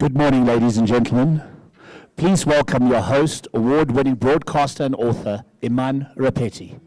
Good morning, ladies and gentlemen. Please welcome your host, award-winning broadcaster and author, Iman Rapeti.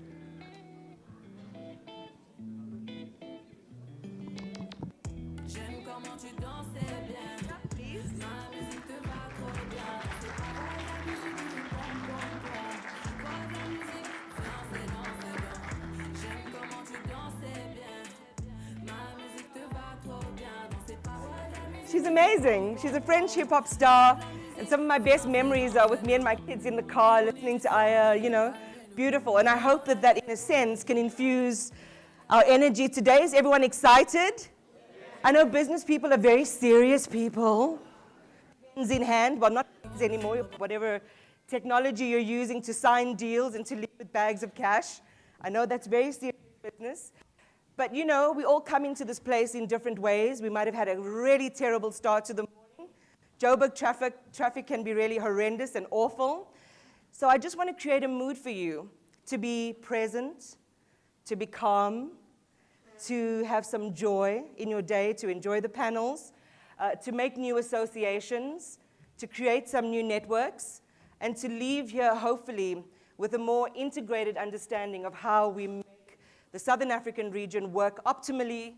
She's amazing. She's a French hip-hop star, and some of my best memories are with me and my kids in the car listening to Aya, beautiful. And I hope that that, in a sense, can infuse our energy today. Is everyone excited? I know business people are very serious people. Pens in hand, well, not pens anymore, whatever technology you're using to sign deals and to leave with bags of cash. I know that's very serious business. But we all come into this place in different ways. We might have had a really terrible start to the morning. Joburg traffic can be really horrendous and awful. So I just want to create a mood for you to be present, to be calm, to have some joy in your day, to enjoy the panels, to make new associations, to create some new networks, and to leave here, hopefully, with a more integrated understanding of how we make the Southern African region work optimally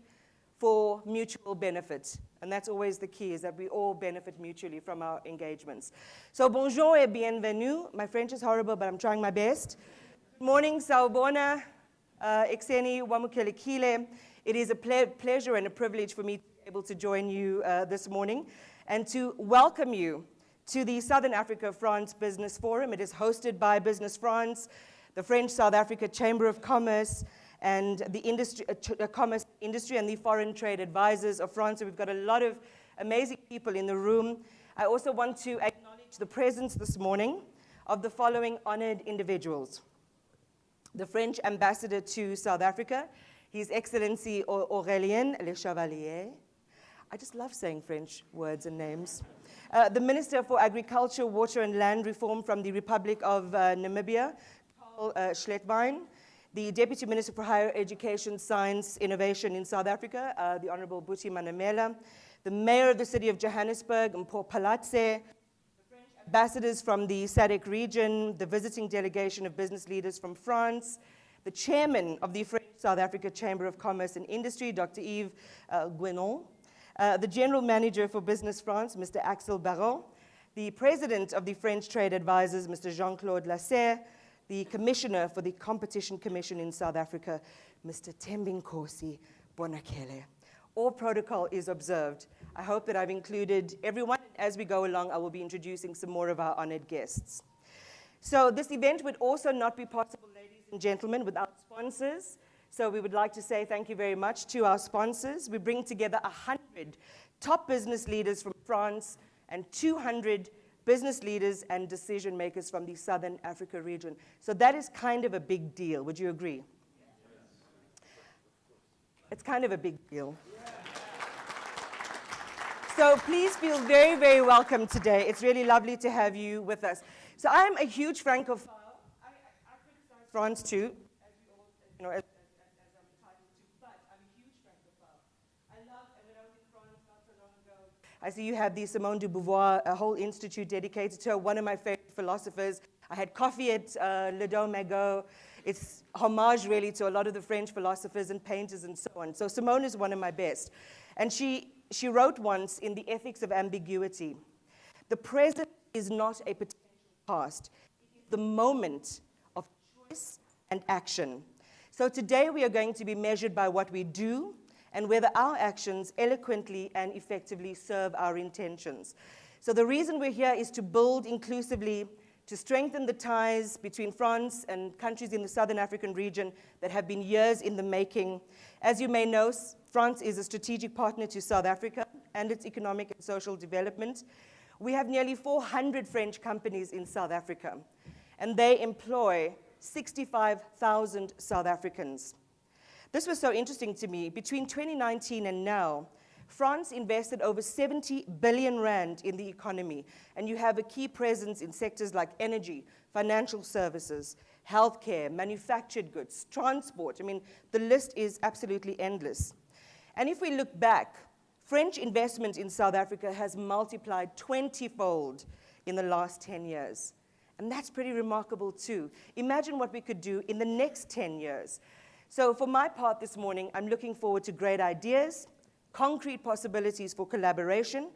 for mutual benefit. And that's always the key, is that we all benefit mutually from our engagements. So bonjour et bienvenue. My French is horrible, but I'm trying my best. Good morning, sawubona, ekseni wamukelekile. It is a pleasure and a privilege for me to be able to join you this morning and to welcome you to the Southern Africa France Business Forum. It is hosted by Business France, the French South Africa Chamber of Commerce, and the commerce industry and the foreign trade advisors of France. So we've got a lot of amazing people in the room. I also want to acknowledge the presence this morning of the following honored individuals. The French ambassador to South Africa, His Excellency Aurélien Le Chevalier. I just love saying French words and names. The Minister for Agriculture, Water and Land Reform from the Republic of Namibia, Paul Schletwein. The Deputy Minister for Higher Education, Science, Innovation in South Africa, the Honorable Buti Manamela, the Mayor of the City of Johannesburg, Mpho Palatse, the French ambassadors from the SADC region, the visiting delegation of business leaders from France, the Chairman of the French South Africa Chamber of Commerce and Industry, Dr. Yves Guénon, the General Manager for Business France, Mr. Axel Barrault, the President of the French Trade Advisors, Mr. Jean-Claude Lasserre, the Commissioner for the Competition Commission in South Africa, Mr. Thembinkosi Bonakele. All protocol is observed. I hope that I've included everyone. As we go along, I will be introducing some more of our honored guests. So this event would also not be possible, ladies and gentlemen, without sponsors. So we would like to say thank you very much to our sponsors. We bring together 100 top business leaders from France and 200 business leaders and decision makers from the Southern Africa region. So that is kind of a big deal. Would you agree? Yes. It's kind of a big deal. Yeah. So please feel very, very welcome today. It's really lovely to have you with us. So I'm a huge Francophile. I criticize France too, as you all, as I'm entitled to, but I'm a huge Francophile. I love, and when I was in France not so long ago, I see you have the Simone de Beauvoir, a whole institute dedicated to her, one of my favorite philosophers. I had coffee at Le Dos Magot. It's homage, really, to a lot of the French philosophers and painters and so on. So Simone is one of my best. And she wrote once in The Ethics of Ambiguity, the present is not a potential past. It is the moment of choice and action. So today we are going to be measured by what we do and whether our actions eloquently and effectively serve our intentions. So the reason we're here is to build inclusively, to strengthen the ties between France and countries in the Southern African region that have been years in the making. As you may know, France is a strategic partner to South Africa and its economic and social development. We have nearly 400 French companies in South Africa, and they employ 65,000 South Africans. This was so interesting to me. Between 2019 and now, France invested over 70 billion rand in the economy, and you have a key presence in sectors like energy, financial services, healthcare, manufactured goods, transport. I mean, the list is absolutely endless. And if we look back, French investment in South Africa has multiplied 20-fold in the last 10 years. And that's pretty remarkable too. Imagine what we could do in the next 10 years. So for my part this morning, I'm looking forward to great ideas, concrete possibilities for collaboration,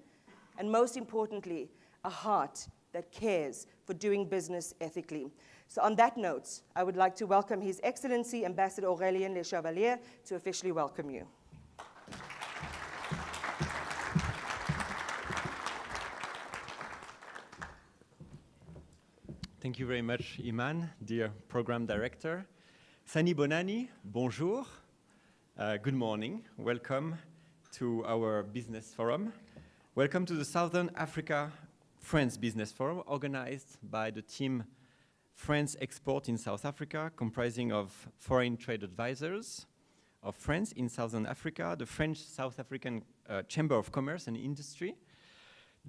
and most importantly, a heart that cares for doing business ethically. So on that note, I would like to welcome His Excellency Ambassador Aurélien Le Chevalier to officially welcome you. Thank you very much, Iman, dear Program Director. Sani Bonani, bonjour. Good morning. Welcome to our business forum. Welcome to the Southern Africa France Business Forum, organized by the team France Export in South Africa, comprising of foreign trade advisors of France in Southern Africa, the French South African Chamber of Commerce and Industry,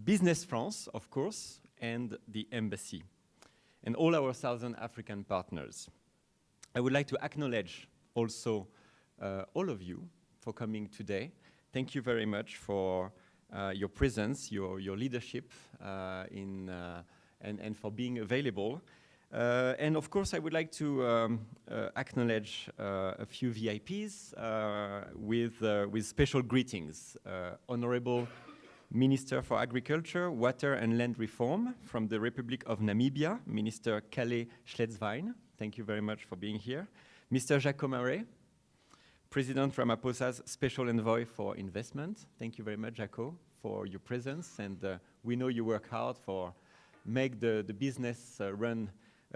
Business France, of course, and the embassy, and all our Southern African partners. I would like to acknowledge also all of you for coming today. Thank you very much for your presence, your leadership, and for being available. And of course, I would like to acknowledge a few VIPs with special greetings. Honorable Minister for Agriculture, Water and Land Reform from the Republic of Namibia, Minister Kale Schleswijn. Thank you very much for being here. Mr. Jacques Marais, President Ramaphosa's Special Envoy for Investment. Thank you very much, Jaco, for your presence. And we know you work hard for make the business run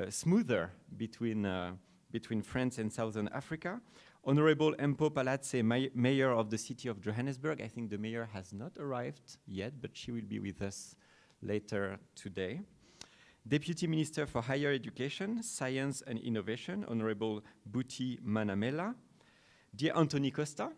smoother between France and Southern Africa. Honorable Mpo Palatse, Mayor of the city of Johannesburg. I think the mayor has not arrived yet, but she will be with us later today. Deputy Minister for Higher Education, Science and Innovation, Honorable Buti Manamela. Dear Anthony Costa,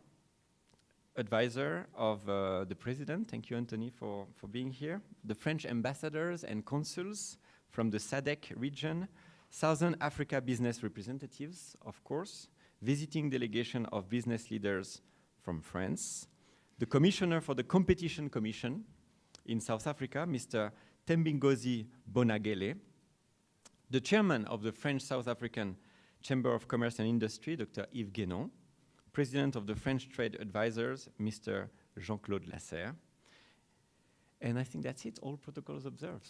advisor of the President. Thank you, Anthony, for being here. The French ambassadors and consuls from the SADC region, Southern Africa business representatives, of course, visiting delegation of business leaders from France, the Commissioner for the Competition Commission in South Africa, Mr. Tembingozi Bonagele, the Chairman of the French South African Chamber of Commerce and Industry, Dr. Yves Guénon, President of the French Trade Advisors, Mr. Jean-Claude Lasserre. And I think that's it, all protocols observed.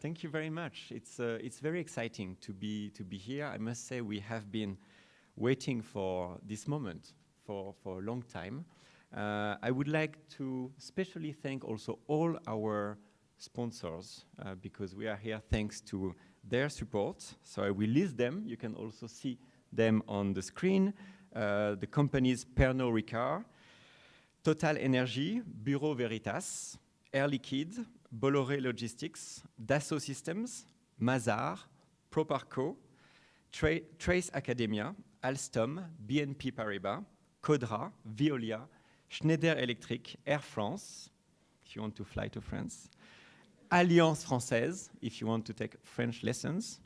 Thank you very much. It's very exciting to be here. I must say we have been waiting for this moment for a long time. I would like to especially thank also all our sponsors because we are here thanks to their support. So I will list them. You can also see them on the screen. The companies Pernod Ricard, Total Energy, Bureau Veritas, Air Liquide, Bolloré Logistics, Dassault Systems, Mazar, Proparco, Trace Academia, Alstom, BNP Paribas, Codra, Veolia, Schneider Electric, Air France, if you want to fly to France, Alliance Française, if you want to take French lessons,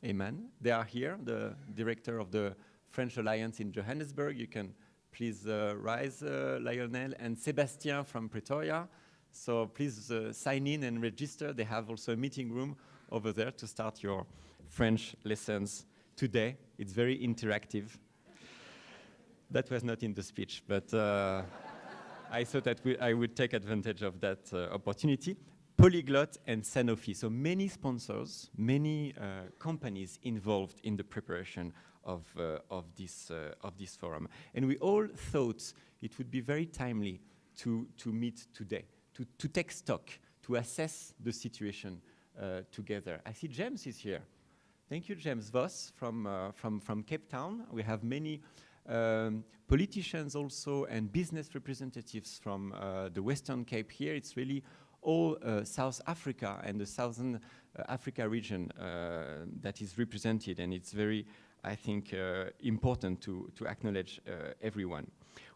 Eman, they are here, the director of the French Alliance in Johannesburg. You can please rise, Lionel, and Sébastien from Pretoria. So please sign in and register. They have also a meeting room over there to start your French lessons today. It's very interactive. That was not in the speech, but I thought that I would take advantage of that opportunity. Polyglot and Sanofi. So many sponsors, many companies involved in the preparation of this forum. And we all thought it would be very timely to meet today, to take stock, to assess the situation together. I see James is here. Thank you, James Voss from Cape Town. We have many politicians also and business representatives from the Western Cape here. It's really all South Africa and the Southern Africa region that is represented, and it's very, I think, important to acknowledge everyone.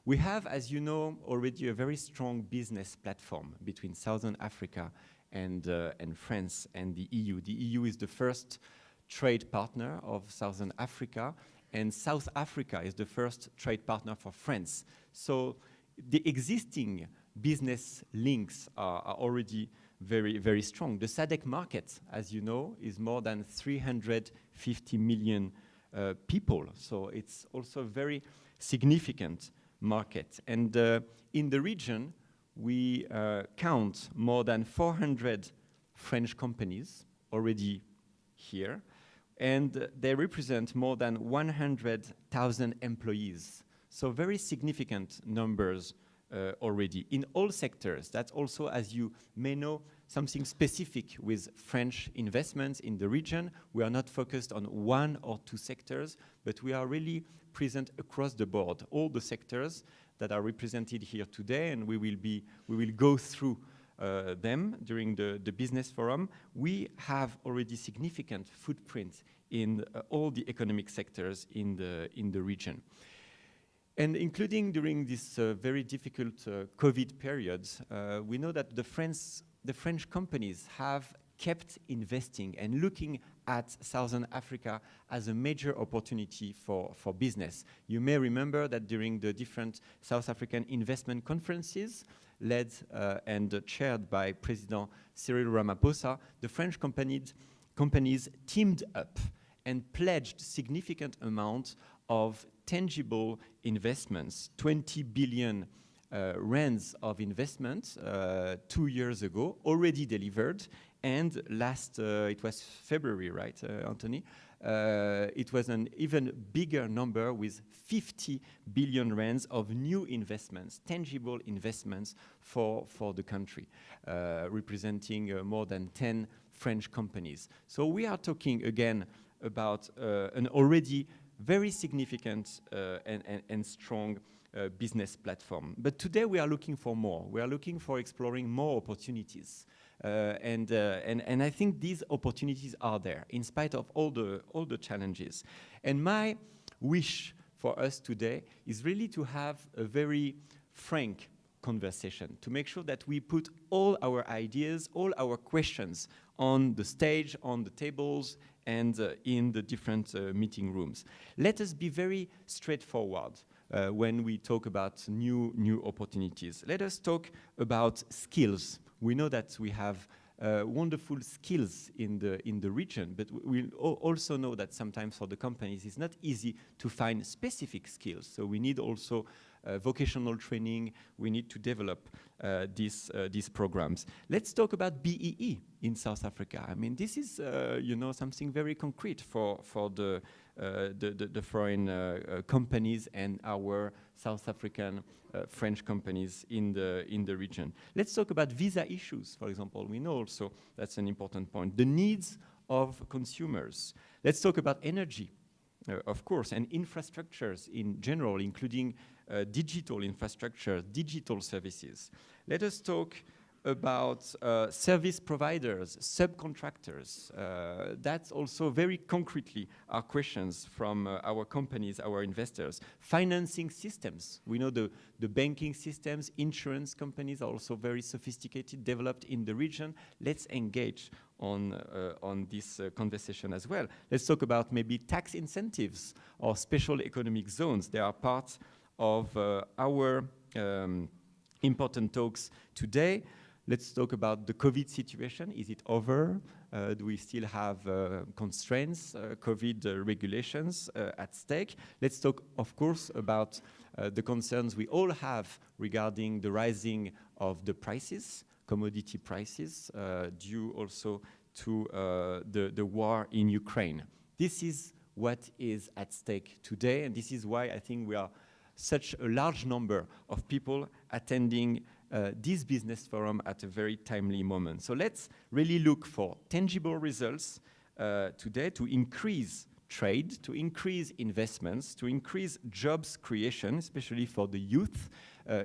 We have, as you know, already a very strong business platform between Southern Africa and France and the EU. The EU is the first trade partner of Southern Africa, and South Africa is the first trade partner for France. So the existing business links are already very, very strong. The SADC market, as you know, is more than 350 million people. So it's also a very significant market. And in the region, we count more than 400 French companies already here, and they represent more than 100,000 employees. So very significant numbers already in all sectors. That's also, as you may know, something specific with French investments in the region. We are not focused on one or two sectors, but we are really present across the board, all the sectors that are represented here today, and we will go through them during the business forum. We have already significant footprint in all the economic sectors in the region. And including during this very difficult COVID period, we know that the French companies have kept investing and looking at Southern Africa as a major opportunity for business. You may remember that during the different South African investment conferences led and chaired by President Cyril Ramaphosa, the French companies teamed up and pledged significant amount of tangible investments, 20 billion rands of investment 2 years ago, already delivered. And it was February, right, Anthony? It was an even bigger number with 50 billion rands of new investments, tangible investments for the country, representing more than 10 French companies. So we are talking again about an already very significant and strong business platform. But today we are looking for more. We are looking for exploring more opportunities. And I think these opportunities are there in spite of all the challenges. And my wish for us today is really to have a very frank conversation, to make sure that we put all our ideas, all our questions on the stage, on the tables, and in the different meeting rooms. Let us be very straightforward when we talk about new opportunities. Let us talk about skills. We know that we have wonderful skills in the region, but we also know that sometimes for the companies it's not easy to find specific skills. So we need also vocational training. We need to develop these programs. Let's talk about BEE in South Africa. I mean, this is something very concrete for the foreign companies and our South African French companies in the region. Let's talk about visa issues, for example. We know also that's an important point. The needs of consumers. Let's talk about energy, of course, and infrastructures in general, including digital infrastructure, digital services. Let us talk about service providers, subcontractors. That's also very concretely our questions from our companies, our investors. Financing systems. We know the banking systems, insurance companies are also very sophisticated, developed in the region. Let's engage on this conversation as well. Let's talk about maybe tax incentives or special economic zones. They are part of our important talks today. Let's talk about the COVID situation. Is it over? Do we still have constraints, COVID regulations at stake? Let's talk, of course, about the concerns we all have regarding the rising of the prices, commodity prices, due also to the war in Ukraine. This is what is at stake today, and this is why I think we are such a large number of people attending this business forum at a very timely moment. So let's really look for tangible results today to increase trade, to increase investments, to increase jobs creation, especially for the youth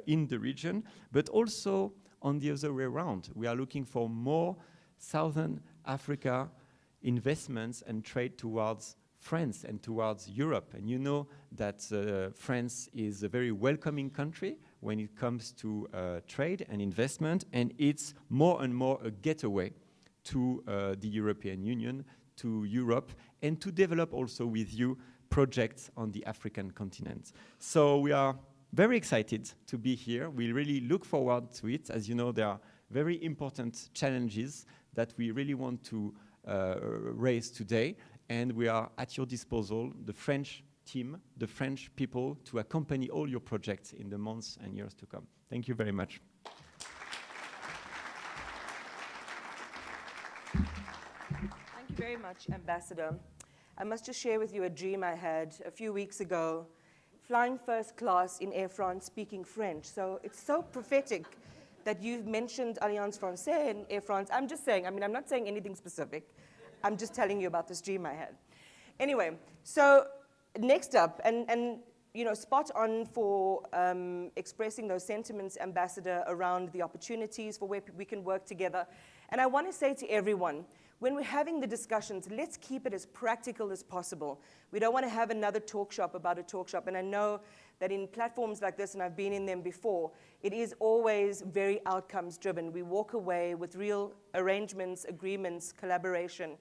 in the region, but also on the other way around. We are looking for more Southern Africa investments and trade towards France and towards Europe. And you know that France is a very welcoming country when it comes to trade and investment, and it's more and more a getaway to the European Union, to Europe, and to develop also with you projects on the African continent. So we are very excited to be here. We really look forward to it. As you know, there are very important challenges that we really want to raise today, and we are at your disposal, the French team, the French people, to accompany all your projects in the months and years to come. Thank you very much. Thank you very much, Ambassador. I must just share with you a dream I had a few weeks ago, flying first class in Air France, speaking French. So it's so prophetic that you've mentioned Alliance Française and Air France. I'm just saying, I mean, I'm not saying anything specific. I'm just telling you about this dream I had. Anyway, so next up, and you know, spot on for expressing those sentiments, Ambassador, around the opportunities for where we can work together. And I want to say to everyone, when we're having the discussions, let's keep it as practical as possible. We don't want to have another talk shop about a talk shop. And I know that in platforms like this, and I've been in them before, it is always very outcomes driven. We walk away with real arrangements, agreements, collaboration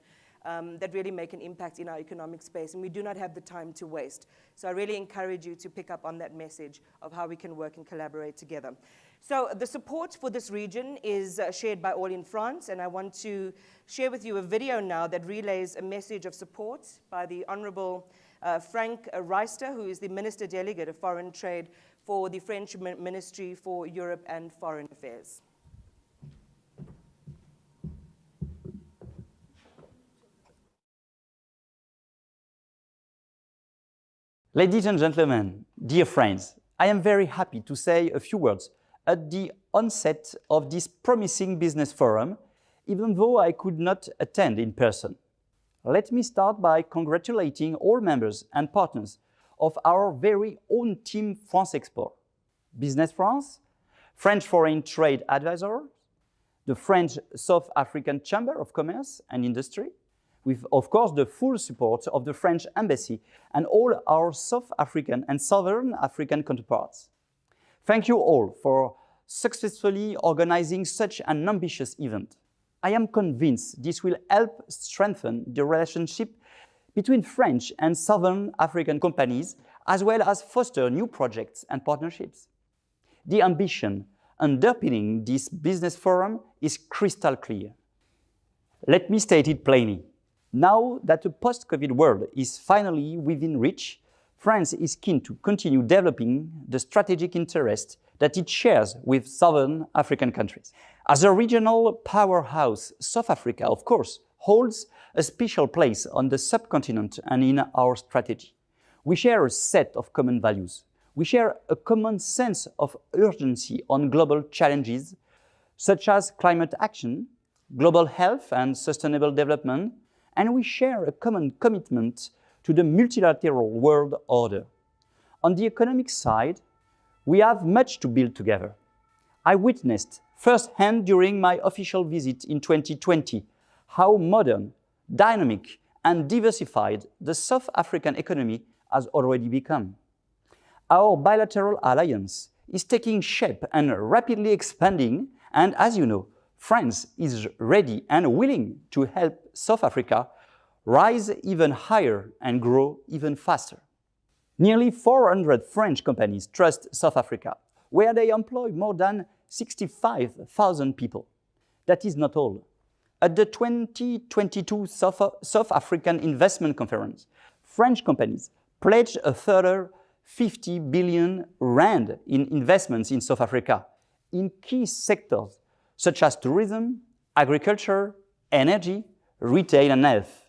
that really make an impact in our economic space. And we do not have the time to waste. So I really encourage you to pick up on that message of how we can work and collaborate together. So the support for this region is shared by all in France, and I want to share with you a video now that relays a message of support by the Honorable Frank Reister, who is the Minister Delegate of Foreign Trade for the French Ministry for Europe and Foreign Affairs. Ladies and gentlemen, dear friends, I am very happy to say a few words at the onset of this promising business forum, even though I could not attend in person. Let me start by congratulating all members and partners of our very own team France Export, Business France, French Foreign Trade Advisor, the French South African Chamber of Commerce and Industry, with, of course, the full support of the French Embassy and all our South African and Southern African counterparts. Thank you all for successfully organizing such an ambitious event. I am convinced this will help strengthen the relationship between French and Southern African companies, as well as foster new projects and partnerships. The ambition underpinning this business forum is crystal clear. Let me state it plainly. Now that the post-COVID world is finally within reach, France is keen to continue developing the strategic interest that it shares with Southern African countries. As a regional powerhouse, South Africa, of course, holds a special place on the subcontinent and in our strategy. We share a set of common values. We share a common sense of urgency on global challenges, such as climate action, global health and sustainable development, and we share a common commitment to the multilateral world order. On the economic side, we have much to build together. I witnessed firsthand during my official visit in 2020 how modern, dynamic, and diversified the South African economy has already become. Our bilateral alliance is taking shape and rapidly expanding, and as you know, France is ready and willing to help South Africa rise even higher and grow even faster. Nearly 400 French companies trust South Africa, where they employ more than 65,000 people. That is not all. At the 2022 South African Investment Conference, French companies pledged a further 50 billion rand in investments in South Africa in key sectors such as tourism, agriculture, energy, retail, and health.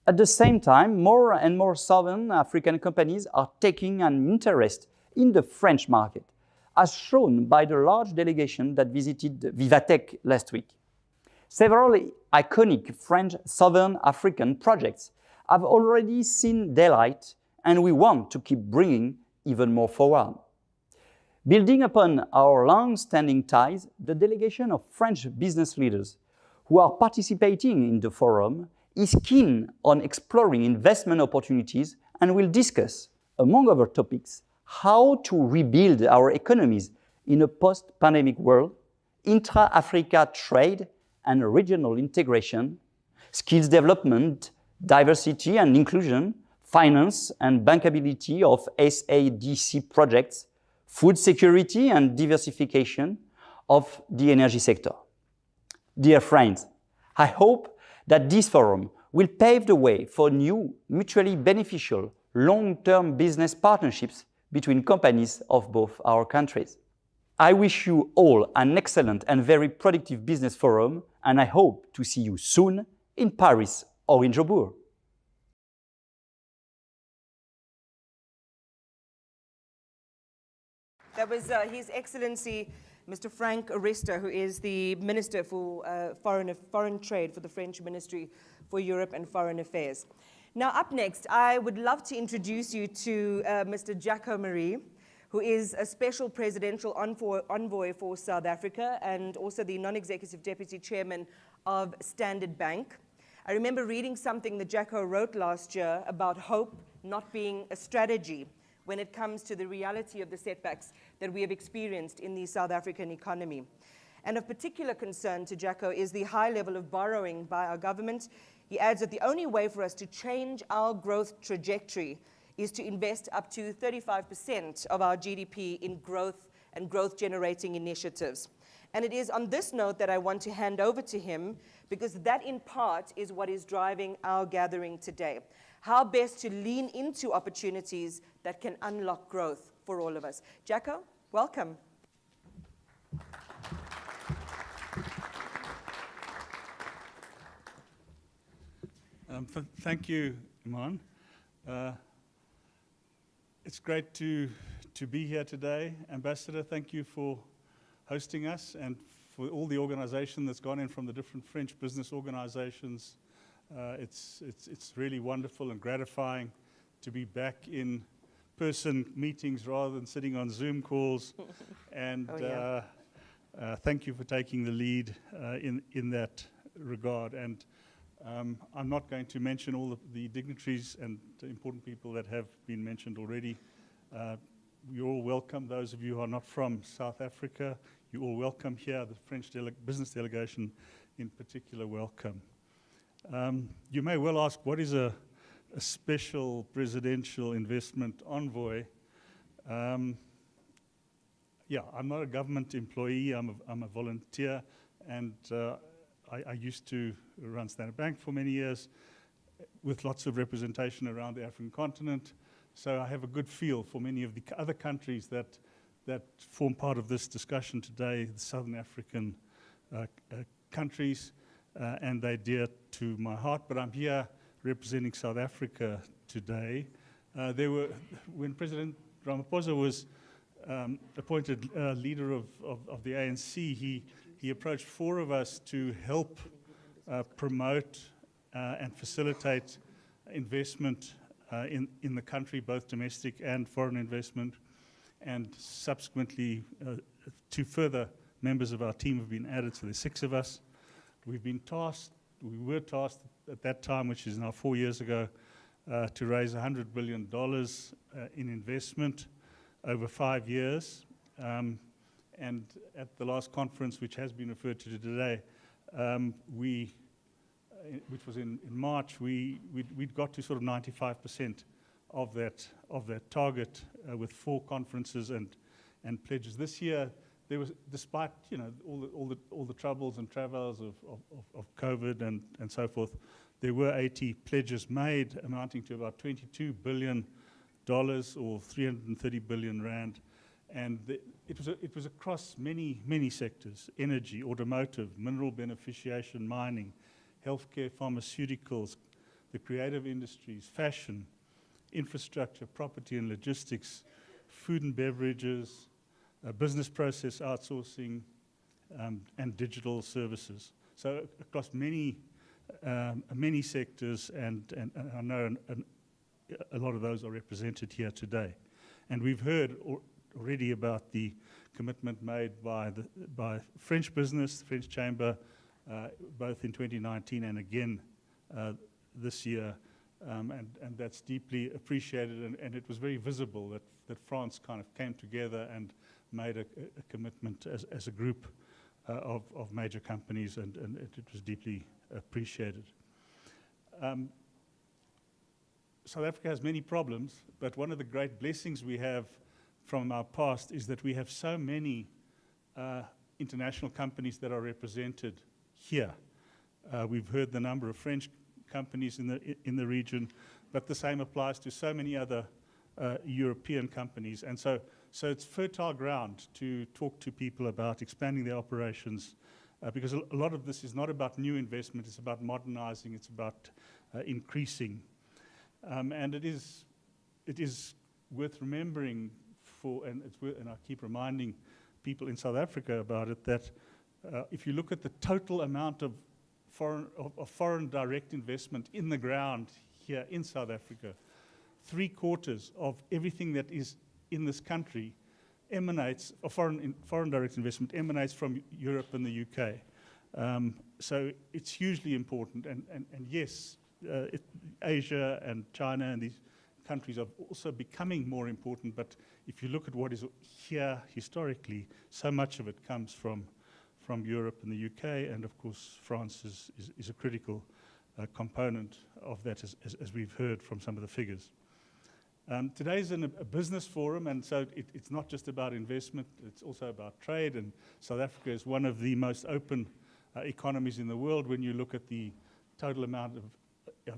At the same time, more and more Southern African companies are taking an interest in the French market, as shown by the large delegation that visited Vivatech last week. Several iconic French Southern African projects have already seen daylight, and we want to keep bringing even more forward. Building upon our long-standing ties, the delegation of French business leaders who are participating in the forum is keen on exploring investment opportunities and will discuss, among other topics, how to rebuild our economies in a post-pandemic world, intra-Africa trade and regional integration, skills development, diversity and inclusion, finance and bankability of SADC projects, food security and diversification of the energy sector. Dear friends, I hope that this forum will pave the way for new, mutually beneficial, long-term business partnerships between companies of both our countries. I wish you all an excellent and very productive business forum, and I hope to see you soon in Paris or in Joburg. That was His Excellency, Mr. Frank Arista, who is the Minister for Foreign Trade for the French Ministry for Europe and Foreign Affairs. Now, up next, I would love to introduce you to Mr. Jacko Marie, who is a special presidential envoy for South Africa and also the non-executive deputy chairman of Standard Bank. I remember reading something that Jacko wrote last year about hope not being a strategy when it comes to the reality of the setbacks that we have experienced in the South African economy. And of particular concern to Jacko is the high level of borrowing by our government. He adds that the only way for us to change our growth trajectory is to invest up to 35% of our GDP in growth and growth-generating initiatives. And it is on this note that I want to hand over to him, because that in part is what is driving our gathering today. How best to lean into opportunities that can unlock growth for all of us. Jacko, welcome. Thank you, Iman. It's great to be here today. Ambassador, thank you for hosting us and for all the organization that's gone in from the different French business organizations. It's really wonderful and gratifying to be back in person meetings rather than sitting on Zoom calls. And thank you for taking the lead in that regard. And I'm not going to mention all of the dignitaries and the important people that have been mentioned already. You're all welcome. Those of you who are not from South Africa, you're all welcome here. The French business delegation in particular, welcome. You may well ask, what is a special presidential investment envoy? Yeah, I'm not a government employee. I'm a volunteer, and I used to run Standard Bank for many years with lots of representation around the African continent. So I have a good feel for many of the other countries that form part of this discussion today, the Southern African countries, and they're dear to my heart. But I'm here representing South Africa today. When President Ramaphosa was appointed leader of the ANC, he approached four of us to help promote and facilitate investment in the country, both domestic and foreign investment. And subsequently, two further members of our team have been added, so there's 6 of us. We were tasked at that time, which is now 4 years ago, to raise $100 billion in investment over 5 years. And at the last conference, which has been referred to today, which was in March, we'd got to sort of 95% of that target with 4 conferences and pledges. This year, there was, despite all the troubles and travails of COVID and so forth, there were 80 pledges made, amounting to about $22 billion or 330 billion rand. And it was across many sectors: energy, automotive, mineral beneficiation, mining, healthcare, pharmaceuticals, the creative industries, fashion, infrastructure, property and logistics, food and beverages, business process outsourcing, and digital services. So across many sectors, and I know a lot of those are represented here today. And we've heard already about the commitment made by French business, the French Chamber, both in 2019 and again this year, and that's deeply appreciated, and it was very visible that France kind of came together and made a commitment as a group of major companies, and it was deeply appreciated. South Africa has many problems, but one of the great blessings we have from our past is that we have so many international companies that are represented here. We've heard the number of French companies in the region, but the same applies to so many other European companies. And so it's fertile ground to talk to people about expanding their operations, because a lot of this is not about new investment, it's about modernizing, it's about increasing. And it is worth remembering and I keep reminding people in South Africa about it, that if you look at the total amount of foreign direct investment in the ground here in South Africa, 3/4 of everything that is in this country emanates, or foreign direct investment emanates from Europe and the UK. So it's hugely important, and yes, Asia and China and these countries are also becoming more important, but if you look at what is here historically, so much of it comes from Europe and the UK, and of course France is a critical component of that, as we've heard from some of the figures. Today's a business forum, and so it's not just about investment, it's also about trade, and South Africa is one of the most open economies in the world when you look at the total amount of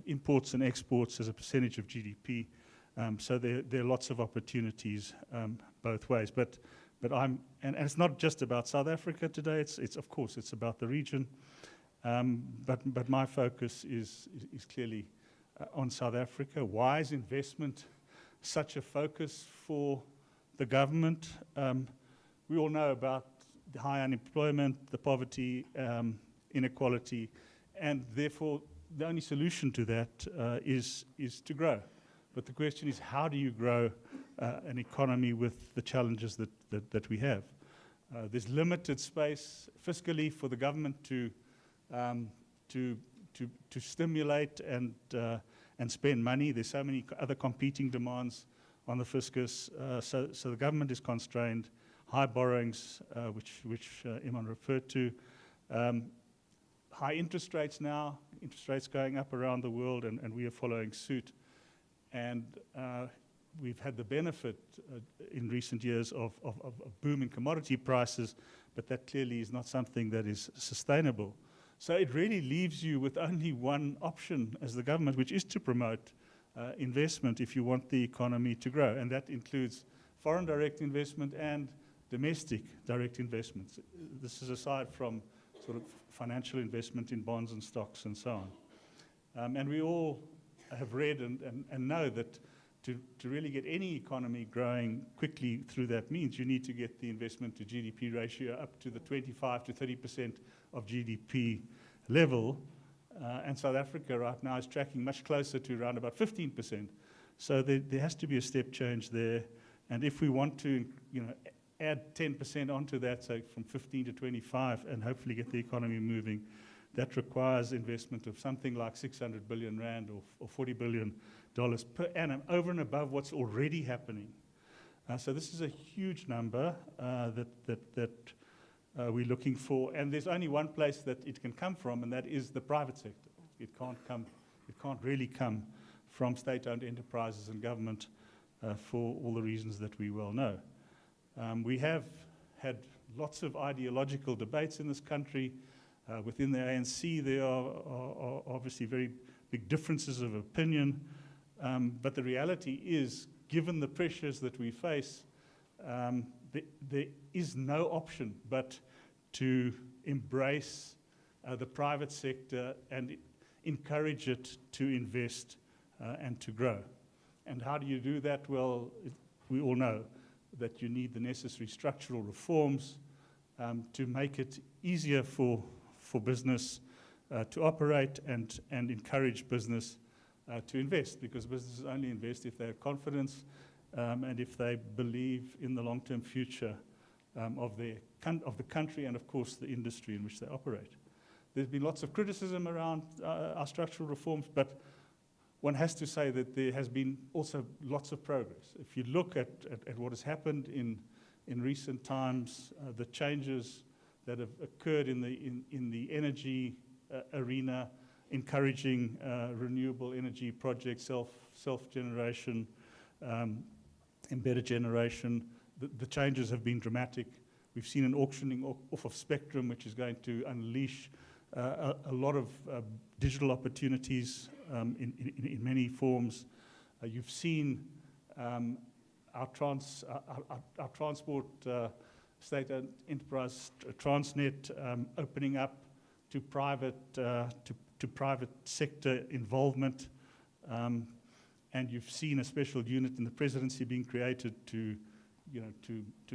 imports and exports as a percentage of GDP. So there are lots of opportunities both ways. But and it's not just about South Africa today. It's of course it's about the region. But my focus is clearly on South Africa. Why is investment such a focus for the government? We all know about the high unemployment, the poverty, inequality, and therefore the only solution to that is to grow. But the question is, how do you grow an economy with the challenges that we have? There's limited space fiscally for the government to stimulate and spend money. There's so many other competing demands on the fiscus. So the government is constrained. High borrowings, which Iman referred to. High interest rates now, interest rates going up around the world, and we are following suit. And we've had the benefit in recent years of booming commodity prices, but that clearly is not something that is sustainable. So it really leaves you with only one option as the government, which is to promote investment if you want the economy to grow. And that includes foreign direct investment and domestic direct investments. This is aside from sort of financial investment in bonds and stocks and so on. And we all have read and know that to really get any economy growing quickly through that means you need to get the investment to GDP ratio up to the 25 to 30% of GDP level. And South Africa right now is tracking much closer to around about 15%. So there has to be a step change there. And if we want to, add 10% onto that, so from 15 to 25, and hopefully get the economy moving, that requires investment of something like 600 billion rand or $40 billion per annum, over and above what's already happening. So this is a huge number that we're looking for, and there's only one place that it can come from, and that is the private sector. It can't really come from state-owned enterprises and government for all the reasons that we well know. We have had lots of ideological debates in this country. Within the ANC, there are obviously very big differences of opinion, but the reality is, given the pressures that we face, there is no option but to embrace the private sector and encourage it to invest and to grow. And how do you do that? Well, we all know that you need the necessary structural reforms to make it easier for business to operate and encourage business to invest, because businesses only invest if they have confidence and if they believe in the long-term future of the country and, of course, the industry in which they operate. There's been lots of criticism around our structural reforms, but one has to say that there has been also lots of progress. If you look at what has happened in recent times, the changes that have occurred in the energy arena, encouraging renewable energy projects, self-generation, embedded generation, the changes have been dramatic. We've seen an auctioning off of spectrum, which is going to unleash a lot of digital opportunities in many forms. You've seen our transport state-owned enterprise, Transnet, opening up to private sector involvement, and you've seen a special unit in the presidency being created to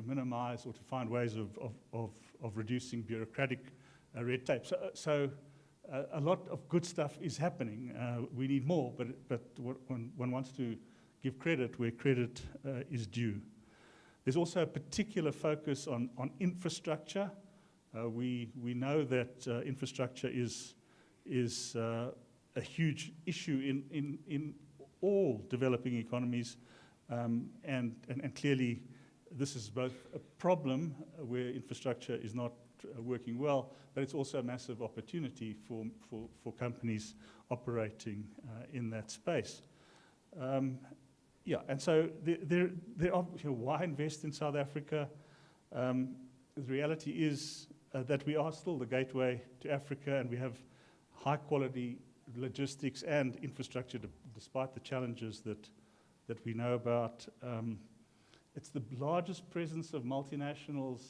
minimize or to find ways of reducing bureaucratic red tape. So a lot of good stuff is happening. We need more, but when one wants to give credit where credit is due. There's also a particular focus on infrastructure. We know that infrastructure is a huge issue in all developing economies, and clearly this is both a problem where infrastructure is not working well, but it's also a massive opportunity for companies operating in that space. And so there are, why invest in South Africa? The reality is that we are still the gateway to Africa, and we have high quality logistics and infrastructure despite the challenges that we know about. It's the largest presence of multinationals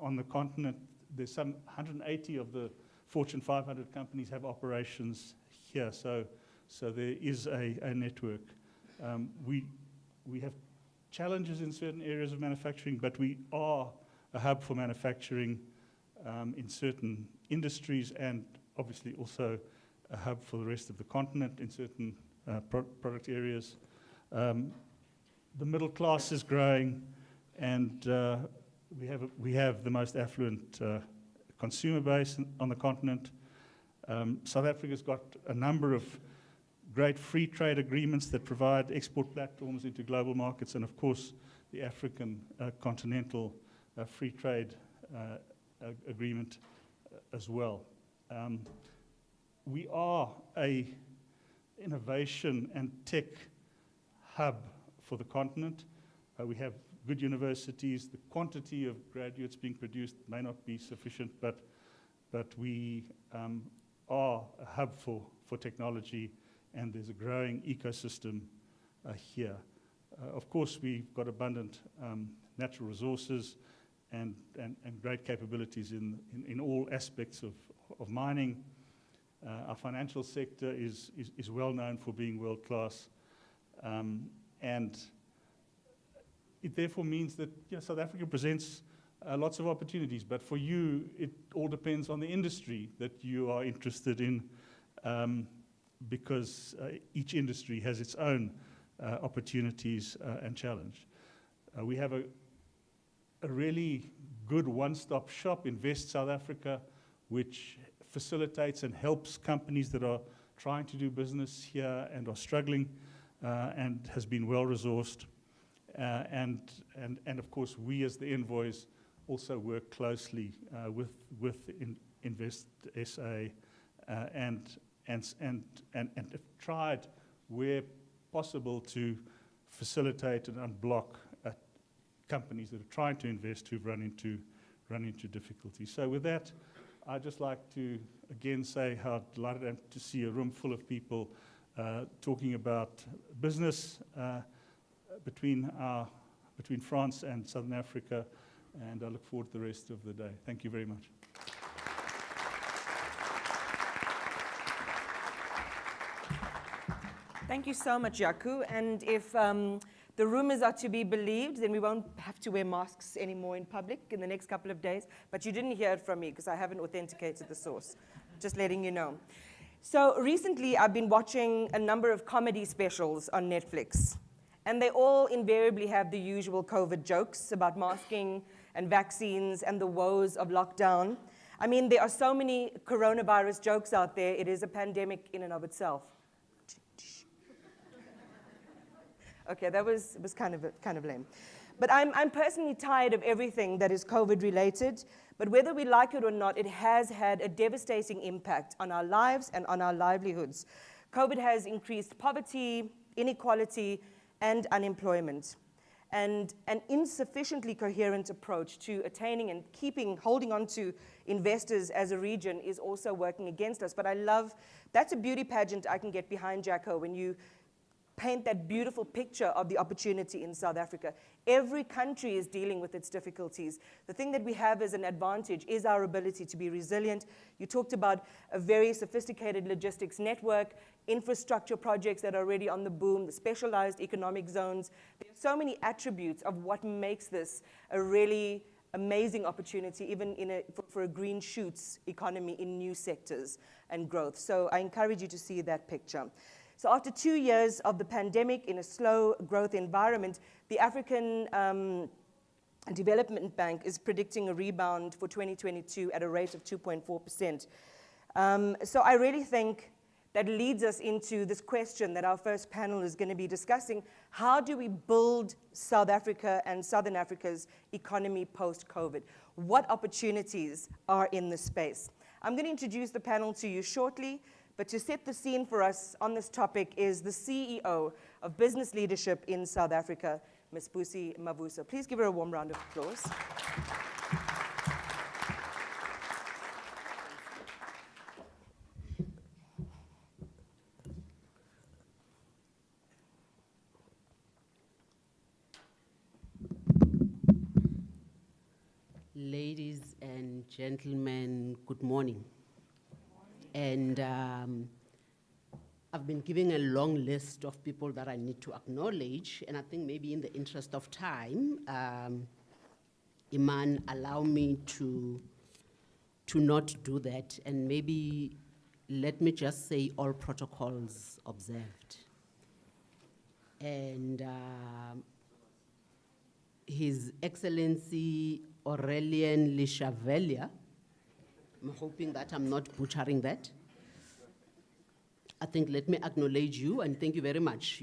on the continent. There's some 180 of the Fortune 500 companies have operations here, so there is a network. We have challenges in certain areas of manufacturing, but we are a hub for manufacturing in certain industries, and obviously also a hub for the rest of the continent in certain product areas. The middle class is growing, and we have the most affluent consumer base on the continent. South Africa's got a number of great free trade agreements that provide export platforms into global markets, and of course the African continental free trade agreement as well. We are a innovation and tech hub for the continent. We have good universities. The quantity of graduates being produced may not be sufficient, but we are a hub for technology, and there's a growing ecosystem here. Of course, we've got abundant natural resources and great capabilities in all aspects of mining. Our financial sector is well known for being world class, and it therefore means that South Africa presents lots of opportunities, but for you it all depends on the industry that you are interested in, because each industry has its own opportunities and challenge. We have a really good one-stop shop, Invest South Africa, which facilitates and helps companies that are trying to do business here and are struggling, and has been well-resourced. And of course, we as the envoys also work closely with Invest SA, and have tried where possible to facilitate and unblock companies that are trying to invest who've run into difficulties. So with that, I'd just like to again say how delighted I am to see a room full of people talking about business between France and Southern Africa, and I look forward to the rest of the day. Thank you very much. Thank you so much, Jaco. And if the rumors are to be believed, then we won't have to wear masks anymore in public in the next couple of days. But you didn't hear it from me because I haven't authenticated the source. Just letting you know. So recently, I've been watching a number of comedy specials on Netflix. And they all invariably have the usual COVID jokes about masking and vaccines and the woes of lockdown. I mean, there are so many coronavirus jokes out there. It is a pandemic in and of itself. Okay, that was kind of lame. But I'm personally tired of everything that is COVID related. But whether we like it or not, it has had a devastating impact on our lives and on our livelihoods. COVID has increased poverty, inequality, and unemployment. and an insufficiently coherent approach to attaining and holding on to investors as a region is also working against us. But I love, that's a beauty pageant I can get behind, Jacko, when you paint that beautiful picture of the opportunity in South Africa. Every country is dealing with its difficulties. The thing that we have as an advantage is our ability to be resilient. You talked about a very sophisticated logistics network, infrastructure projects that are already on the boom, the specialized economic zones. There are so many attributes of what makes this a really amazing opportunity, even for a green shoots economy in new sectors and growth. So I encourage you to see that picture. So after 2 years of the pandemic in a slow growth environment, the African Development Bank is predicting a rebound for 2022 at a rate of 2.4%. So I really think that leads us into this question that our first panel is going to be discussing. How do we build South Africa and Southern Africa's economy post-COVID? What opportunities are in this space? I'm going to introduce the panel to you shortly. But to set the scene for us on this topic is the CEO of Business Leadership in South Africa, Ms. Busi Mavuso. Please give her a warm round of applause. Ladies and gentlemen, good morning. And I've been giving a long list of people that I need to acknowledge, and I think maybe in the interest of time, Iman, allow me to not do that, and maybe let me just say all protocols observed. And His Excellency Aurelien Lishavelia, I'm hoping that I'm not butchering that. I think let me acknowledge you and thank you very much,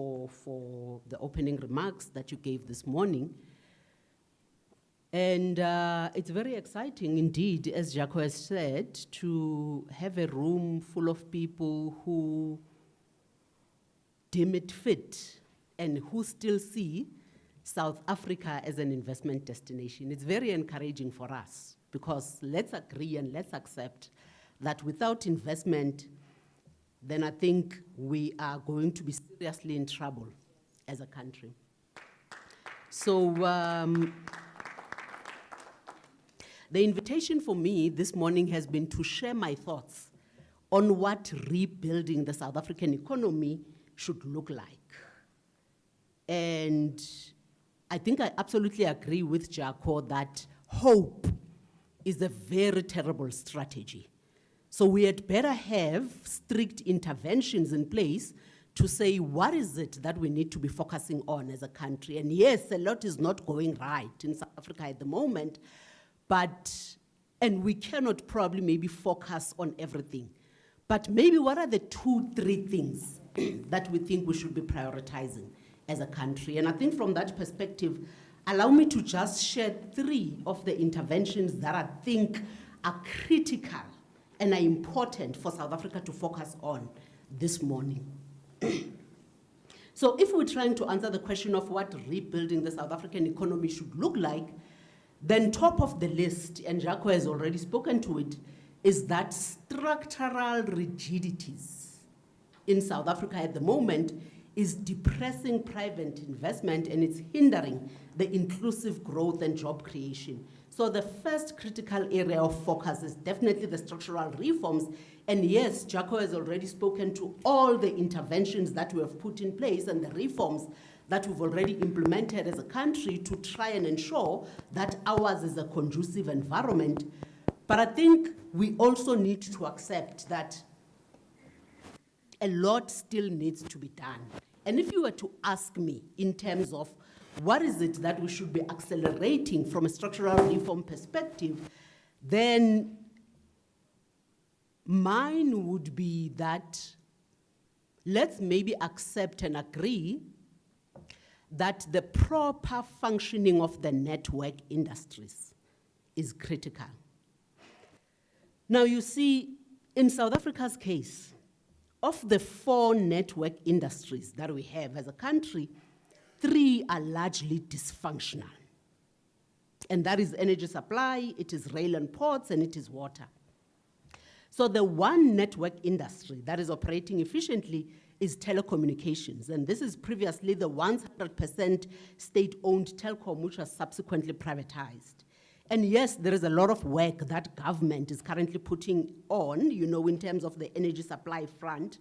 for the opening remarks that you gave this morning. And it's very exciting indeed, as Jaco has said, to have a room full of people who deem it fit and who still see South Africa as an investment destination. It's very encouraging for us. Because let's agree and let's accept that without investment, then I think we are going to be seriously in trouble as a country. So the invitation for me this morning has been to share my thoughts on what rebuilding the South African economy should look like. And I think I absolutely agree with Jaco that hope is a very terrible strategy. So we had better have strict interventions in place to say what is it that we need to be focusing on as a country. And yes, a lot is not going right in South Africa at the moment, and we cannot probably maybe focus on everything. But maybe what are the 2-3 things that we think we should be prioritizing as a country? And I think from that perspective, allow me to just share 3 of the interventions that I think are critical and are important for South Africa to focus on this morning. So if we're trying to answer the question of what rebuilding the South African economy should look like, then top of the list, and Jaco has already spoken to it, is that structural rigidities in South Africa at the moment is depressing private investment and it's hindering the inclusive growth and job creation. So the first critical area of focus is definitely the structural reforms. And yes, Jaco has already spoken to all the interventions that we have put in place and the reforms that we've already implemented as a country to try and ensure that ours is a conducive environment. But I think we also need to accept that a lot still needs to be done. And if you were to ask me in terms of what is it that we should be accelerating from a structural reform perspective, then mine would be that let's maybe accept and agree that the proper functioning of the network industries is critical. Now you see, in South Africa's case, of the 4 network industries that we have as a country, three are largely dysfunctional. And that is energy supply, it is rail and ports, and it is water. So the one network industry that is operating efficiently is telecommunications. And this is previously the 100% state-owned telecom, which was subsequently privatized. And yes, there is a lot of work that government is currently putting on, in terms of the energy supply front.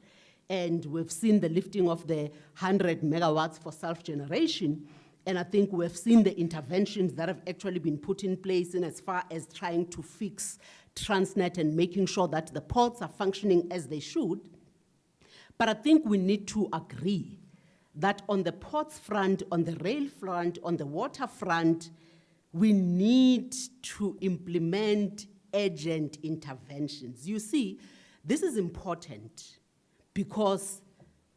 And we've seen the lifting of the 100 megawatts for self-generation. And I think we've seen the interventions that have actually been put in place in as far as trying to fix Transnet and making sure that the ports are functioning as they should. But I think we need to agree that on the ports front, on the rail front, on the water front, we need to implement urgent interventions. You see, this is important because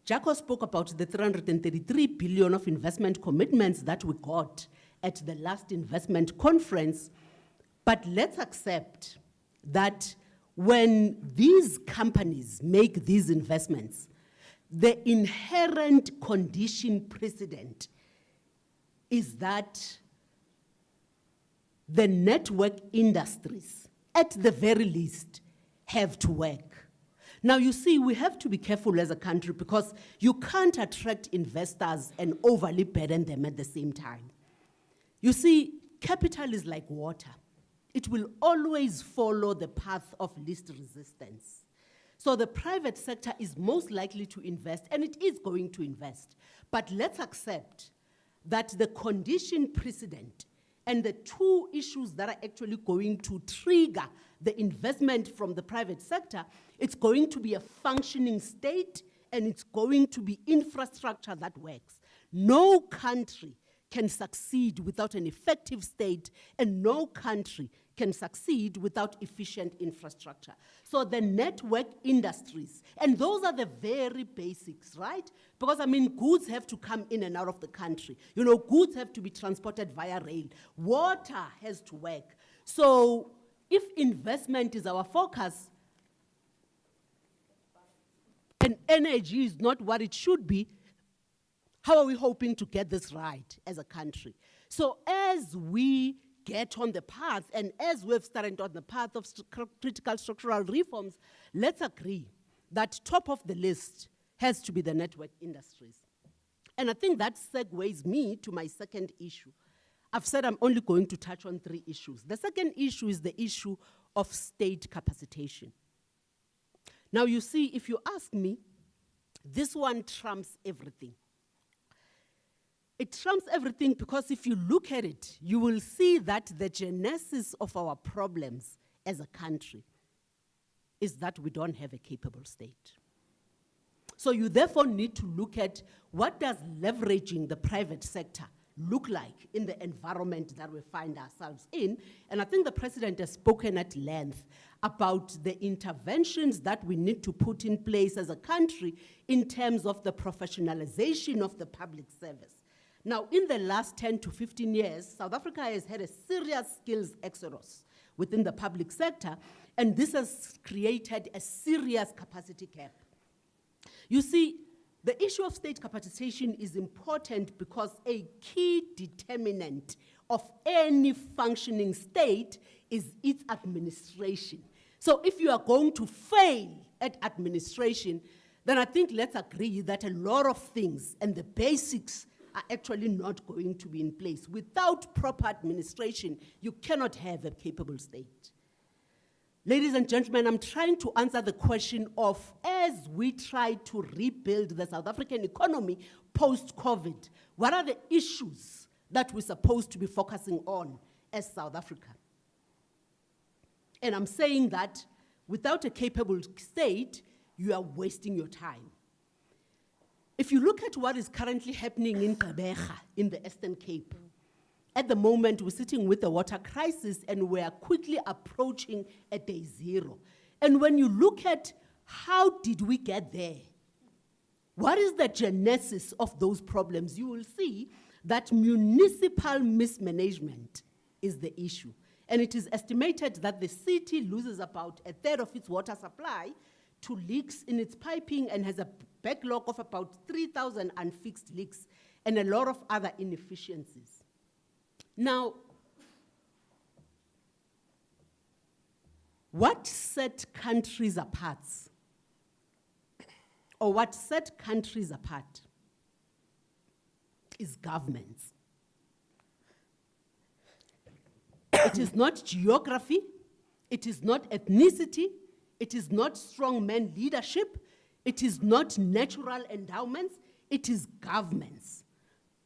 Jaco spoke about the 333 billion of investment commitments that we got at the last investment conference. But let's accept that when these companies make these investments, the inherent condition precedent is that the network industries, at the very least, have to work. Now, you see, we have to be careful as a country because you can't attract investors and overly burden them at the same time. You see, capital is like water. It will always follow the path of least resistance. So the private sector is most likely to invest, and it is going to invest. But let's accept that the condition precedent and the two issues that are actually going to trigger the investment from the private sector, it's going to be a functioning state, and it's going to be infrastructure that works. No country can succeed without an effective state, and no country can succeed without efficient infrastructure. So the network industries, and those are the very basics, right? Because, goods have to come in and out of the country. Goods have to be transported via rail. Water has to work. So if investment is our focus, and energy is not what it should be, how are we hoping to get this right as a country? So as we get on the path, and as we've started on the path of critical structural reforms, let's agree that top of the list has to be the network industries. And I think that segues me to my second issue. I've said I'm only going to touch on three issues. The second issue is the issue of state capacitation. Now, you see, if you ask me, this one trumps everything. It trumps everything because if you look at it, you will see that the genesis of our problems as a country is that we don't have a capable state. So you therefore need to look at what does leveraging the private sector look like in the environment that we find ourselves in. And I think the president has spoken at length about the interventions that we need to put in place as a country in terms of the professionalization of the public service. Now, in the last 10 to 15 years, South Africa has had a serious skills exodus within the public sector, and this has created a serious capacity gap. You see, the issue of state capacitation is important because a key determinant of any functioning state is its administration. So if you are going to fail at administration, then I think let's agree that a lot of things and the basics are actually not going to be in place. Without proper administration, you cannot have a capable state. Ladies and gentlemen, I'm trying to answer the question of, as we try to rebuild the South African economy post-COVID, what are the issues that we're supposed to be focusing on as South Africa? And I'm saying that without a capable state, you are wasting your time. If you look at what is currently happening in Gqeberha, in the Eastern Cape, at the moment we're sitting with a water crisis and we are quickly approaching a day zero. And when you look at how did we get there, what is the genesis of those problems, you will see that municipal mismanagement is the issue. And it is estimated that the city loses about a third of its water supply to leaks in its piping and has a backlog of about 3,000 unfixed leaks. and a lot of other inefficiencies. Now, what set countries apart, or what set countries apart, is governments. It is not geography, it is not ethnicity, it is not strongman leadership, it is not natural endowments, it is governments.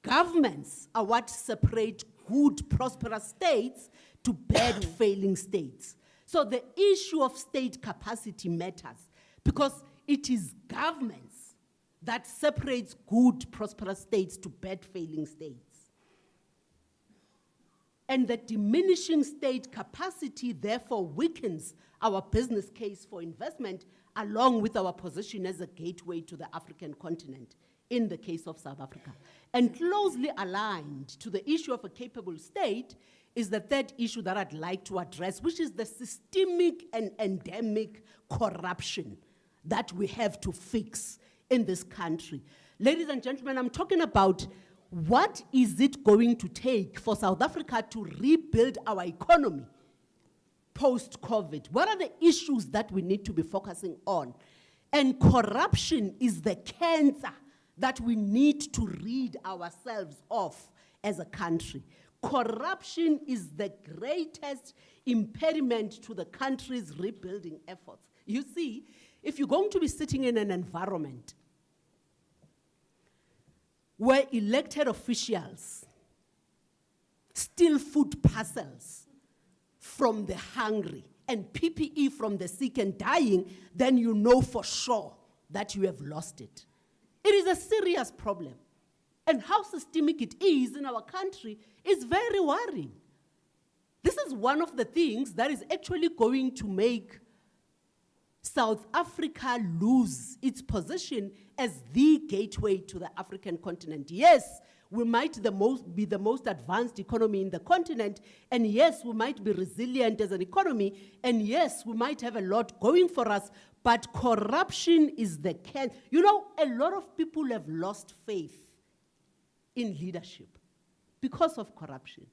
Governments are what separate good, prosperous states to bad, failing states. So the issue of state capacity matters because it is governments that separates good, prosperous states to bad, failing states. And the diminishing state capacity therefore weakens our business case for investment along with our position as a gateway to the African continent in the case of South Africa. And closely aligned to the issue of a capable state is the third issue that I'd like to address, which is the systemic and endemic corruption that we have to fix in this country. Ladies and gentlemen, I'm talking about what is it going to take for South Africa to rebuild our economy post-COVID? What are the issues that we need to be focusing on? And corruption is the cancer that we need to rid ourselves of as a country. Corruption is the greatest impediment to the country's rebuilding efforts. You see, if you're going to be sitting in an environment where elected officials steal food parcels from the hungry and PPE from the sick and dying, then you know for sure that you have lost it. It is a serious problem. And how systemic it is in our country is very worrying. This is one of the things that is actually going to make South Africa lose its position as the gateway to the African continent. Yes, we might be the most advanced economy in the continent, and yes, we might be resilient as an economy, and yes, we might have a lot going for us, but corruption is the can. You know, a lot of people have lost faith in leadership because of corruption.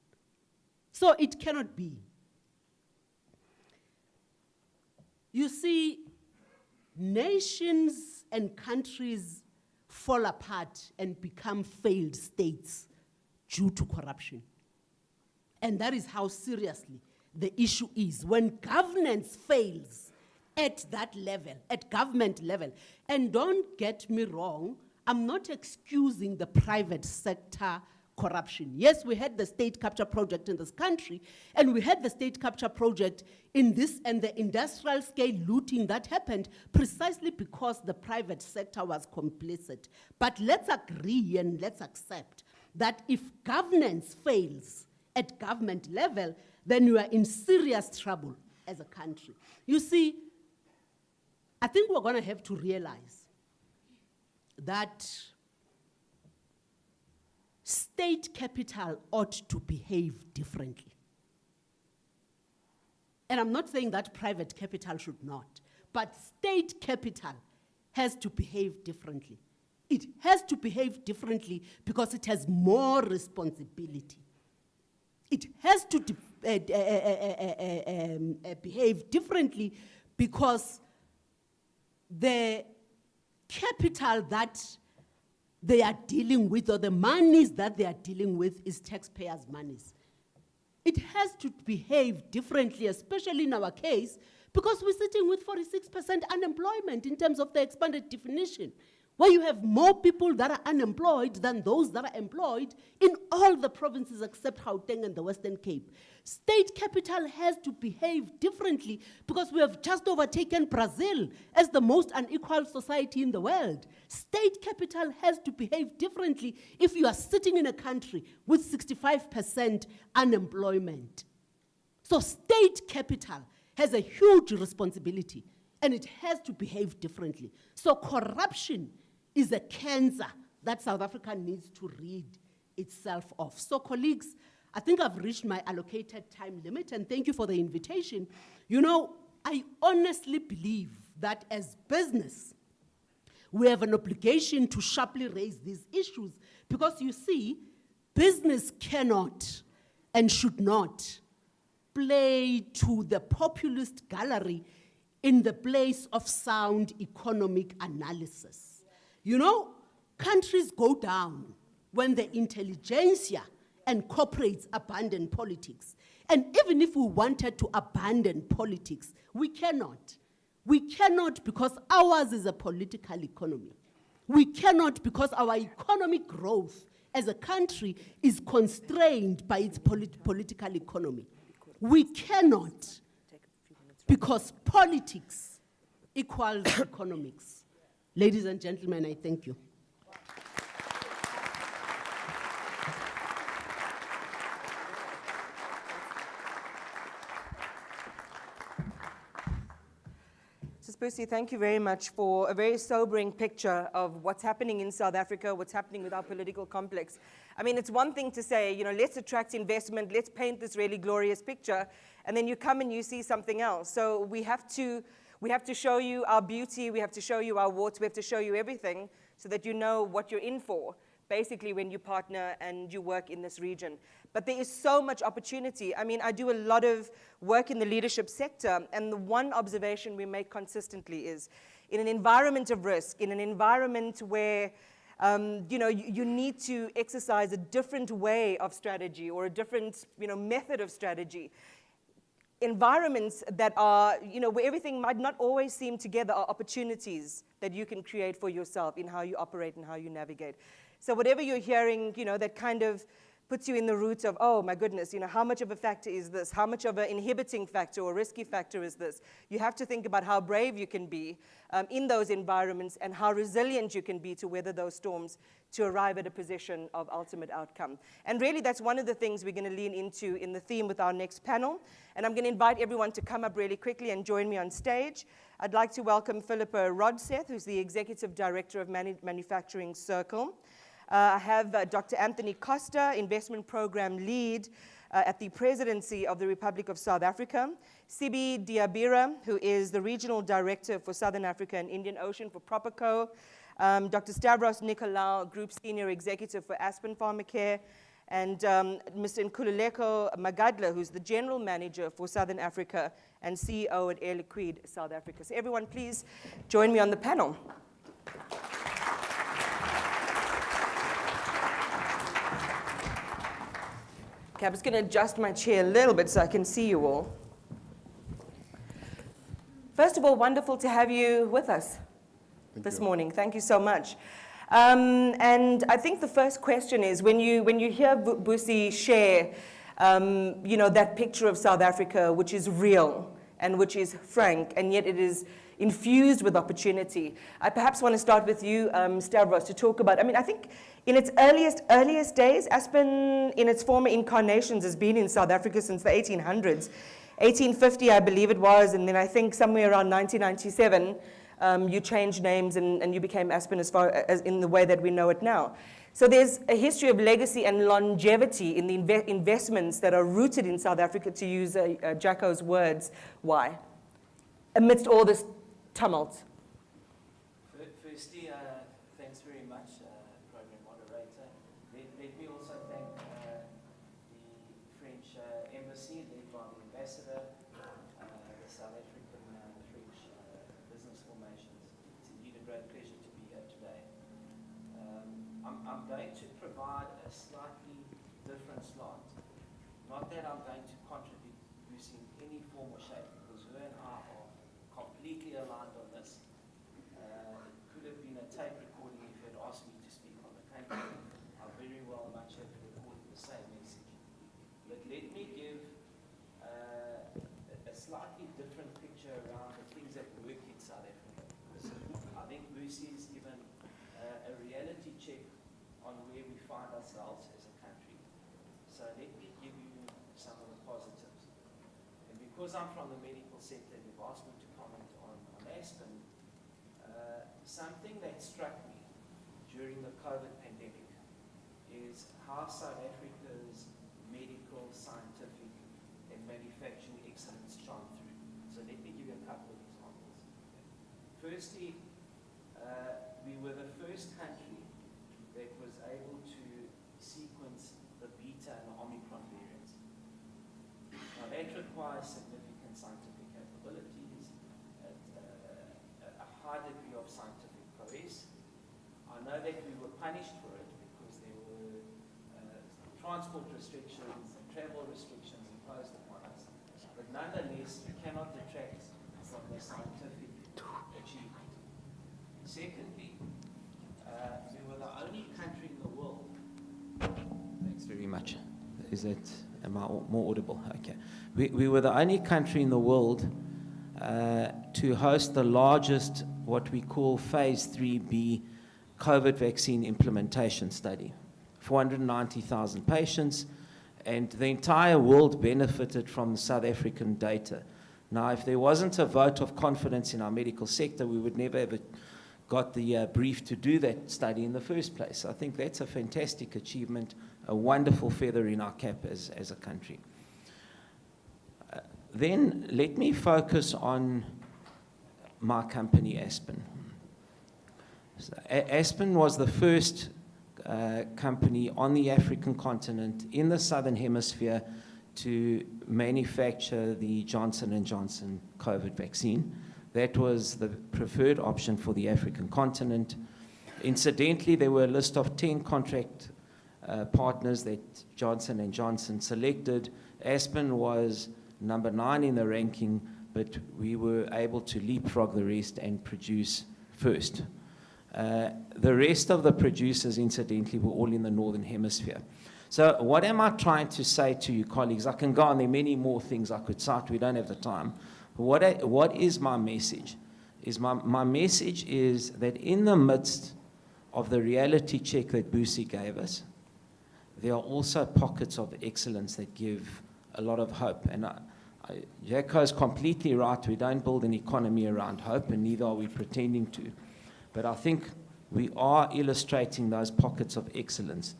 So it cannot be. You see, nations and countries fall apart and become failed states due to corruption. And that is how seriously the issue is. When governance fails at that level, at government level, and don't get me wrong, I'm not excusing the private sector corruption. Yes, we had the state capture project in this country, and we had the state capture project in this and the industrial scale looting that happened precisely because the private sector was complicit. But let's agree and let's accept that if governance fails at government level, then you are in serious trouble as a country. You see, I think we're going to have to realize that state capital ought to behave differently. And I'm not saying that private capital should not, but state capital has to behave differently. It has to behave differently because it has more responsibility. It has to behave differently because the capital that they are dealing with, or the monies that they are dealing with, is taxpayers' monies. It has to behave differently, especially in our case, because we're sitting with 46% unemployment in terms of the expanded definition, where you have more people that are unemployed than those that are employed in all the provinces except Gauteng and the Western Cape. State capital has to behave differently because we have just overtaken Brazil as the most unequal society in the world. State capital has to behave differently if you are sitting in a country with 65% unemployment. So state capital has a huge responsibility and it has to behave differently. So corruption is a cancer that South Africa needs to rid itself of. So colleagues, I think I've reached my allocated time limit, and thank you for the invitation. You know, I honestly believe that as business, We have an obligation to sharply raise these issues because you see, business cannot and should not play to the populist gallery in the place of sound economic analysis. You know, countries go down when the intelligentsia and corporates abandon politics. And even if we wanted to abandon politics, we cannot. We cannot because ours is a political economy. We cannot because our economic growth as a country is constrained by its political economy. We cannot because politics equals economics. Ladies and gentlemen, I thank you. Spusi, thank you very much for a very sobering picture of what's happening in South Africa, what's happening with our political complex. I mean, it's one thing to say, you know, let's attract investment, let's paint this really glorious picture, and then you come and you see something else. So we have to show you our beauty, we have to show you our warts, we have to show you everything so that you know what you're in for, basically when you partner and you work in this region. But there is so much opportunity. I mean, I do a lot of work in the leadership sector, and the one observation we make consistently is in an environment of risk, in an environment where you know, you need to exercise a different way of strategy or a different, you know, method of strategy. Environments that are, you know, where everything might not always seem together are opportunities that you can create for yourself in how you operate and how you navigate. So whatever you're hearing, you know, that kind of puts you in the root of, oh my goodness, you know, how much of a factor is this? How much of an inhibiting factor or risky factor is this? You have to think about how brave you can be in those environments and how resilient you can be to weather those storms to arrive at a position of ultimate outcome. And really that's one of the things we're going to lean into in the theme with our next panel. And I'm going to invite everyone to come up really quickly and join me on stage. I'd like to welcome Philippa Rodseth, who's the Executive Director of Manufacturing Circle. I have Dr. Anthony Costa, Investment Program Lead at the Presidency of the Republic of South Africa. Sibi Diabira, who is the Regional Director for Southern Africa and Indian Ocean for Properco. Dr. Stavros Nicolaou, Group Senior Executive for Aspen Pharmacare. And Mr. Nkululeko Magadla, who's the General Manager for Southern Africa and CEO at Air Liquide South Africa. So everyone, please join me on the panel. Okay, I'm just going to adjust my chair a little bit so I can see you all. First of all, wonderful to have you with us this morning. Thank you so much. And I think the first question is, when you hear Busi share, you know, that picture of South Africa, which is real and which is frank, and yet it is infused with opportunity. I perhaps want to start with you, Stavros, to talk about, I mean, I think in its earliest days, Aspen, in its former incarnations, has been in South Africa since the 1800s. 1850, I believe it was, and then I think somewhere around 1997, you changed names and you became Aspen as far as in the way that we know it now. So there's a history of legacy and longevity in the investments that are rooted in South Africa, to use Jacko's words. Why? Amidst all this tumult. Firstly, thanks very much, Program Moderator. Let me also thank the French Embassy, led by the Ambassador, the South African French Business Formations. It's indeed a great pleasure to be here today. I'm going to provide a slightly different slant. Not that I'm going to contradict Lucy in any form or shape, because her and I are completely aligned on this. It could have been a tape recording if you had asked me to speak on the country. I very well much have recorded the same message. But let me give a slightly different picture around the things that work in South Africa. I think Lucy's given a reality check on where we find ourselves as a country. So let me give you some of the positives. And because I'm from the medical sector, you've asked me to comment on Aspen. Something that struck me during the COVID pandemic is how South Africa's medical, scientific, and manufacturing excellence shone through. So let me give you a couple of examples. Firstly, requires significant scientific capabilities, a high degree of scientific prowess. I know that we were punished for it because there were transport restrictions and travel restrictions imposed upon us. But nonetheless, we cannot detract from the scientific achievement. Secondly, we were the only country in the world. Thanks very much. Am I more audible? Okay. We were the only country in the world to host the largest, what we call Phase 3B COVID vaccine implementation study. 490,000 patients, and the entire world benefited from the South African data. Now, if there wasn't a vote of confidence in our medical sector, we would never have got the brief to do that study in the first place. I think that's a fantastic achievement, a wonderful feather in our cap as a country. Then let me focus on my company, Aspen. So, Aspen was the first company on the African continent in the Southern Hemisphere to manufacture the Johnson & Johnson COVID vaccine. That was the preferred option for the African continent. Incidentally, there were a list of 10 contract partners that Johnson & Johnson selected. Aspen was number 9 in the ranking, but we were able to leapfrog the rest and produce first. The rest of the producers, incidentally, were all in the Northern Hemisphere. So what am I trying to say to you, colleagues? I can go on, there are many more things I could cite. We don't have the time. What is my message? My message is that in the midst of the reality check that Boosie gave us, there are also pockets of excellence that give a lot of hope. And Jacko is completely right. We don't build an economy around hope, and neither are we pretending to. But I think we are illustrating those pockets of excellence.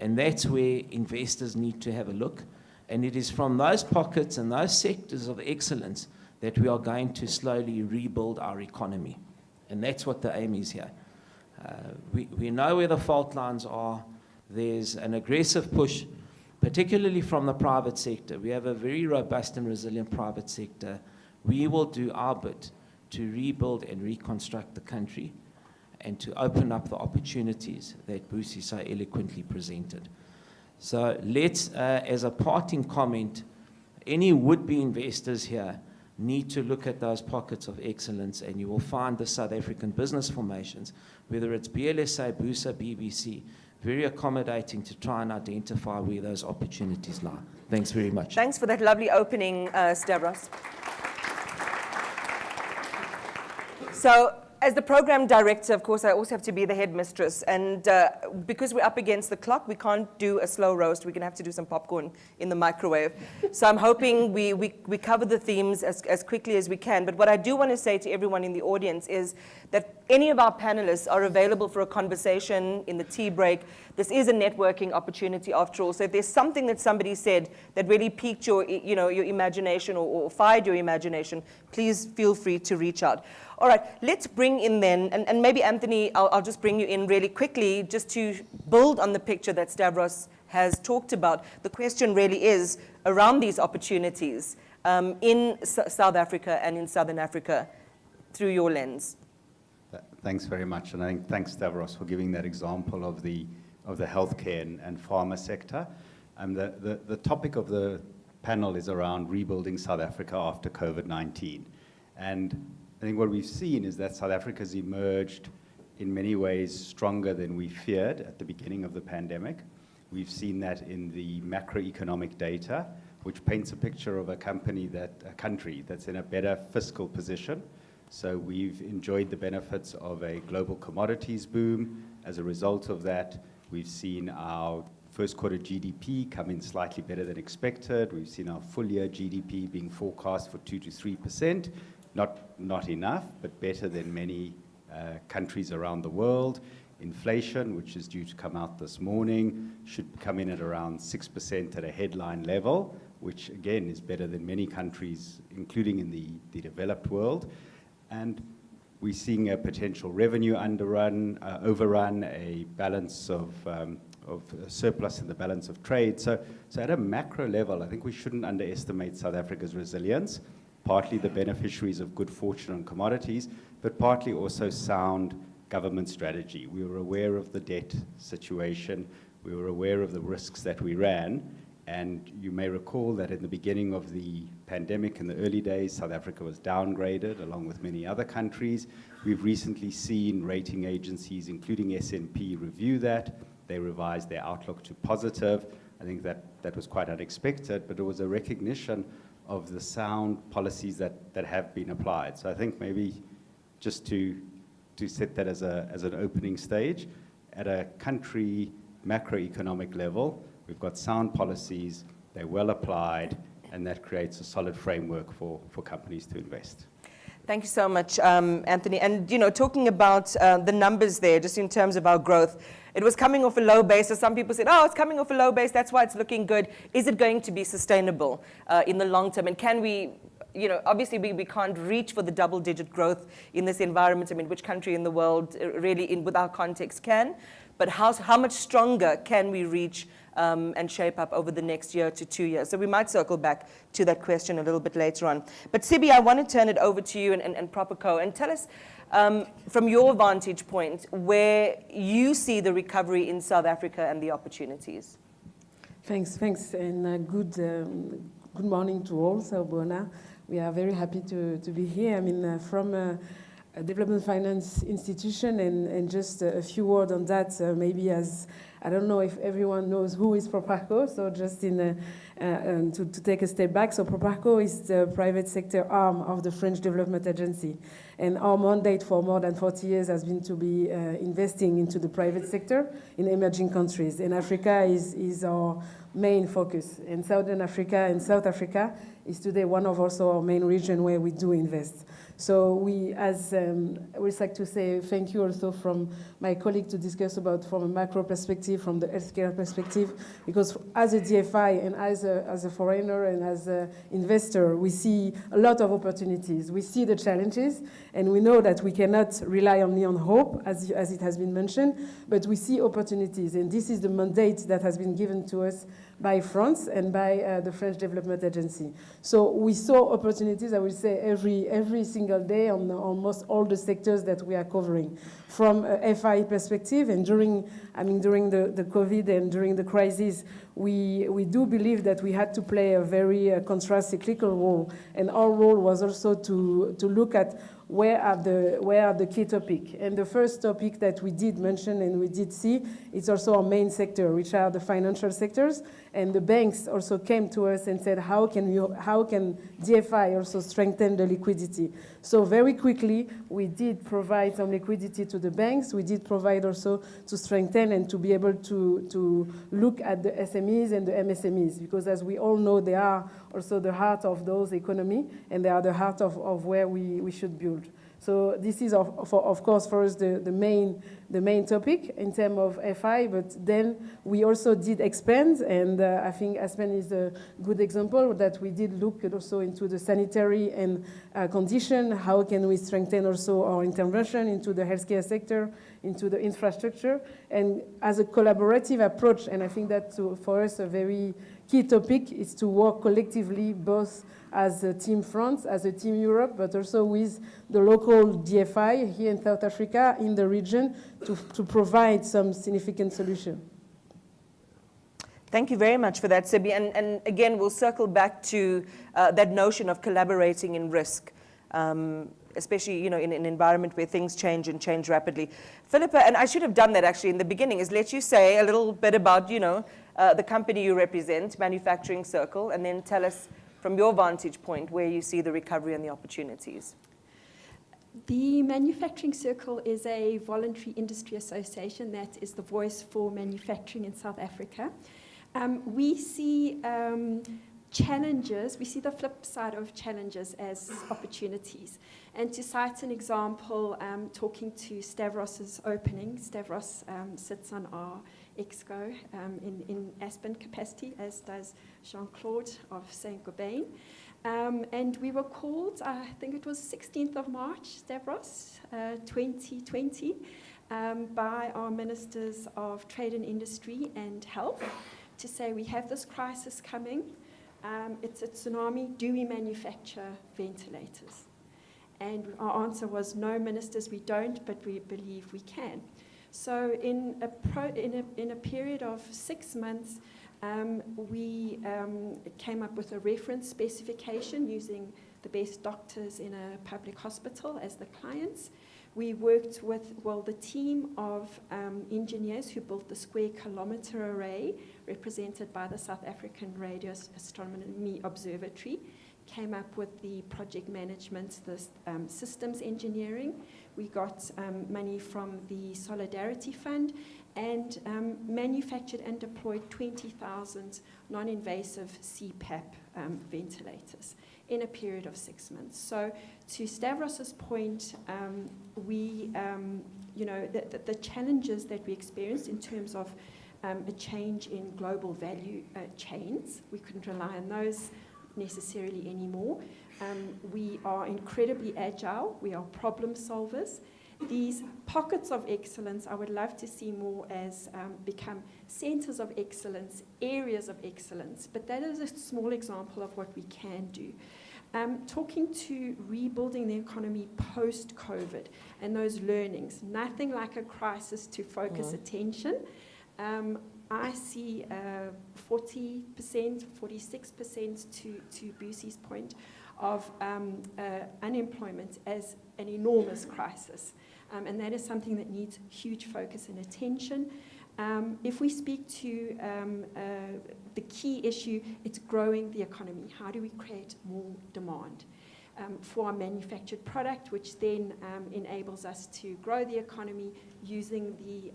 And that's where investors need to have a look. And it is from those pockets and those sectors of excellence that we are going to slowly rebuild our economy. And that's what the aim is here. We know where the fault lines are. There's an aggressive push, particularly from the private sector. We have a very robust and resilient private sector. We will do our bit to rebuild and reconstruct the country and to open up the opportunities that Boosie so eloquently presented. So let's, as a parting comment, any would-be investors here need to look at those pockets of excellence, and you will find the South African business formations, whether it's BLSA, BUSA, BBC, very accommodating to try and identify where those opportunities lie. Thanks very much. Thanks for that lovely opening, Stavros. So, as the program director, of course, I also have to be the headmistress. And because we're up against the clock, we can't do a slow roast. We're going to have to do some popcorn in the microwave. So I'm hoping we cover the themes as quickly as we can. But what I do want to say to everyone in the audience is that any of our panelists are available for a conversation in the tea break. This is a networking opportunity after all. So if there's something that somebody said that really piqued your imagination or fired your imagination, please feel free to reach out. All right, let's bring in then, and maybe Anthony, I'll just bring you in really quickly just to build on the picture that Stavros has talked about. The question really is around these opportunities in South Africa and in Southern Africa through your lens. Thanks very much, and I think thanks Stavros for giving that example of the healthcare and pharma sector. The topic of the panel is around rebuilding South Africa after COVID-19, and I think what we've seen is that South Africa's emerged in many ways stronger than we feared at the beginning of the pandemic. We've seen that in the macroeconomic data, which paints a picture of a country that's in a better fiscal position. So we've enjoyed the benefits of a global commodities boom. As a result of that, we've seen our first quarter GDP come in slightly better than expected. We've seen our full year GDP being forecast for 2 to 3%. Not enough, but better than many countries around the world. Inflation, which is due to come out this morning, should come in at around 6% at a headline level, which again is better than many countries, including in the developed world. And we're seeing a potential revenue overrun, a balance of surplus in the balance of trade. So at a macro level, I think we shouldn't underestimate South Africa's resilience, partly the beneficiaries of good fortune on commodities, but partly also sound government strategy. We were aware of the debt situation. We were aware of the risks that we ran. And you may recall that in the beginning of the pandemic, in the early days, South Africa was downgraded along with many other countries. We've recently seen rating agencies, including S&P, review that. They revised their outlook to positive. I think that was quite unexpected, but it was a recognition of the sound policies that have been applied. So I think maybe just to set that as an opening stage, at a country macroeconomic level, we've got sound policies, they're well applied, and that creates a solid framework for companies to invest. Thank you so much, Anthony. And, talking about the numbers there, just in terms of our growth, it was coming off a low base. So some people said, oh, it's coming off a low base, that's why it's looking good. Is it going to be sustainable in the long term? And can we, obviously we can't reach for the double-digit growth in this environment. I mean, which country in the world really, with our context, can? But how much stronger can we reach and shape up over the next year to 2 years? So we might circle back to that question a little bit later on. But Sibi, I want to turn it over to you and Properco, and tell us from your vantage point where you see the recovery in South Africa and the opportunities. Thanks, and good morning to all. Sawubona. We are very happy to be here. I mean, from a development finance institution, and just a few words on that, maybe as, I don't know if everyone knows who is Properco, so just to take a step back. So Properco is the private sector arm of the French Development Agency. And our mandate for more than 40 years has been to be investing into the private sector in emerging countries. And Africa is our main focus. And Southern Africa and South Africa is today one of also our main regions where we do invest. So we, as I would like to say thank you also from my colleague to discuss about from a macro perspective, from the healthcare perspective, because as a DFI and as a foreigner and as an investor, we see a lot of opportunities. We see the challenges, and we know that we cannot rely only on hope, as it has been mentioned, but we see opportunities, and this is the mandate that has been given to us by France and by the French Development Agency. So we saw opportunities, I would say, every single day on almost all the sectors that we are covering. From a FI perspective, and during the COVID and during the crisis, we do believe that we had to play a very contra-cyclical role, and our role was also to look at where are the key topics. And the first topic that we did mention and we did see, it's also our main sector, which are the financial sectors. And the banks also came to us and said, how can DFI also strengthen the liquidity? So very quickly, we did provide some liquidity to the banks. We did provide also to strengthen and to be able to look at the SMEs and the MSMEs, because as we all know, they are also the heart of those economy, and they are the heart of where we should build. So this is, of course, for us the main topic in terms of FI, but then we also did expand, and I think Aspen is a good example that we did look also into the sanitary and condition. How can we strengthen also our intervention into the healthcare sector, into the infrastructure, and as a collaborative approach, and I think that for us a very key topic is to work collectively, both as a Team France, as a Team Europe, but also with the local DFI here in South Africa, in the region, to provide some significant solution. Thank you very much for that, Sibi. And again, we'll circle back to that notion of collaborating in risk, especially in an environment where things change and change rapidly. Philippa, and I should have done that actually in the beginning, is let you say a little bit about the company you represent, Manufacturing Circle, and then tell us from your vantage point where you see the recovery and the opportunities. The Manufacturing Circle is a voluntary industry association that is the voice for manufacturing in South Africa. We see challenges, we see the flip side of challenges as opportunities. And to cite an example, talking to Stavros's opening, Stavros sits on our EXCO in Aspen capacity, as does Jean-Claude of Saint-Gobain. And we were called, I think it was 16th of March, Stavros, 2020, by our Ministers of Trade and Industry and Health to say we have this crisis coming. It's a tsunami. Do we manufacture ventilators? And our answer was, no, ministers, we don't, but we believe we can. So in a period of 6 months, we came up with a reference specification using the best doctors in a public hospital as the clients. We worked with, the team of engineers who built the square kilometre array, represented by the South African Radio Astronomy Observatory, came up with the project management, the systems engineering. We got money from the Solidarity Fund and manufactured and deployed 20,000 non-invasive CPAP ventilators in a period of 6 months. So to Stavros's point, the challenges that we experienced in terms of a change in global value chains, we couldn't rely on those necessarily anymore. We are incredibly agile. We are problem solvers. These pockets of excellence, I would love to see more as become centers of excellence, areas of excellence, but that is a small example of what we can do. Talking to rebuilding the economy post-COVID and those learnings, nothing like a crisis to focus attention. I see 40%, 46% to Busi's point of unemployment as an enormous crisis. And that is something that needs huge focus and attention. If we speak to the key issue, it's growing the economy. How do we create more demand for our manufactured product, which then enables us to grow the economy using the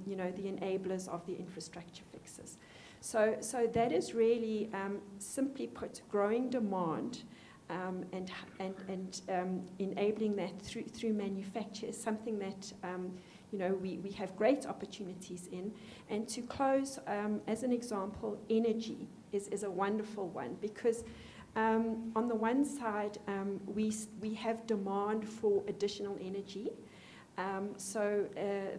enablers of the infrastructure fixes. So that is really, simply put, growing demand and enabling that through manufacture is something that we have great opportunities in. And to close, as an example, energy is a wonderful one, because on the one side, we have demand for additional energy. So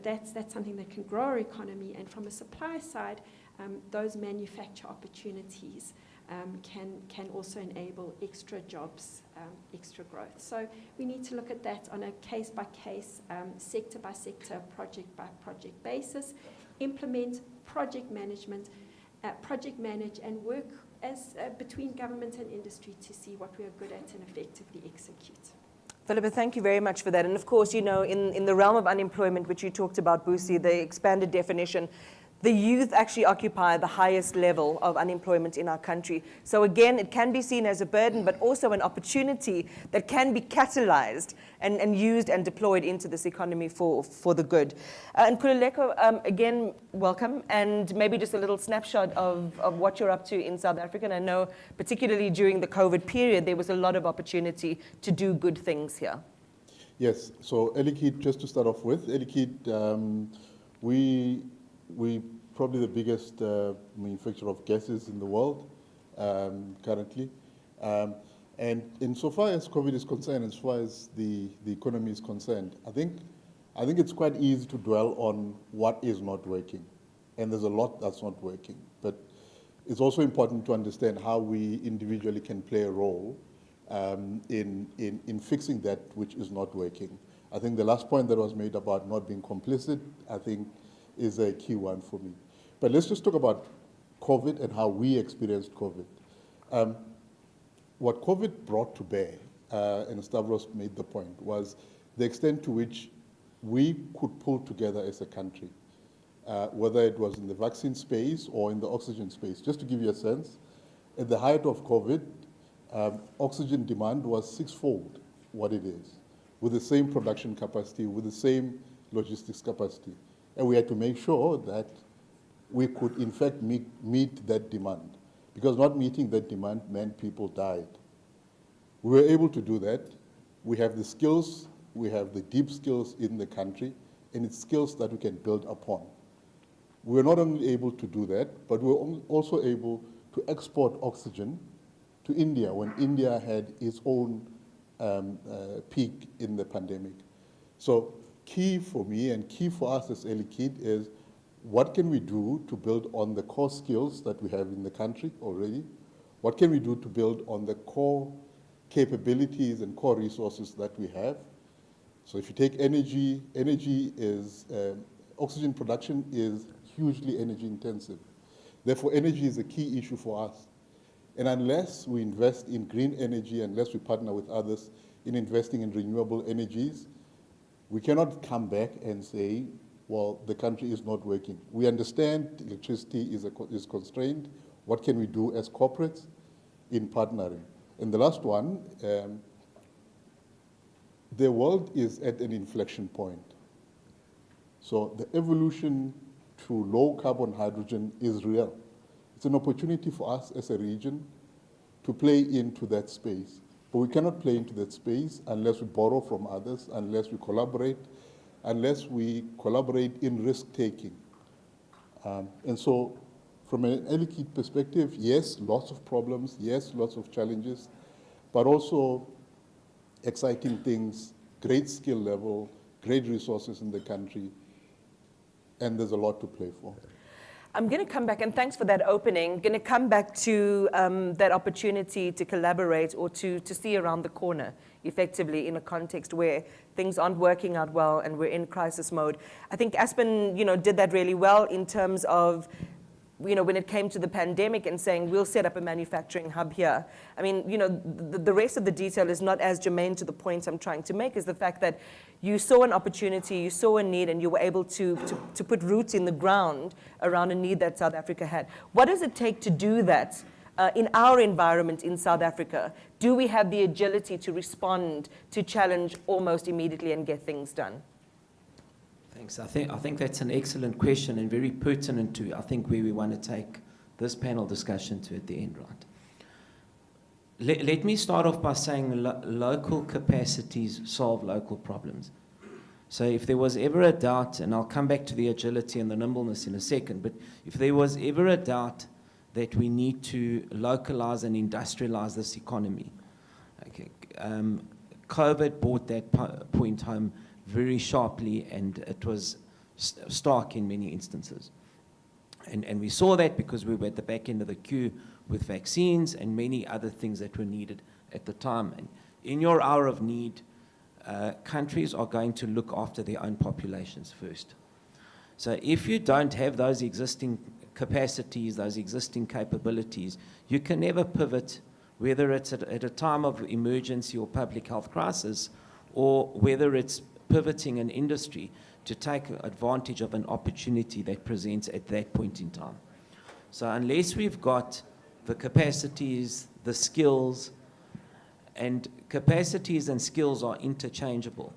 that's something that can grow our economy. And from a supply side, those manufacture opportunities can also enable extra jobs, extra growth. So we need to look at that on a case-by-case, sector-by-sector, project-by-project basis, implement project management, project manage, and work as between government and industry to see what we are good at and effectively execute. Philippa, thank you very much for that. And of course, in the realm of unemployment, which you talked about, Busi, the expanded definition, the youth actually occupy the highest level of unemployment in our country. So again, it can be seen as a burden, but also an opportunity that can be catalyzed and used and deployed into this economy for the good. And Khululeko, again, welcome, and maybe just a little snapshot of what you're up to in South Africa. And I know particularly during the COVID period, there was a lot of opportunity to do good things here. Yes, so Air Liquide, just to start off with, Air Liquide, we probably the biggest manufacturer of gases in the world currently. And insofar as COVID is concerned, as far as the economy is concerned, I think it's quite easy to dwell on what is not working. And there's a lot that's not working. But it's also important to understand how we individually can play a role in fixing that which is not working. I think the last point that was made about not being complicit, I think, is a key one for me. But let's just talk about COVID and how we experienced COVID. What COVID brought to bear, and Stavros made the point, was the extent to which we could pull together as a country, whether it was in the vaccine space or in the oxygen space. Just to give you a sense, at the height of COVID, oxygen demand was sixfold what it is, with the same production capacity, with the same logistics capacity. And we had to make sure that we could, in fact, meet that demand, because not meeting that demand meant people died. We were able to do that. We have the skills, we have the deep skills in the country, and it's skills that we can build upon. We were not only able to do that, but we were also able to export oxygen to India when India had its own peak in the pandemic. So key for me and key for us as Air Liquide is what can we do to build on the core skills that we have in the country already? What can we do to build on the core capabilities and core resources that we have? So if you take energy, oxygen production is hugely energy intensive. Therefore, energy is a key issue for us. And unless we invest in green energy, unless we partner with others in investing in renewable energies, we cannot come back and say, well, the country is not working. We understand electricity is constrained. What can we do as corporates in partnering? And the last one, the world is at an inflection point. So the evolution to low carbon hydrogen is real. It's an opportunity for us as a region to play into that space. But we cannot play into that space unless we borrow from others, unless we collaborate in risk-taking. And so from an Air Liquide perspective, yes, lots of problems, yes, lots of challenges, but also exciting things, great skill level, great resources in the country, and there's a lot to play for. I'm going to come back, and thanks for that opening. Going to come back to that opportunity to collaborate or to see around the corner, effectively, in a context where things aren't working out well and we're in crisis mode. I think Aspen, did that really well in terms of, when it came to the pandemic and saying, we'll set up a manufacturing hub here. I mean, the rest of the detail is not as germane to the point I'm trying to make, is the fact that you saw an opportunity, you saw a need, and you were able to put roots in the ground around a need that South Africa had. What does it take to do that in our environment in South Africa? Do we have the agility to respond to challenge almost immediately and get things done? Thanks. I think that's an excellent question and very pertinent to, I think, where we want to take this panel discussion to at the end, right? Let me start off by saying local capacities solve local problems. So if there was ever a doubt, and I'll come back to the agility and the nimbleness in a second, but if there was ever a doubt that we need to localize and industrialize this economy, okay, COVID brought that point home very sharply, and it was stark in many instances. And we saw that because we were at the back end of the queue with vaccines and many other things that were needed at the time. And in your hour of need, countries are going to look after their own populations first. So if you don't have those existing capacities, those existing capabilities, you can never pivot, whether it's at a time of emergency or public health crisis, or whether it's pivoting an industry to take advantage of an opportunity that presents at that point in time. So unless we've got the capacities, the skills, and capacities and skills are interchangeable.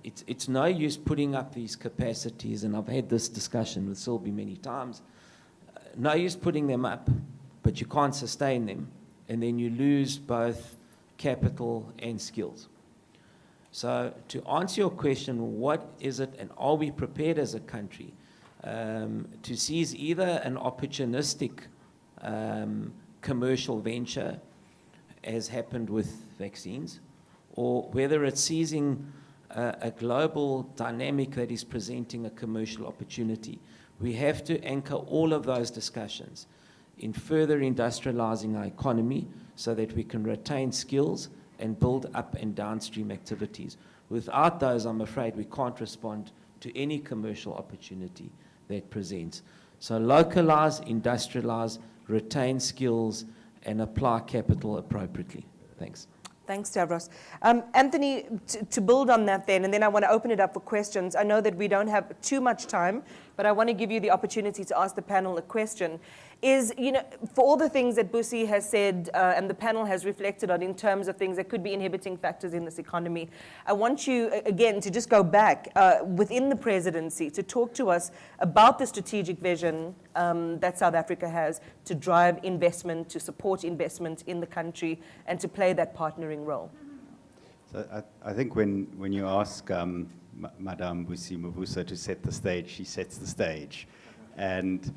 It's no use putting up these capacities, and I've had this discussion with Sylvie many times, no use putting them up, but you can't sustain them, and then you lose both capital and skills. So to answer your question, what is it, and are we prepared as a country to seize either an opportunistic commercial venture, as happened with vaccines, or whether it's seizing a global dynamic that is presenting a commercial opportunity? We have to anchor all of those discussions in further industrializing our economy so that we can retain skills and build up and downstream activities. Without those, I'm afraid we can't respond to any commercial opportunity that presents. So localize, industrialize, retain skills, and apply capital appropriately. Thanks. Thanks, Stavros. Anthony, to build on that then, and then I want to open it up for questions. I know that we don't have too much time, but I want to give you the opportunity to ask the panel a question. Is, for all the things that Busi has said and the panel has reflected on in terms of things that could be inhibiting factors in this economy, I want you, again, to just go back within the presidency to talk to us about the strategic vision that South Africa has to drive investment, to support investment in the country, and to play that partnering role. So I think when you ask Madame Busi Mavusa to set the stage, she sets the stage. And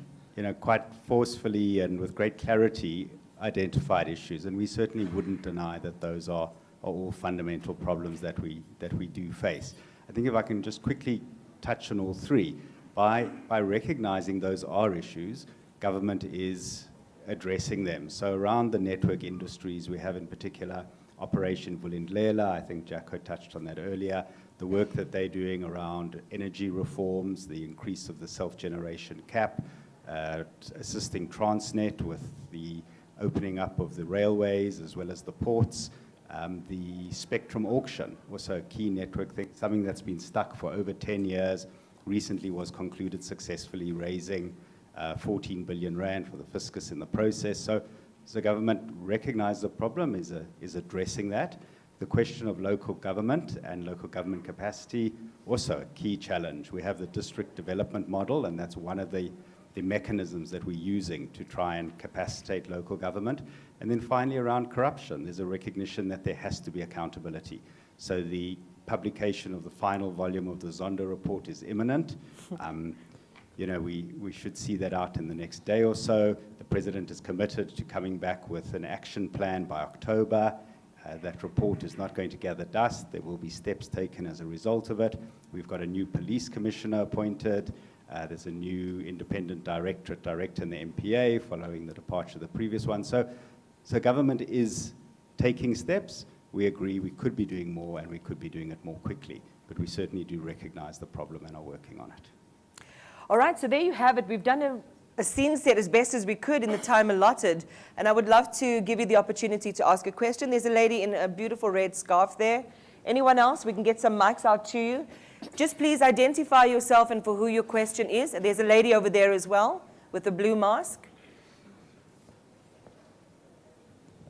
quite forcefully and with great clarity identified issues, and we certainly wouldn't deny that those are all fundamental problems that we do face. I think if I can just quickly touch on all three, by recognizing those are issues, government is addressing them. So around the network industries, we have in particular Operation Vulindlela. I think Jacko touched on that earlier. The work that they're doing around energy reforms, the increase of the self-generation cap, assisting Transnet with the opening up of the railways as well as the ports, the spectrum auction, also a key network thing, something that's been stuck for over 10 years, recently was concluded successfully, raising 14 billion rand for the fiscus in the process. So the government recognizes the problem, is addressing that. The question of local government and local government capacity, also a key challenge. We have the district development model, and that's one of the mechanisms that we're using to try and capacitate local government. And then finally, around corruption, there's a recognition that there has to be accountability. So the publication of the final volume of the Zondo report is imminent. You know, we should see that out in the next day or so. The president is committed to coming back with an action plan by October. That report is not going to gather dust. There will be steps taken as a result of it. We've got a new police commissioner appointed. There's a new independent director in the MPA following the departure of the previous one. So government is taking steps. We agree we could be doing more and we could be doing it more quickly, but we certainly do recognize the problem and are working on it. All right, so there you have it. We've done a scene set as best as we could in the time allotted, and I would love to give you the opportunity to ask a question. There's a lady in a beautiful red scarf there. Anyone else? We can get some mics out to you. Just please identify yourself and for who your question is. And there's a lady over there as well with a blue mask.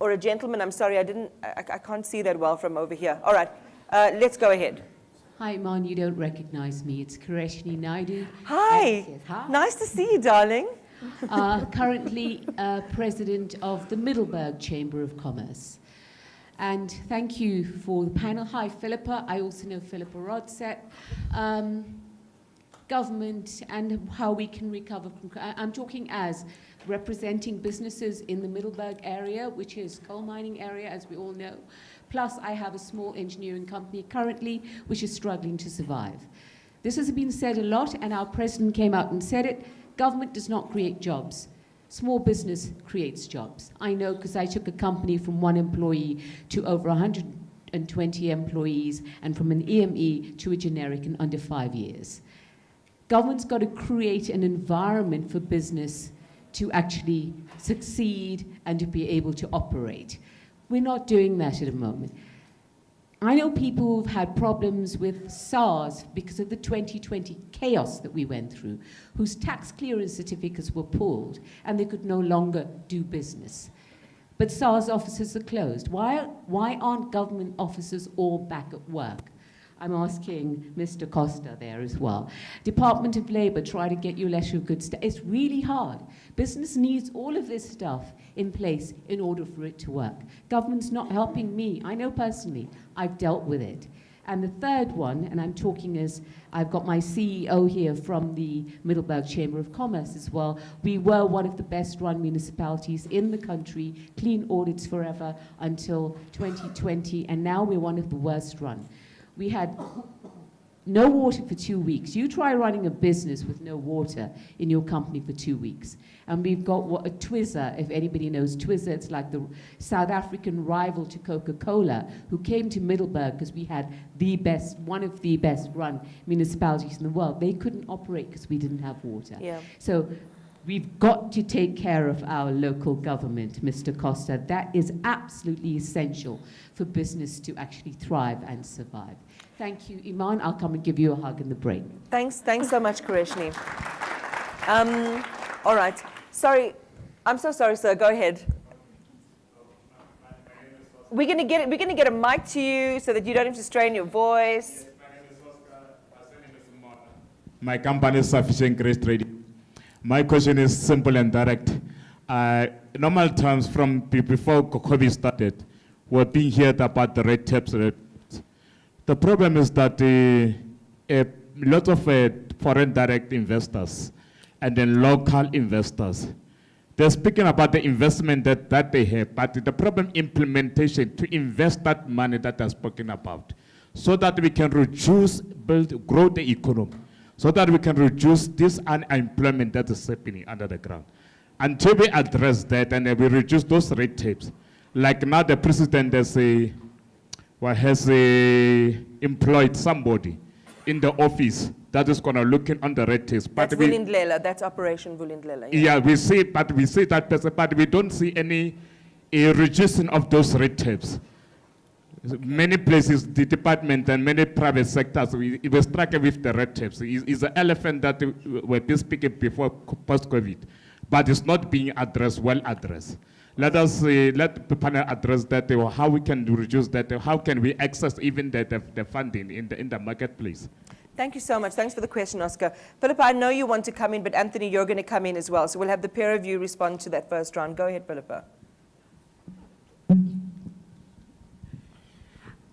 Or a gentleman, I'm sorry, I can't see that well from over here. All right, let's go ahead. Hi, Iman, you don't recognize me. It's Kareshni Naidu. Hi. Yes, hi. Nice to see you, darling. Currently president of the Middelburg Chamber of Commerce. And thank you for the panel. Hi, Philippa. I also know Philippa Rodset. Government and how we can recover from... I'm talking as representing businesses in the Middelburg area, which is coal mining area, as we all know. Plus, I have a small engineering company currently, which is struggling to survive. This has been said a lot, and our president came out and said it. Government does not create jobs. Small business creates jobs. I know because I took a company from 1 employee to over 120 employees, and from an EME to a generic in under 5 years. Government's got to create an environment for business to actually succeed and to be able to operate. We're not doing that at the moment. I know people who've had problems with SARS because of the 2020 chaos that we went through, whose tax clearance certificates were pulled and they could no longer do business. But SARS offices are closed. Why aren't government officers all back at work? I'm asking Mr. Costa there as well. Department of Labour, try to get your letter of good stuff. It's really hard. Business needs all of this stuff in place in order for it to work. Government's not helping me. I know personally, I've dealt with it. And the third one, and I'm talking as, I've got my CEO here from the Middelburg Chamber of Commerce as well. We were one of the best run municipalities in the country, clean audits forever until 2020, and now we're one of the worst run. We had no water for 2 weeks. You try running a business with no water in your company for 2 weeks. And we've got a Twizzler, if anybody knows Twizzler, it's like the South African rival to Coca-Cola, who came to Middelburg because we had the best, one of the best run municipalities in the world. They couldn't operate because we didn't have water. Yeah. So we've got to take care of our local government, Mr. Costa. That is absolutely essential for business to actually thrive and survive. Thank you, Iman. I'll come and give you a hug in the break. Thanks so much, Kareshni. All right. Sorry, I'm so sorry, sir. Go ahead. We're gonna get a mic to you so that you don't have to strain your voice. My company is Sufficient Grace Trading. My question is simple and direct. Normal times from before COVID started, we're being heard about the red tapes. The problem is that a lot of foreign direct investors and then local investors, they're speaking about the investment that they have, but the problem implementation to invest that money that they're spoken about. so that we can grow the economy, so that we can reduce this unemployment that is happening under the ground. Until we address that and we reduce those red tapes, like now the president has employed somebody in the office that is going to look in on the red tapes. That's Vulindlela, that's Operation Vulindlela. Yeah, we see that person, but we don't see any reduction of those red tapes. Many places, the department and many private sectors, we struggle with the red tapes. It's an elephant that we've been speaking before post-COVID, but it's not being well addressed. Let the panel address that, how we can reduce that, how can we access even the funding in the marketplace. Thank you so much. Thanks for the question, Oscar. Philippa, I know you want to come in, but Anthony, you're going to come in as well. So we'll have the pair of you respond to that first round. Go ahead, Philippa.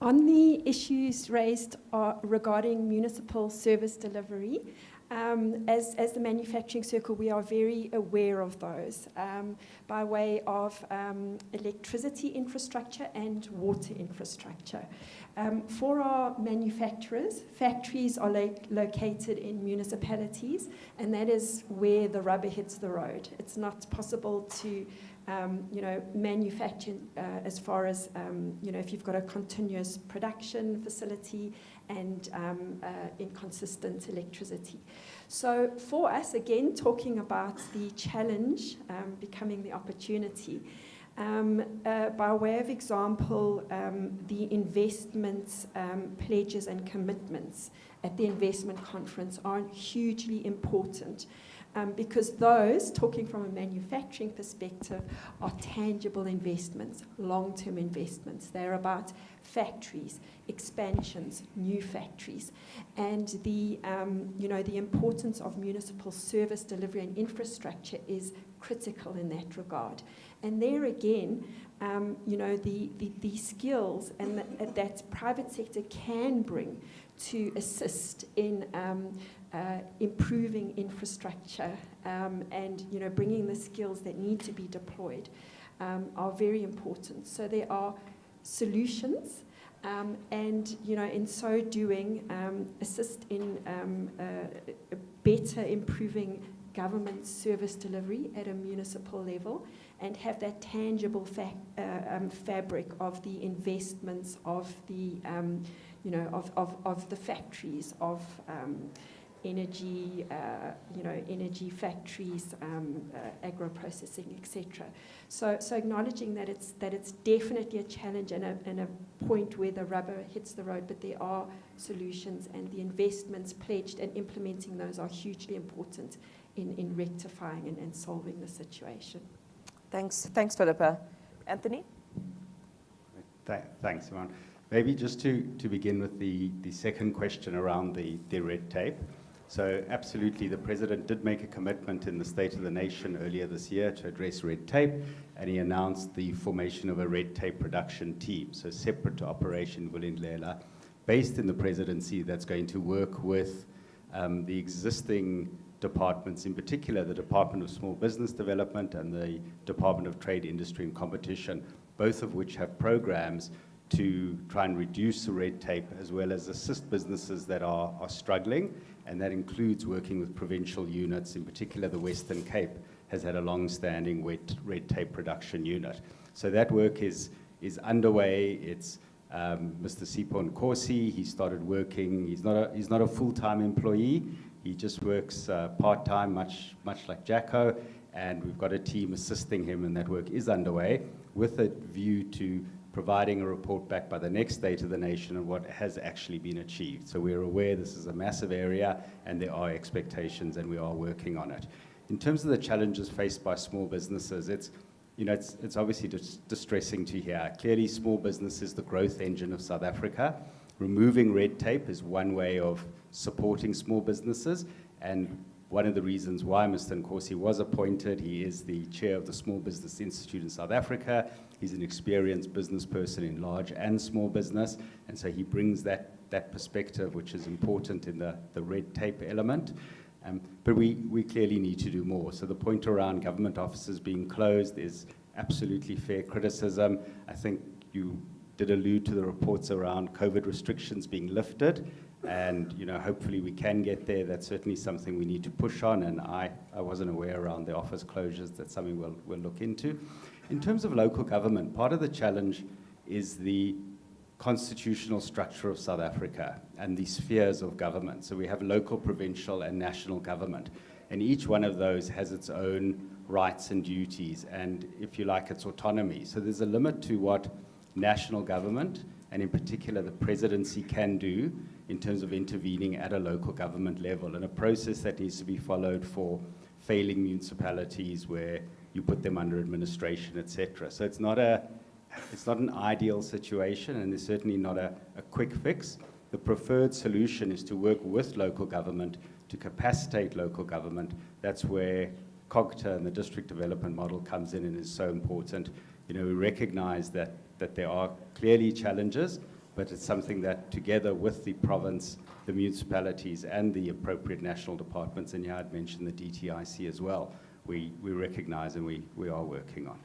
On the issues raised regarding municipal service delivery, as the manufacturing circle, we are very aware of those by way of electricity infrastructure and water infrastructure. For our manufacturers, factories are located in municipalities, and that is where the rubber hits the road. It's not possible to manufacture as far as, if you've got a continuous production facility and inconsistent electricity. So for us, again, talking about the challenge becoming the opportunity, by way of example, the investments, pledges and commitments at the investment conference are hugely important. Because those, talking from a manufacturing perspective, are tangible investments, long-term investments. They're about factories, expansions, new factories, and the importance of municipal service delivery and infrastructure is critical in that regard. And there again, the skills and that private sector can bring to assist in improving infrastructure and bringing the skills that need to be deployed are very important. So there are solutions and in so doing assist in better improving government service delivery at a municipal level and have that tangible fabric of the investments of the of the factories, of energy, energy factories, agro-processing, etc. So acknowledging that it's definitely a challenge and a point where the rubber hits the road, but there are solutions, and the investments pledged and implementing those are hugely important in rectifying and solving the situation. Thanks, Philippa. Anthony? Thanks, Iman. Maybe just to begin with the second question around the red tape. So absolutely, the President did make a commitment in the State of the Nation earlier this year to address red tape, and he announced the formation of a red tape production team, so separate to Operation Vulindlela, based in the Presidency, that's going to work with the existing departments, in particular the Department of Small Business Development and the Department of Trade, Industry and Competition, both of which have programs to try and reduce the red tape as well as assist businesses that are struggling, and that includes working with provincial units. In particular, the Western Cape has had a long-standing red tape production unit. So that work is underway. It's Mr. Sipho Nkosi. He started working. He's not a full-time employee. He just works part-time, much like Jacko, and we've got a team assisting him, and that work is underway with a view to providing a report back by the next State of the Nation on what has actually been achieved. So we're aware this is a massive area and there are expectations, and we are working on it. In terms of the challenges faced by small businesses, it's obviously distressing to hear. Clearly, small business is the growth engine of South Africa. Removing red tape is one way of supporting small businesses, and one of the reasons why Mr. Nkosi was appointed, he is the chair of the Small Business Institute in South Africa. He's an experienced business person in large and small business, and so he brings that perspective, which is important in the red tape element. But we clearly need to do more. So the point around government offices being closed is absolutely fair criticism. I think you did allude to the reports around COVID restrictions being lifted, and hopefully we can get there. That's certainly something we need to push on, and I wasn't aware around the office closures. That's something we'll look into. In terms of local government, part of the challenge is the constitutional structure of South Africa and the spheres of government. So we have local, provincial, and national government, and each one of those has its own rights and duties, and if you like, its autonomy. So there's a limit to what national government, and in particular the presidency, can do in terms of intervening at a local government level, and a process that needs to be followed for failing municipalities where you put them under administration, etc. So it's not an ideal situation, and there's certainly not a quick fix. The preferred solution is to work with local government to capacitate local government. That's where COGTA and the district development model comes in and is so important. We recognize that there are clearly challenges, but it's something that together with the province, the municipalities, and the appropriate national departments, and I'd mentioned the DTIC as well, we recognize and we are working on.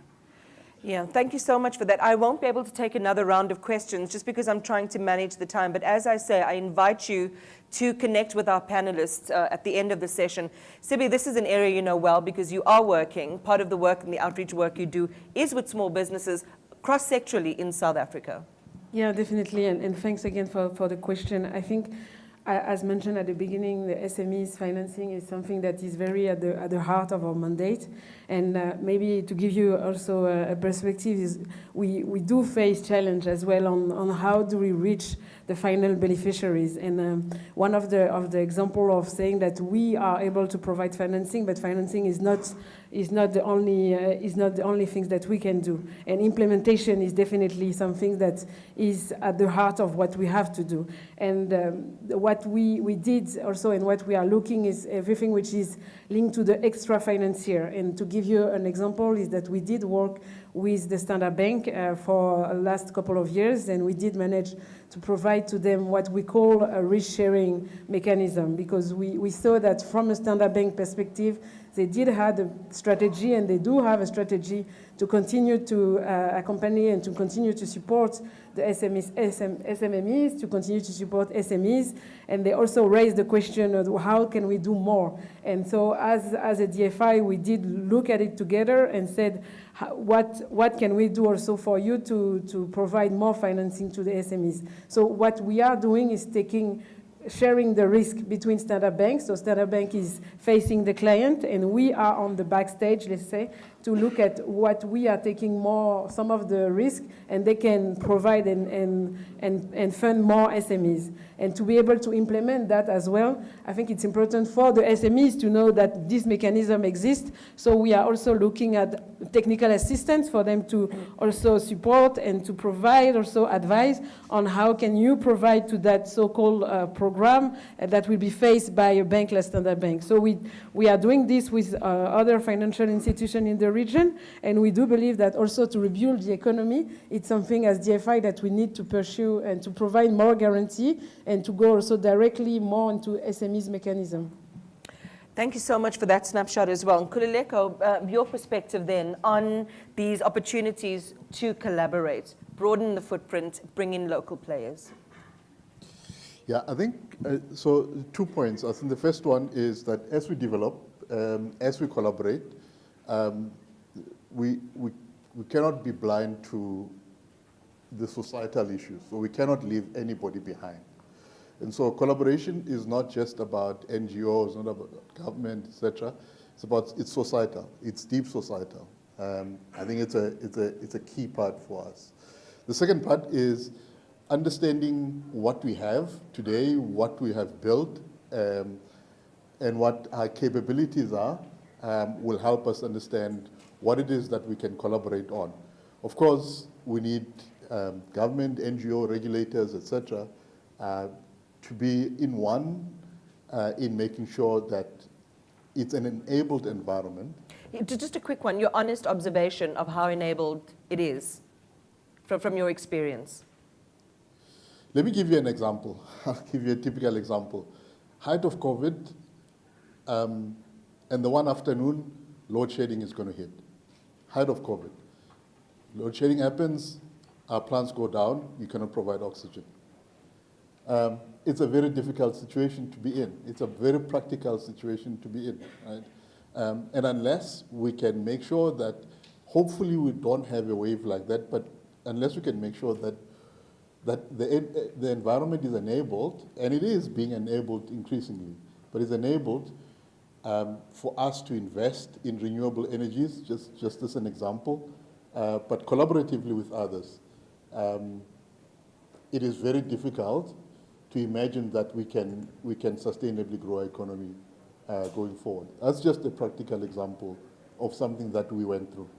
Yeah, thank you so much for that. I won't be able to take another round of questions just because I'm trying to manage the time. But as I say, I invite you to connect with our panelists at the end of the session. Sibi, this is an area you know well because you are working. Part of the work and the outreach work you do is with small businesses cross-sectorally in South Africa. Yeah, definitely. And thanks again for the question. I think, as mentioned at the beginning, the SMEs financing is something that is very at the heart of our mandate. And maybe to give you also a perspective, is we do face challenge as well on how do we reach the final beneficiaries. And one of the example of saying that we are able to provide financing, but financing is not the only things that we can do. And implementation is definitely something that is at the heart of what we have to do. And what we did also and what we are looking is everything which is linked to the extra financier. And to give you an example is that we did work with the Standard Bank for the last couple of years, and we did manage to provide to them what we call a risk-sharing mechanism, because we saw that from a Standard Bank perspective, they did have a strategy, and they do have a strategy to continue to accompany and to continue to support the SMEs, to continue to support SMEs, and they also raised the question of how can we do more. And so as a DFI, we did look at it together and said, what can we do also for you to provide more financing to the SMEs? So what we are doing is sharing the risk between Standard Bank. So Standard Bank is facing the client, and we are on the backstage, let's say, to look at what we are taking some of the risk, and they can provide and fund more SMEs. And to be able to implement that as well, I think it's important for the SMEs to know that this mechanism exists. So we are also looking at technical assistance for them to also support and to provide also advice on how can you provide to that so-called program that will be faced by a bank like Standard Bank. So we are doing this with other financial institutions in the region, and we do believe that also to rebuild the economy, it's something as DFI that we need to pursue and to provide more guarantee and to go also directly more into SMEs mechanism. Thank you so much for that snapshot as well. Nkululeko, your perspective then on these opportunities to collaborate, broaden the footprint, bring in local players. Yeah, I think, so 2 points. I think the first one is that as we develop, as we collaborate, we cannot be blind to the societal issues. So we cannot leave anybody behind. And so collaboration is not just about NGOs, not about government, etc. It's societal. It's deep societal. I think it's a key part for us. The second part is understanding what we have today, what we have built, and what our capabilities are will help us understand what it is that we can collaborate on. Of course, we need government, NGO, regulators, etc., to be in in making sure that it's an enabled environment. Just a quick one, your honest observation of how enabled it is from your experience. Let me give you an example. I'll give you a typical example. Height of COVID, and the one afternoon, load shedding is going to hit. Height of COVID. Load shedding happens, our plants go down, you cannot provide oxygen. It's a very difficult situation to be in. It's a very practical situation to be in, right? And unless we can make sure that, hopefully we don't have a wave like that, but unless we can make sure that the environment is enabled, and it is being enabled increasingly, but it's enabled for us to invest in renewable energies, just as an example, but collaboratively with others. It is very difficult to imagine that we can sustainably grow our economy going forward. That's just a practical example of something that we went through.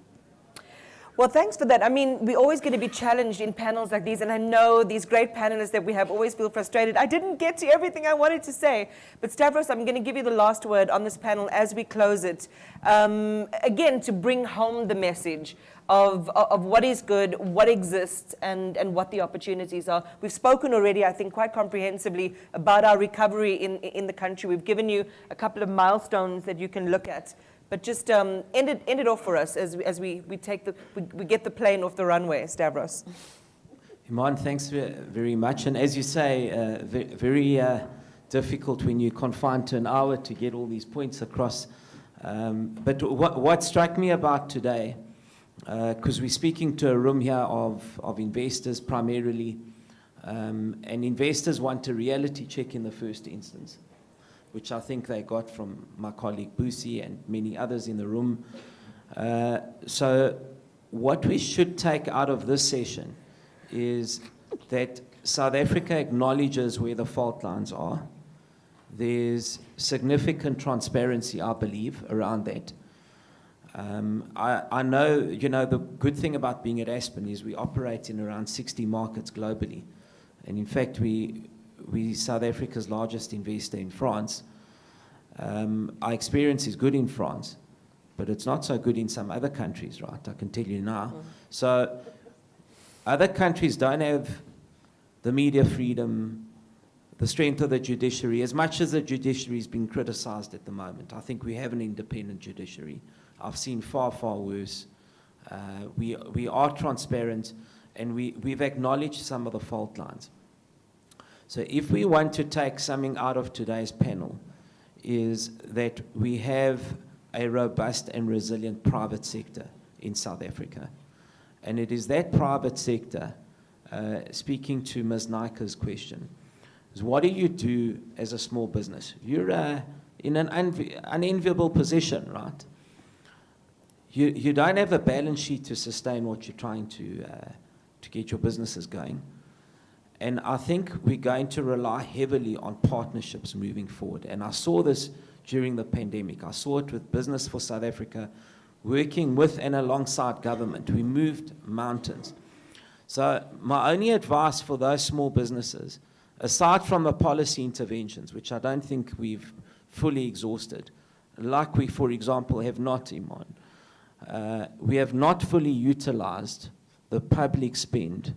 Well, thanks for that. I mean, we're always going to be challenged in panels like these, and I know these great panelists that we have always feel frustrated. I didn't get to everything I wanted to say, but Stavros, I'm going to give you the last word on this panel as we close it. Again, to bring home the message of what is good, what exists, and what the opportunities are. We've spoken already, I think, quite comprehensively about our recovery in the country. We've given you a couple of milestones that you can look at. But just end it off for us as we get the plane off the runway, Stavros. Iman, thanks very much. And as you say, very difficult when you're confined to an hour to get all these points across. But what struck me about today, because we're speaking to a room here of investors primarily, and investors want a reality check in the first instance, which I think they got from my colleague Busi and many others in the room. So what we should take out of this session is that South Africa acknowledges where the fault lines are. There's significant transparency, I believe, around that. I know, the good thing about being at Aspen is we operate in around 60 markets globally. And in fact, we South Africa's largest investor in France. Our experience is good in France, but it's not so good in some other countries, right? I can tell you now. So other countries don't have the media freedom, the strength of the judiciary, as much as the judiciary is being criticized at the moment. I think we have an independent judiciary. I've seen far, far worse. We are transparent, and we've acknowledged some of the fault lines. So if we want to take something out of today's panel, is that we have a robust and resilient private sector in South Africa. And it is that private sector, speaking to Ms. Naika's question, is what do you do as a small business? You're in an unenviable position, right? You don't have a balance sheet to sustain what you're trying to get your businesses going. And I think we're going to rely heavily on partnerships moving forward. And I saw this during the pandemic. I saw it with Business for South Africa, working with and alongside government. We moved mountains. So my only advice for those small businesses, aside from the policy interventions, which I don't think we've fully exhausted, like we, for example, have not, Iman, we have not fully utilized the public spend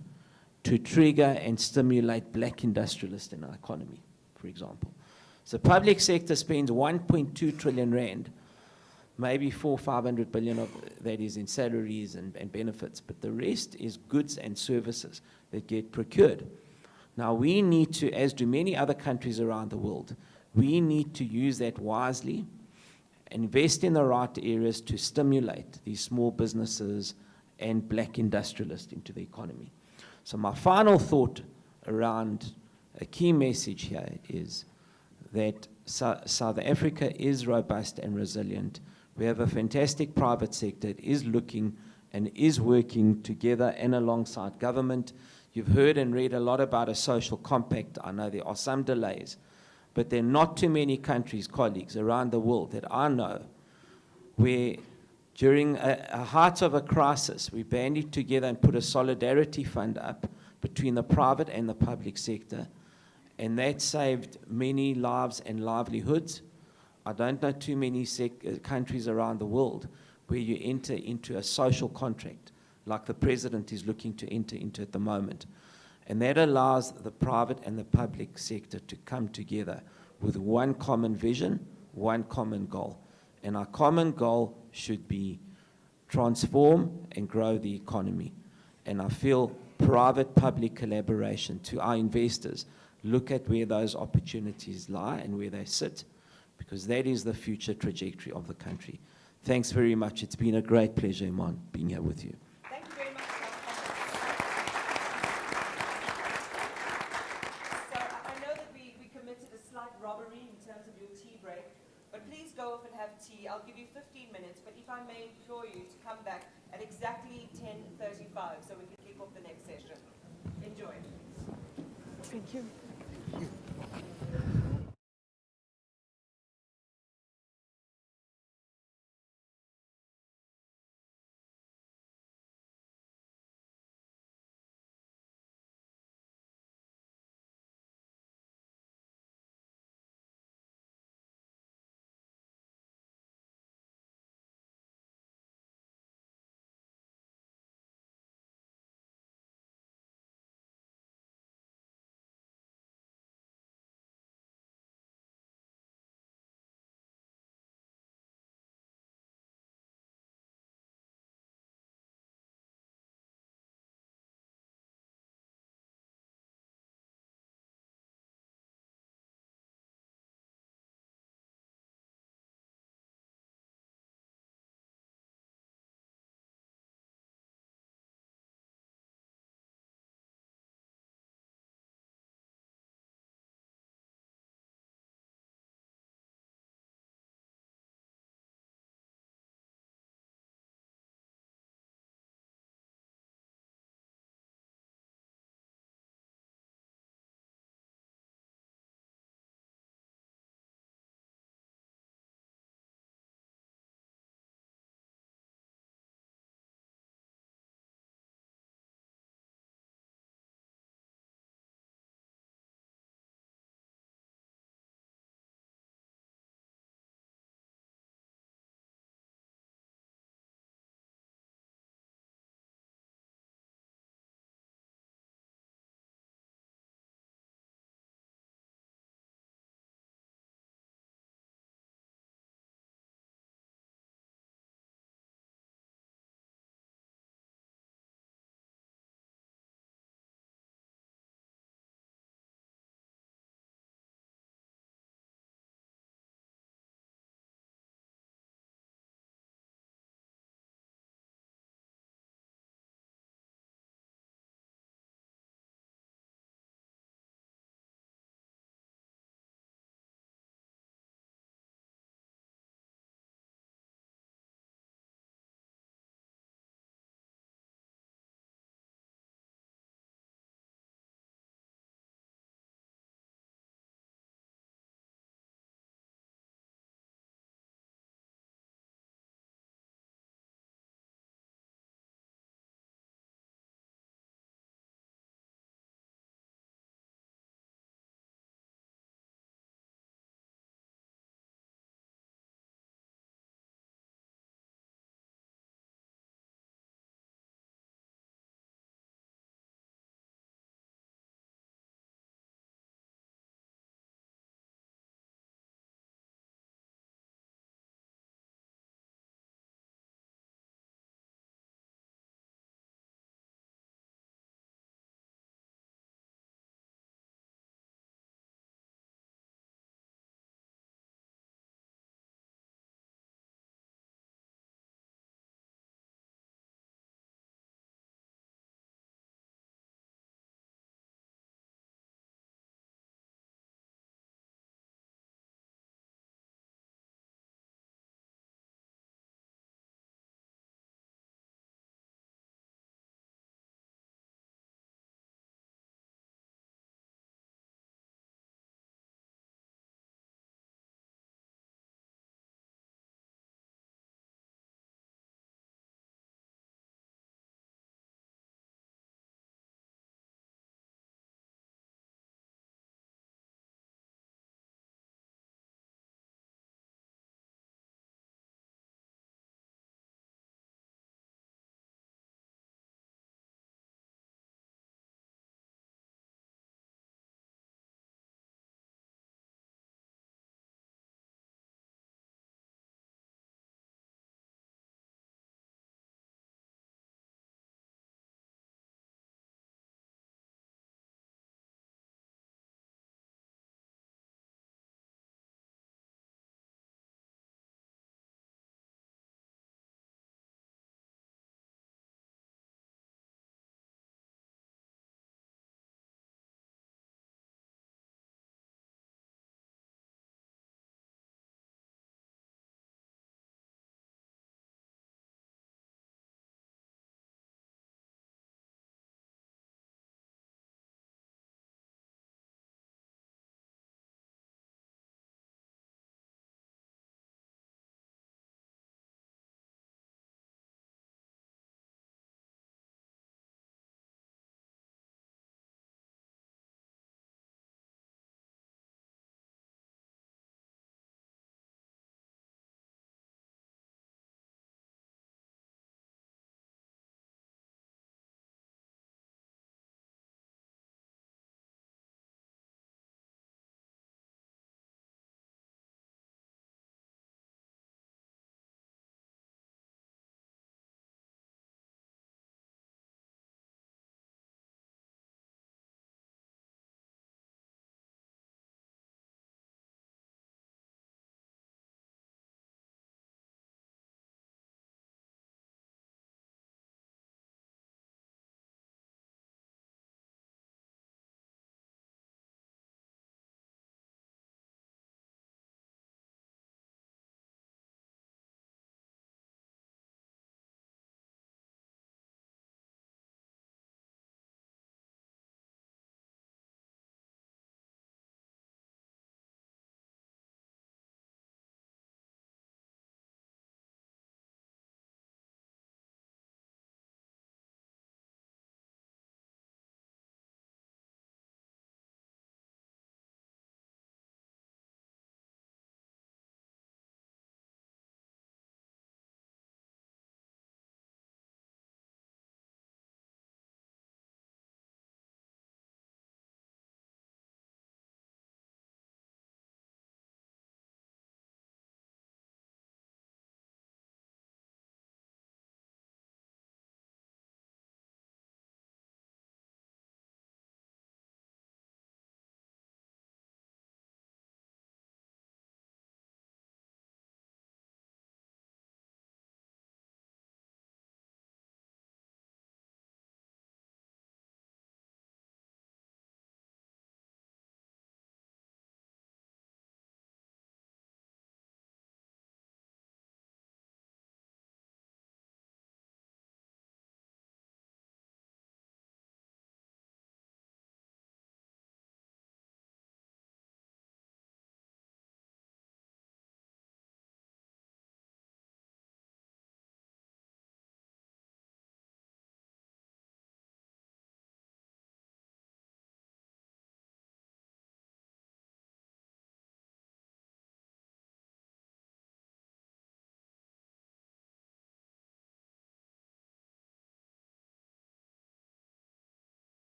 to trigger and stimulate black industrialists in our economy, for example. So public sector spends 1.2 trillion rand, maybe 500 billion of that is in salaries and benefits, but the rest is goods and services that get procured. Now we need to, as do many other countries around the world, we need to use that wisely, invest in the right areas to stimulate these small businesses and black industrialists into the economy. So my final thought around a key message here is that South Africa is robust and resilient. We have a fantastic private sector. It is looking and is working together and alongside government. You've heard and read a lot about a social compact. I know there are some delays, but there are not too many countries, colleagues, around the world that I know where during a height of a crisis, we banded together and put a solidarity fund up between the private and the public sector, and that saved many lives and livelihoods. I don't know too many countries around the world where you enter into a social contract like the president is looking to enter into at the moment. And that allows the private and the public sector to come together with one common vision, one common goal. And our common goal should be transform and grow the economy. And I feel private-public collaboration, to our investors. Look at where those opportunities lie and where they sit, because that is the future trajectory of the country. Thanks very much. It's been a great pleasure, Iman, being here with you. Thank you very much. So I know that we committed a slight robbery in terms of your tea break, but please go off and have tea. I'll give you 15 minutes, but if I may implore you to come back at exactly 10:35 so we can kick off the next session. Enjoy. Thank you.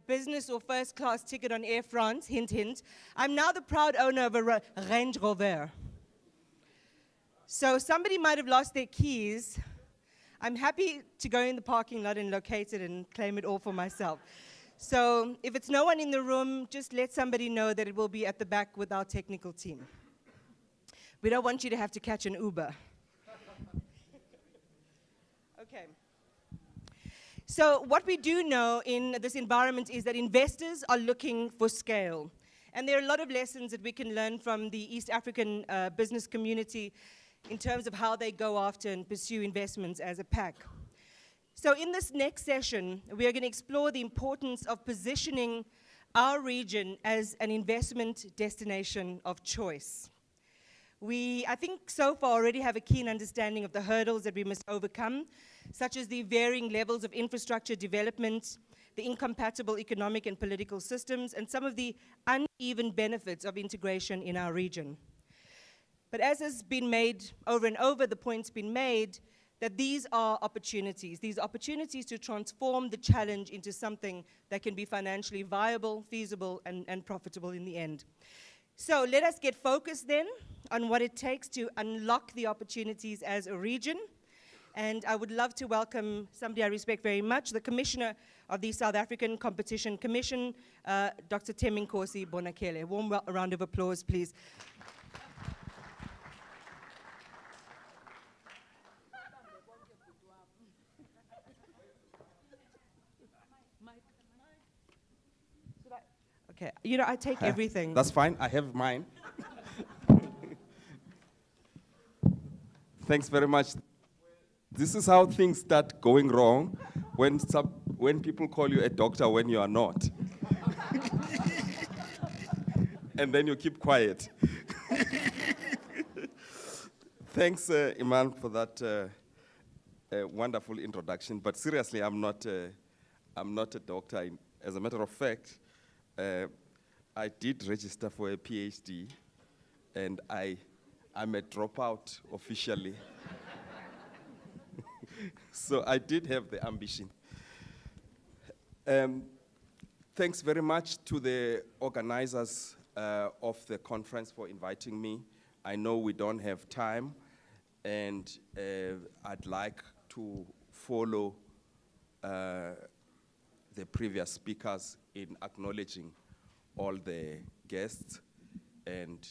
business or first class ticket on Air France, hint, hint, I'm now the proud owner of a Range Rover. So somebody might have lost their keys. I'm happy to go in the parking lot and locate it and claim it all for myself. So if it's no one in the room, just let somebody know that it will be at the back with our technical team. We don't want you to have to catch an Uber. Okay. So what we do know in this environment is that investors are looking for scale. And there are a lot of lessons that we can learn from the East African business community in terms of how they go after and pursue investments as a pack. So in this next session, we are going to explore the importance of positioning our region as an investment destination of choice. We, I think, so far already have a keen understanding of the hurdles that we must overcome, such as the varying levels of infrastructure development, the incompatible economic and political systems, and some of the uneven benefits of integration in our region. But as has been made over and over, the point's been made that these are opportunities to transform the challenge into something that can be financially viable, feasible, and profitable in the end. So let us get focused then on what it takes to unlock the opportunities as a region. And I would love to welcome somebody I respect very much, the Commissioner of the South African Competition Commission, Dr. Teminkosi Bonakele. Warm round of applause, please. Okay, you know, I take everything. That's fine, I have mine. Thanks very much. This is how things start going wrong when people call you a doctor when you are not. And then you keep quiet. Thanks, Iman, for that wonderful introduction. But seriously, I'm not a doctor. As a matter of fact, I did register for a PhD, and I'm a dropout officially. So I did have the ambition. Thanks very much to the organizers of the conference for inviting me. I know we don't have time, and I'd like to follow the previous speakers in acknowledging all the guests and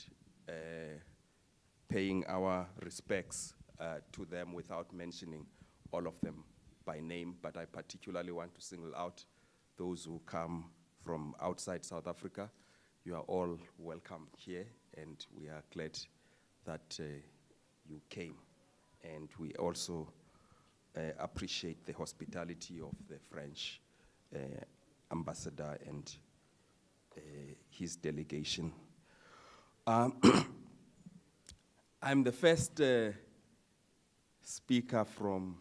paying our respects to them without mentioning all of them by name, but I particularly want to single out those who come from outside South Africa. You are all welcome here, and we are glad that you came. And we also appreciate the hospitality of the French ambassador and his delegation. I'm the first speaker from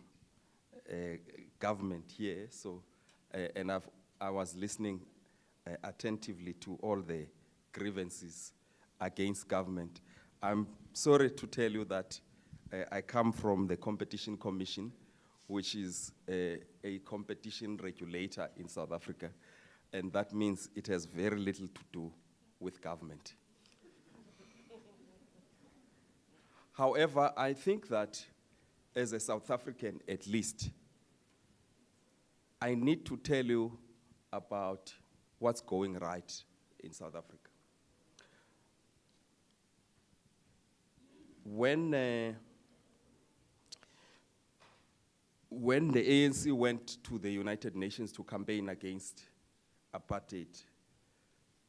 government here, so and I was listening attentively to all the grievances against government. I'm sorry to tell you that I come from the Competition Commission, which is a competition regulator in South Africa, and that means it has very little to do with government. However, I think that as a South African, at least, I need to tell you about what's going right in South Africa. When the ANC went to the United Nations to campaign against apartheid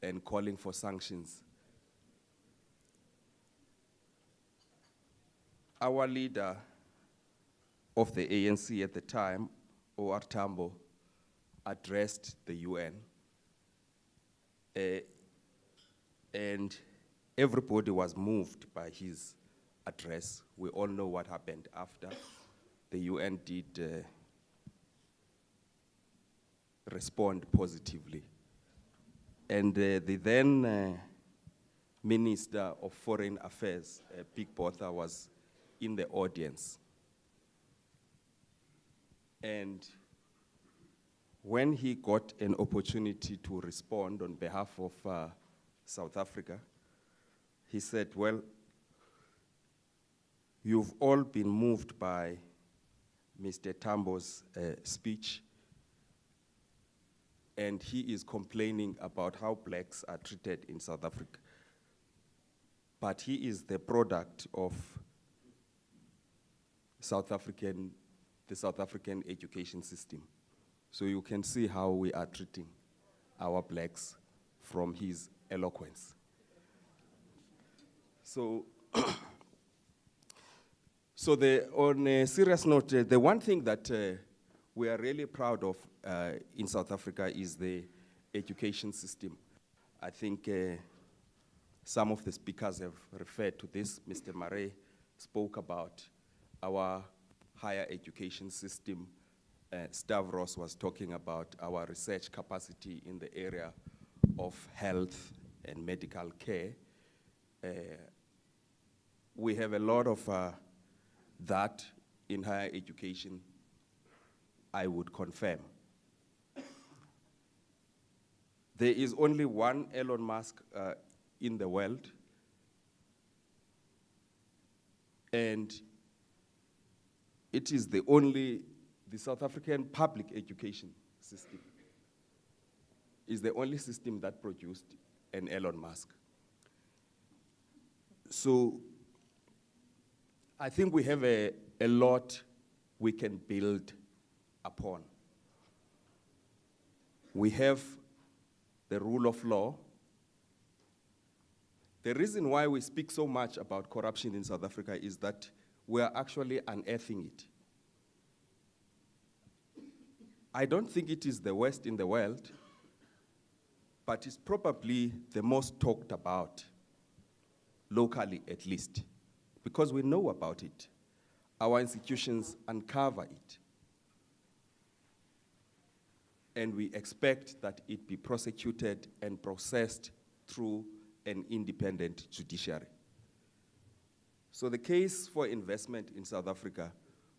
and calling for sanctions, our leader of the ANC at the time, O.R. Tambo, addressed the UN, and everybody was moved by his address. We all know what happened after. The UN did respond positively. And the then Minister of Foreign Affairs, Pik Botha, was in the audience. And when he got an opportunity to respond on behalf of South Africa, he said, well, you've all been moved by Mr. Tambo's speech, and he is complaining about how blacks are treated in South Africa. But he is the product of the South African education system. So you can see how we are treating our blacks from his eloquence. So, on a serious note, the one thing that we are really proud of in South Africa is the education system. I think some of the speakers have referred to this. Mr. Murray spoke about our higher education system. Stavros was talking about our research capacity in the area of health and medical care. We have a lot of that in higher education, I would confirm. There is only one Elon Musk in the world, and it is the South African public education system is the only system that produced an Elon Musk. So I think we have a lot we can build upon. We have the rule of law. The reason why we speak so much about corruption in South Africa is that we are actually unearthing it. I don't think it is the worst in the world, but it's probably the most talked about, locally at least, because we know about it. Our institutions uncover it. And we expect that it be prosecuted and processed through an independent judiciary. So the case for investment in South Africa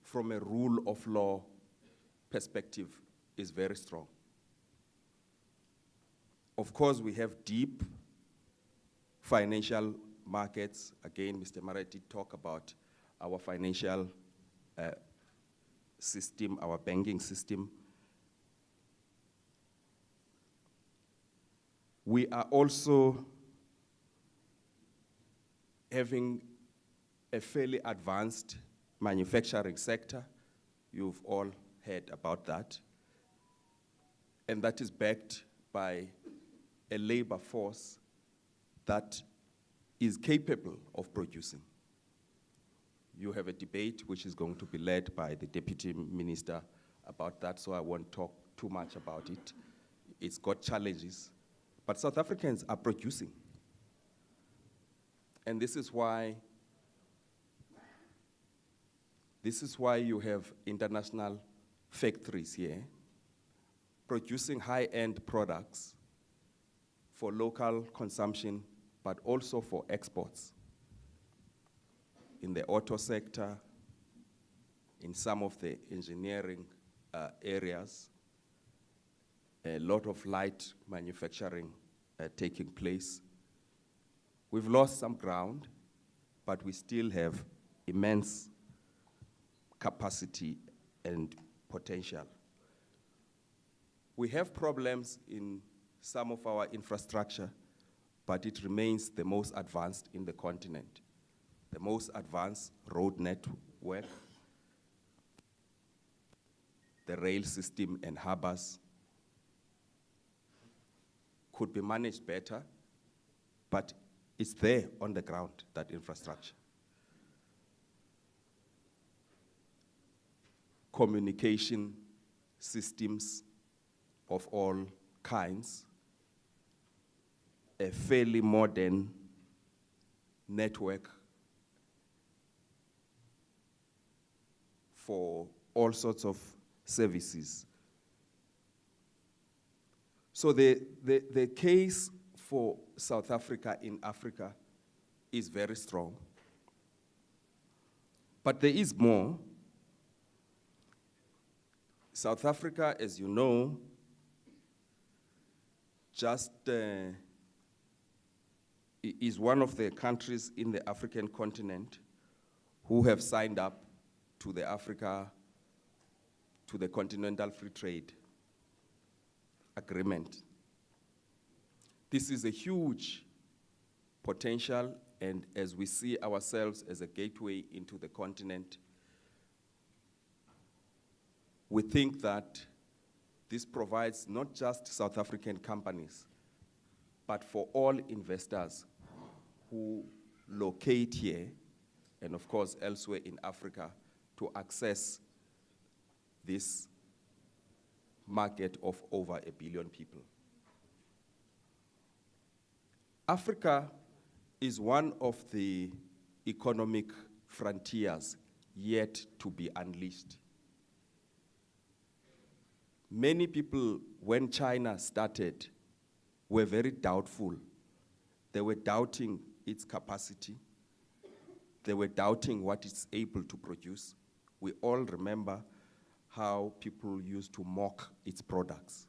from a rule of law perspective is very strong. Of course, we have deep financial markets. Again, Mr. Murray did talk about our financial system, our banking system. We are also having a fairly advanced manufacturing sector. You've all heard about that. And that is backed by a labor force that is capable of producing. You have a debate which is going to be led by the Deputy Minister about that, so I won't talk too much about it. It's got challenges, but South Africans are producing. And this is why you have international factories here producing high-end products for local consumption, but also for exports. In the auto sector, in some of the engineering areas, a lot of light manufacturing taking place. We've lost some ground, but we still have immense capacity and potential. We have problems in some of our infrastructure, but it remains the most advanced in the continent. The most advanced road network, the rail system and harbors could be managed better, but it's there on the ground, that infrastructure. Communication systems of all kinds, a fairly modern network for all sorts of services. So the case for South Africa in Africa is very strong. But there is more. South Africa, as you know, is one of the countries in the African continent who have signed up to the Continental Free Trade Agreement. This is a huge potential, and as we see ourselves as a gateway into the continent, we think that this provides not just South African companies, but for all investors who locate here, and of course elsewhere in Africa, to access this market of over 1 billion people. Africa is one of the economic frontiers yet to be unleashed. Many people, when China started, were very doubtful. They were doubting its capacity. They were doubting what it's able to produce. We all remember how people used to mock its products.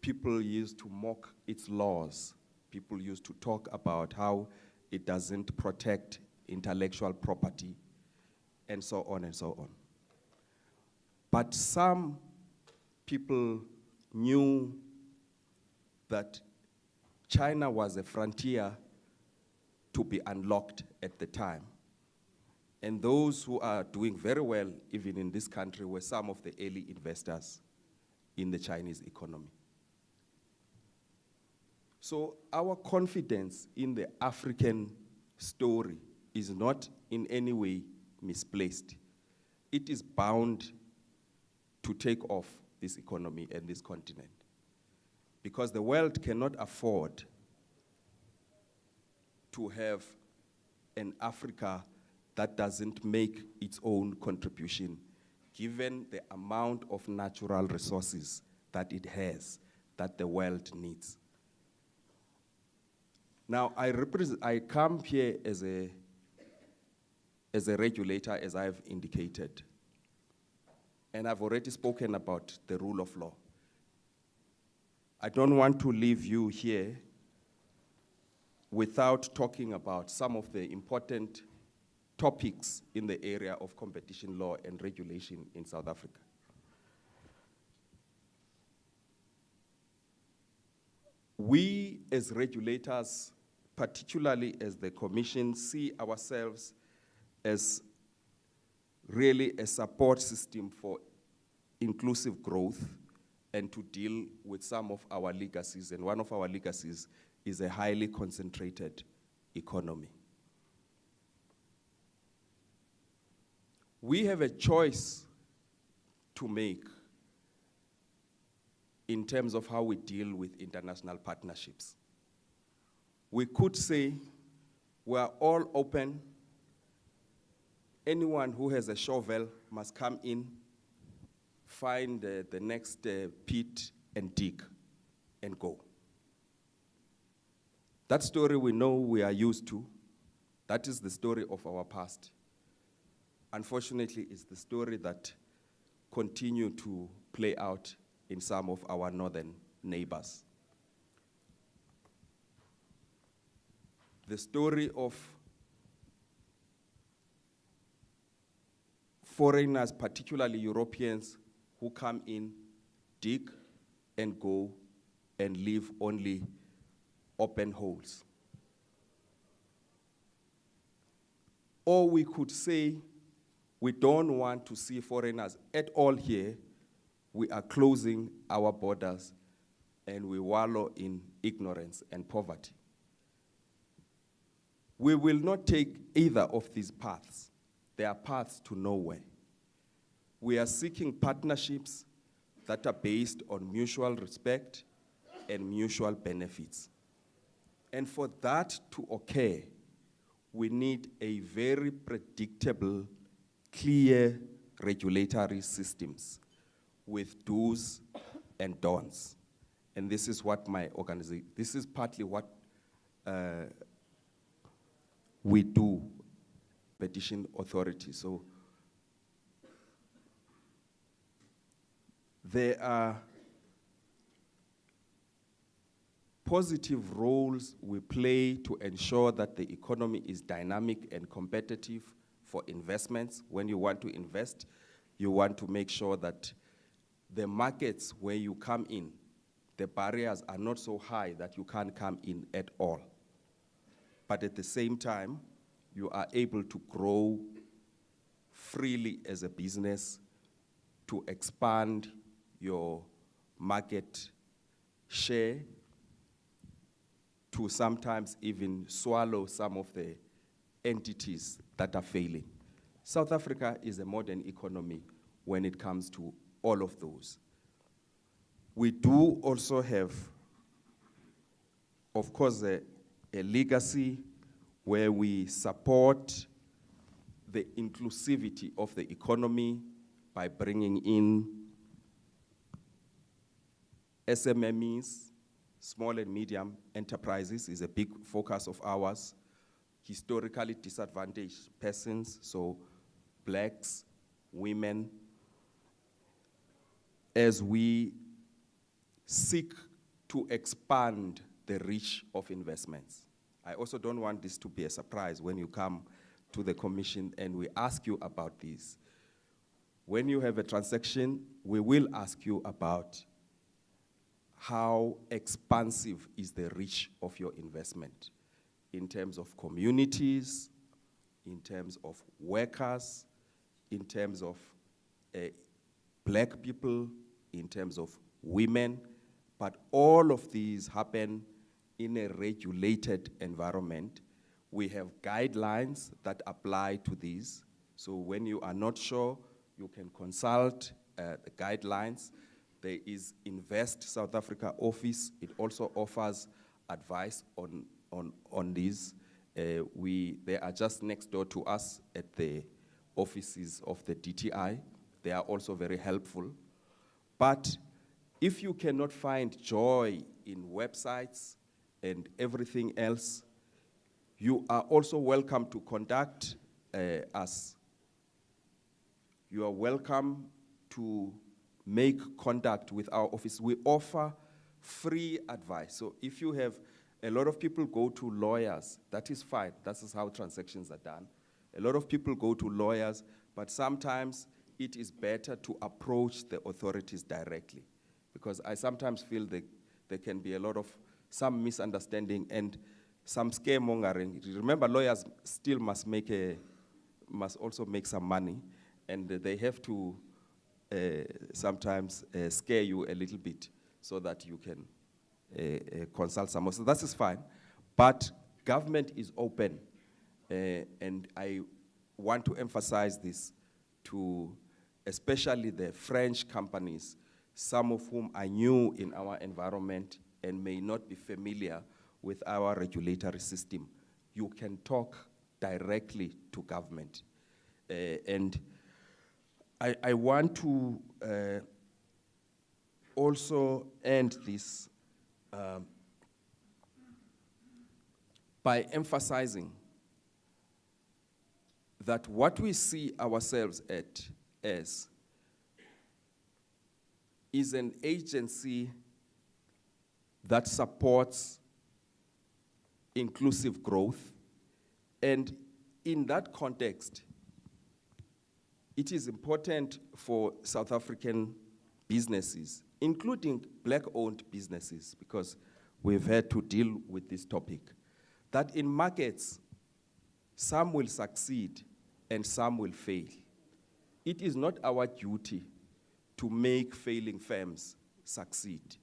People used to mock its laws. People used to talk about how it doesn't protect intellectual property, and so on and so on. But some people knew that China was a frontier to be unlocked at the time. And those who are doing very well, even in this country, were some of the early investors in the Chinese economy. So our confidence in the African story is not in any way misplaced. It is bound to take off this economy and this continent, because the world cannot afford to have an Africa that doesn't make its own contribution, given the amount of natural resources that it has, that the world needs. Now, I come here as a regulator, as I've indicated, and I've already spoken about the rule of law. I don't want to leave you here without talking about some of the important topics in the area of competition law and regulation in South Africa. We as regulators, particularly as the Commission, see ourselves as really a support system for inclusive growth and to deal with some of our legacies. And one of our legacies is a highly concentrated economy. We have a choice to make in terms of how we deal with international partnerships. We could say we are all open. Anyone who has a shovel must come in, find the next pit and dig and go. That story we know we are used to. That is the story of our past. Unfortunately, it's the story that continue to play out in some of our northern neighbors. The story of foreigners, particularly Europeans, who come in, dig and go and leave only open holes. Or we could say, we don't want to see foreigners at all here. We are closing our borders and we wallow in ignorance and poverty. We will not take either of these paths. They are paths to nowhere. We are seeking partnerships that are based on mutual respect and mutual benefits. And for that to occur, we need a very predictable, clear regulatory systems with do's and don'ts. And this is what my organization, this is partly what we do, Petition Authority. So there are positive roles we play to ensure that the economy is dynamic and competitive for investments. When you want to invest, you want to make sure that the markets where you come in, the barriers are not so high that you can't come in at all. But at the same time, you are able to grow freely as a business to expand your market share, to sometimes even swallow some of the entities that are failing. South Africa is a modern economy when it comes to all of those. We do also have, of course, a legacy where we support the inclusivity of the economy by bringing in SMMEs, small and medium enterprises is a big focus of ours. Historically disadvantaged persons, so blacks, women, as we seek to expand the reach of investments. I also don't want this to be a surprise when you come to the commission and we ask you about this. When you have a transaction, we will ask you about how expansive is the reach of your investment in terms of communities, in terms of workers, in terms of black people, in terms of women, but all of these happen in a regulated environment. We have guidelines that apply to these. So when you are not sure, you can consult the guidelines. There is Invest South Africa office. It also offers advice on these. They are just next door to us at the offices of the DTI. They are also very helpful. But if you cannot find joy in websites and everything else, you are also welcome to contact us. You are welcome to make contact with our office. We offer free advice. So if you have, a lot of people go to lawyers, that is fine. That is how transactions are done. A lot of people go to lawyers, but sometimes it is better to approach the authorities directly, because I sometimes feel that there can be some misunderstanding and some scaremongering. Remember, lawyers still must also make some money, and they have to sometimes scare you a little bit so that you can consult someone. So that is fine, but government is open, and I want to emphasize this to especially the French companies, some of whom are new in our environment and may not be familiar with our regulatory system. You can talk directly to government. And I want to also end this by emphasizing that what we see ourselves as is an agency that supports inclusive growth. And in that context, it is important for South African businesses, including black-owned businesses, because we've had to deal with this topic, that in markets, some will succeed and some will fail. It is not our duty to make failing firms succeed.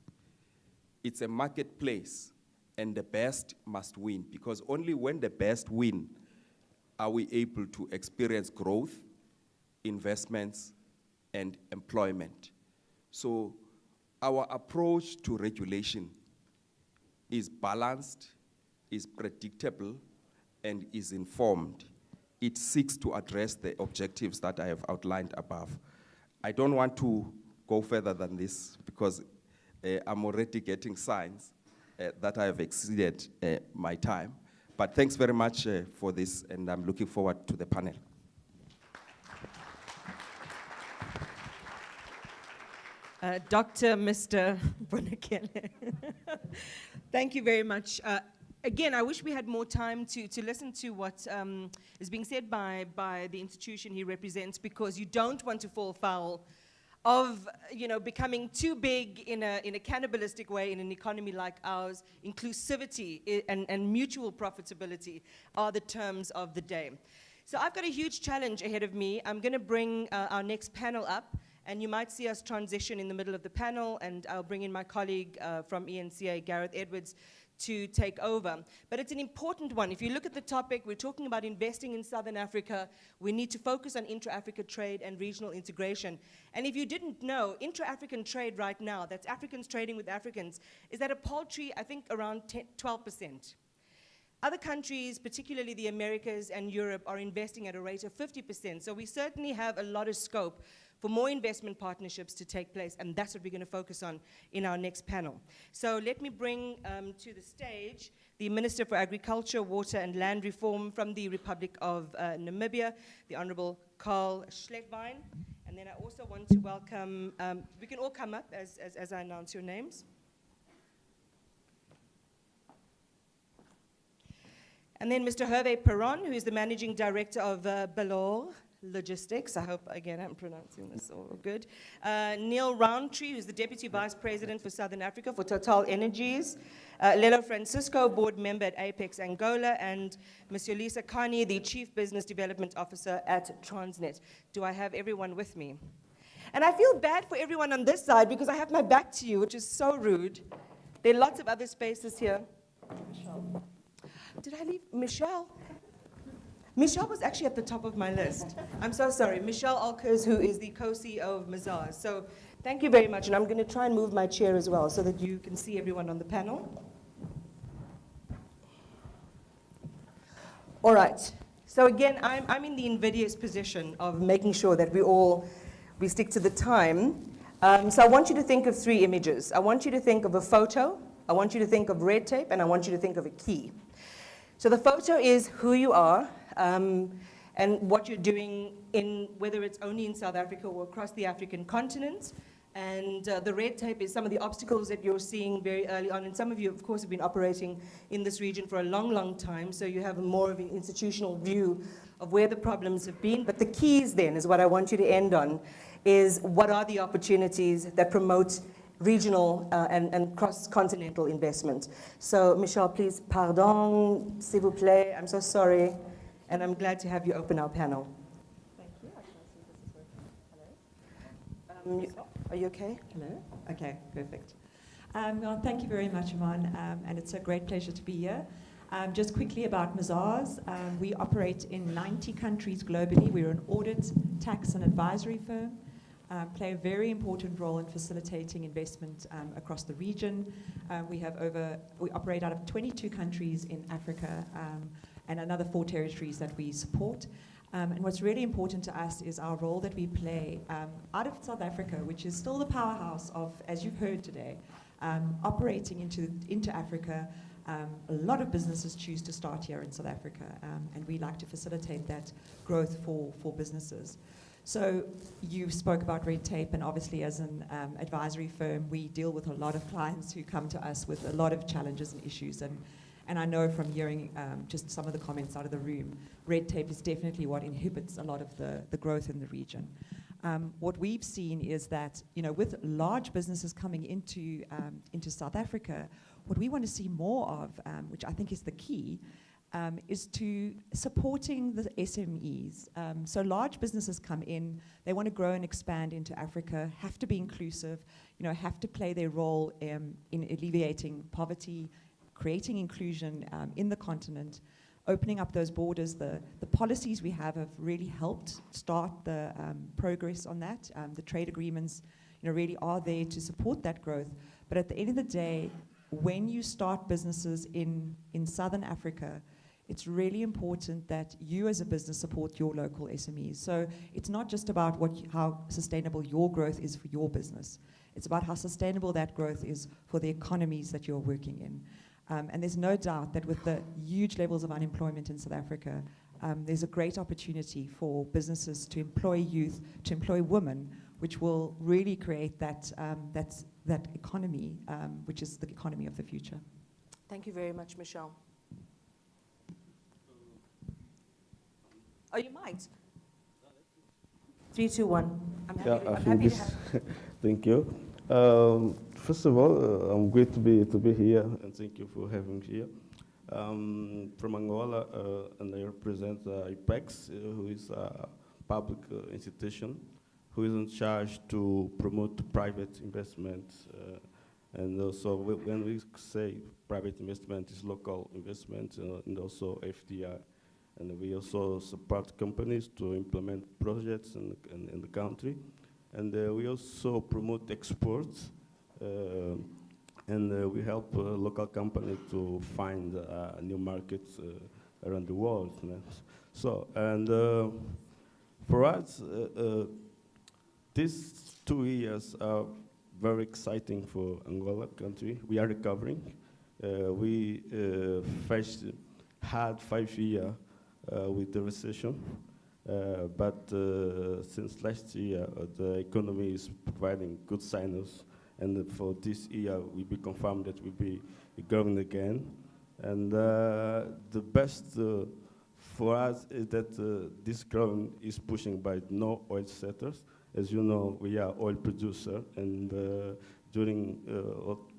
It's a marketplace, and the best must win, because only when the best win are we able to experience growth, investments, and employment. So our approach to regulation is balanced, is predictable, and is informed. It seeks to address the objectives that I have outlined above. I don't want to go further than this because I'm already getting signs that I have exceeded my time. But thanks very much for this, and I'm looking forward to the panel. Dr. Mr. Bonakele. Thank you very much. Again, I wish we had more time to listen to what is being said by the institution he represents, because you don't want to fall foul of becoming too big in a cannibalistic way in an economy like ours. Inclusivity and mutual profitability are the terms of the day. So I've got a huge challenge ahead of me. I'm going to bring our next panel up, and you might see us transition in the middle of the panel, and I'll bring in my colleague from ENCA, Gareth Edwards, to take over. But it's an important one. If you look at the topic, we're talking about investing in Southern Africa. We need to focus on intra-Africa trade and regional integration. And if you didn't know, intra-African trade right now, that's Africans trading with Africans, is at a paltry, I think, around 12%. Other countries, particularly the Americas and Europe, are investing at a rate of 50%. So we certainly have a lot of scope for more investment partnerships to take place, and that's what we're going to focus on in our next panel. So let me bring to the stage the Minister for Agriculture, Water and Land Reform from the Republic of Namibia, the Honorable Carl Schleckwein. And then I also want to welcome, we can all come up as I announce your names. And then Mr. Hervé Perron, who is the Managing Director of Belor Logistics. I hope, again, I'm pronouncing this all good. Neil Roundtree, who's the Deputy Vice President for Southern Africa for Total Energies. Lelo Francisco, Board Member at Apex Angola. And Monsieur Lisa Kani, the Chief Business Development Officer at Transnet. Do I have everyone with me? And I feel bad for everyone on this side because I have my back to you, which is so rude. There are lots of other spaces here. Michelle. Did I leave Michelle? Michelle was actually at the top of my list. I'm so sorry. Michelle Alkers, who is the co-CEO of Mazars. So thank you very much. And I'm going to try and move my chair as well so that you can see everyone on the panel. All right. So again, I'm in the invidious position of making sure that we stick to the time. So I want you to think of 3 images. I want you to think of a photo. I want you to think of red tape. And I want you to think of a key. So the photo is who you are and what you're doing, whether it's only in South Africa or across the African continent. And the red tape is some of the obstacles that you're seeing very early on. And some of you, of course, have been operating in this region for a long, long time. So you have more of an institutional view of where the problems have been. But the keys then is what I want you to end on, is what are the opportunities that promote regional and cross-continental investment. So, Michelle, please, pardon, s'il vous plaît, I'm so sorry, and I'm glad to have you open our panel. Thank you. I can't see this is working. Hello? Are you okay? Hello? Okay, perfect. Well, thank you very much, Iman, and it's a great pleasure to be here. Just quickly about Mazars, we operate in 90 countries globally. We're an audit, tax, and advisory firm. Play a very important role in facilitating investment across the region. We operate out of 22 countries in Africa and another 4 territories that we support. And what's really important to us is our role that we play out of South Africa, which is still the powerhouse of, as you've heard today, operating into Africa. A lot of businesses choose to start here in South Africa, and we like to facilitate that growth for businesses. So you spoke about red tape, and obviously as an advisory firm, we deal with a lot of clients who come to us with a lot of challenges and issues. And I know from hearing just some of the comments out of the room, red tape is definitely what inhibits a lot of the growth in the region. What we've seen is that, with large businesses coming into South Africa, what we want to see more of, which I think is the key, is to supporting the SMEs. So large businesses come in, they want to grow and expand into Africa, have to be inclusive, have to play their role in alleviating poverty, creating inclusion in the continent, opening up those borders. The policies we have really helped start the progress on that. The trade agreements really are there to support that growth. But at the end of the day, when you start businesses in Southern Africa, it's really important that you as a business support your local SMEs. So it's not just about how sustainable your growth is for your business. It's about how sustainable that growth is for the economies that you're working in. And there's no doubt that with the huge levels of unemployment in South Africa, there's a great opportunity for businesses to employ youth, to employ women, which will really create that economy, which is the economy of the future. Thank you very much, Michelle. Oh, you might. 3, 2, 1. I'm happy, I'm happy to have you. Thank you. First of all, I'm great to be here, and thank you for having me here. From Angola, and I represent IPEX, who is a public institution, who is in charge to promote private investment. And also, when we say private investment, is local investment and also FDI. And we also support companies to implement projects in the country. And we also promote exports. And we help local companies to find new markets around the world. So, and for us, these 2 years are very exciting for Angola country. We are recovering. We faced hard 5 years with the recession, but since last year, the economy is providing good signals. And for this year, we be confirmed that we'll be growing again. And the best for us is that this growing is pushing by no oil sectors. As you know, we are oil producer, and during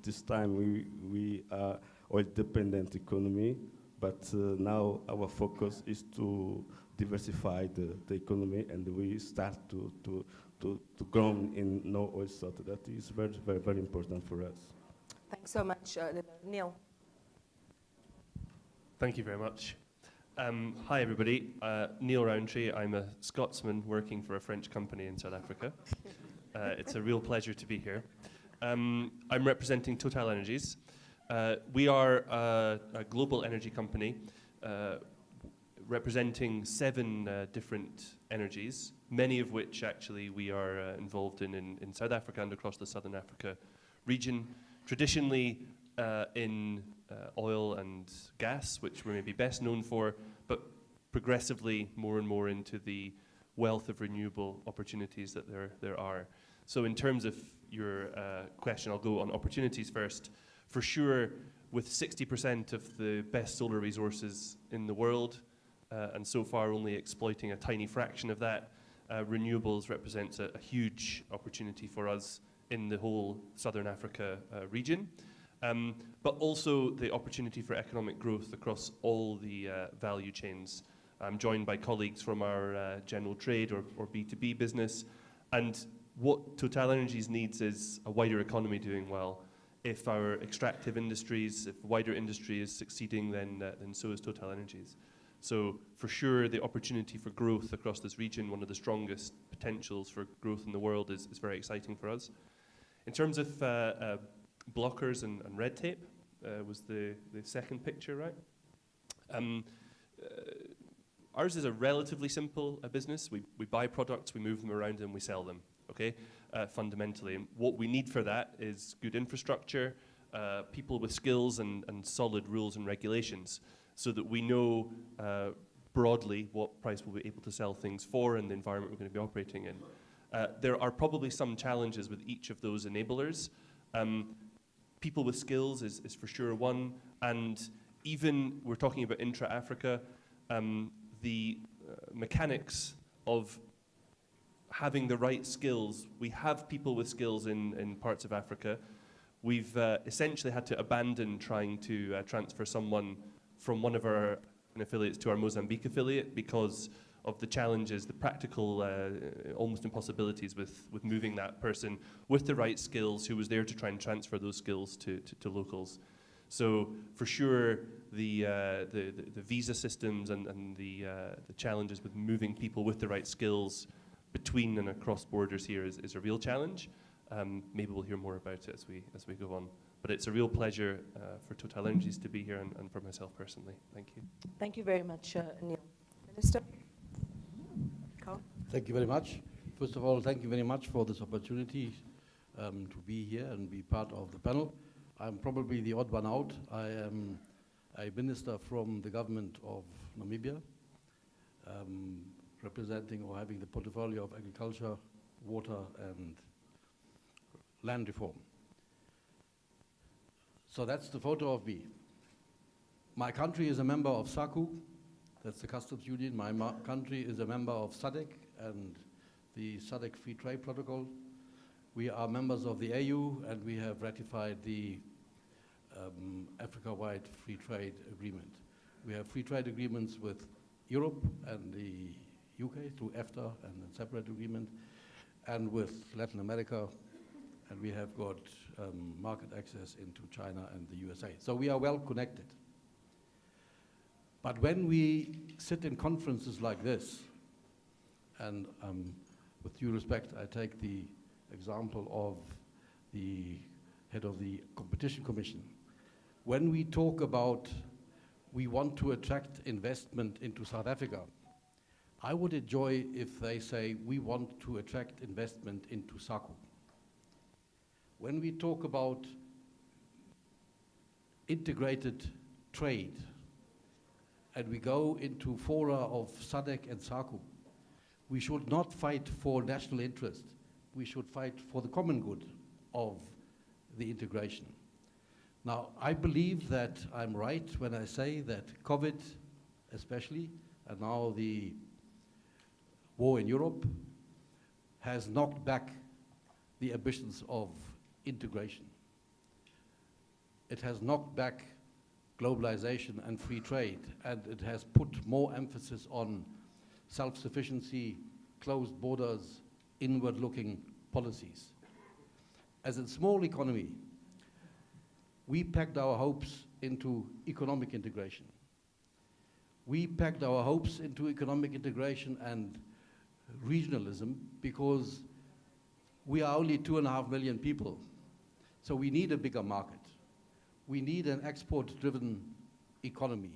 this time, we are oil-dependent economy. But now our focus is to diversify the economy, and we start to grow in no oil sector. That is very, very, very important for us. Thanks so much, Neil. Thank you very much. Hi, everybody. Neil Roundtree. I'm a Scotsman working for a French company in South Africa. It's a real pleasure to be here. I'm representing Total Energies. We are a global energy company representing 7 different energies, many of which actually we are involved in South Africa and across the Southern Africa region, traditionally in oil and gas, which we may be best known for, but progressively more and more into the wealth of renewable opportunities that there are. So in terms of your question, I'll go on opportunities first. For sure, with 60% of the best solar resources in the world, and so far only exploiting a tiny fraction of that, renewables represents a huge opportunity for us in the whole Southern Africa region. But also the opportunity for economic growth across all the value chains. I'm joined by colleagues from our general trade or B2B business, and what Total Energies needs is a wider economy doing well. If our extractive industries, if wider industry is succeeding, then so is Total Energies. So for sure, the opportunity for growth across this region, one of the strongest potentials for growth in the world, is very exciting for us. In terms of blockers and red tape, was the second picture, right? Ours is a relatively simple business. We buy products, we move them around, and we sell them, okay, fundamentally. And what we need for that is good infrastructure, people with skills, and solid rules and regulations, so that we know broadly what price we'll be able to sell things for and the environment we're going to be operating in. There are probably some challenges with each of those enablers. People with skills is for sure one, and even we're talking about intra-Africa, the mechanics of having the right skills. We have people with skills in parts of Africa. We've essentially had to abandon trying to transfer someone from one of our affiliates to our Mozambique affiliate because of the challenges, the practical almost impossibilities with moving that person with the right skills who was there to try and transfer those skills to locals. So for sure, the visa systems and the challenges with moving people with the right skills between and across borders here is a real challenge. Maybe we'll hear more about it as we go on. But it's a real pleasure for Total Energies to be here and for myself personally. Thank you. Thank you very much, Neil. Minister? Carl? Thank you very much. First of all, thank you very much for this opportunity to be here and be part of the panel. I'm probably the odd one out. I am a minister from the government of Namibia, representing or having the portfolio of agriculture, water, and land reform. So that's the photo of me. My country is a member of SACU, that's the customs union. My country is a member of SADC and the SADC Free Trade Protocol. We are members of the AU, and we have ratified the Africa-wide Free Trade Agreement. We have free trade agreements with Europe and the UK through EFTA and a separate agreement, and with Latin America, and we have got market access into China and the USA. So we are well connected. But when we sit in conferences like this, and with due respect, I take the example of the head of the Competition Commission. When we talk about we want to attract investment into South Africa, I would enjoy if they say we want to attract investment into SACU. When we talk about integrated trade and we go into fora of SADC and SACU, we should not fight for national interest. We should fight for the common good of the integration. Now, I believe that I'm right when I say that COVID, especially, and now the war in Europe, has knocked back the ambitions of integration. It has knocked back globalization and free trade, and it has put more emphasis on self-sufficiency, closed borders, inward-looking policies. As a small economy, we packed our hopes into economic integration. We packed our hopes into economic integration and regionalism because we are only 2.5 million people. So we need a bigger market. We need an export-driven economy,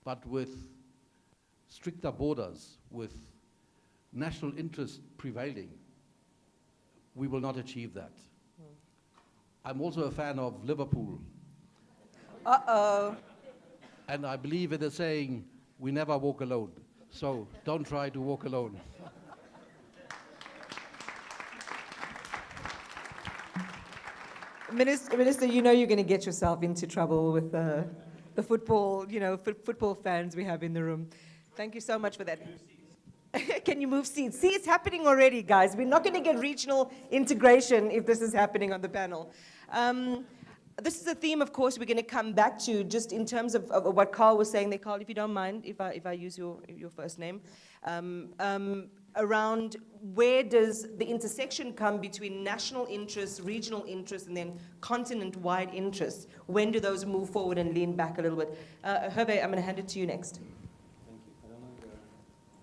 but with stricter borders, with national interest prevailing, we will not achieve that. I'm also a fan of Liverpool. Uh-oh. And I believe in the saying, we never walk alone. So don't try to walk alone. Minister, you know you're going to get yourself into trouble with the football, football fans we have in the room. Thank you so much for that. Can you move seats? See, it's happening already, guys. We're not going to get regional integration if this is happening on the panel. This is a theme, of course, we're going to come back to just in terms of what Carl was saying there. Carl, if you don't mind, if I use your first name, around where does the intersection come between national interests, regional interests, and then continent-wide interests? When do those move forward and lean back a little bit? Hervé, I'm going to hand it to you next. Thank you. I don't know if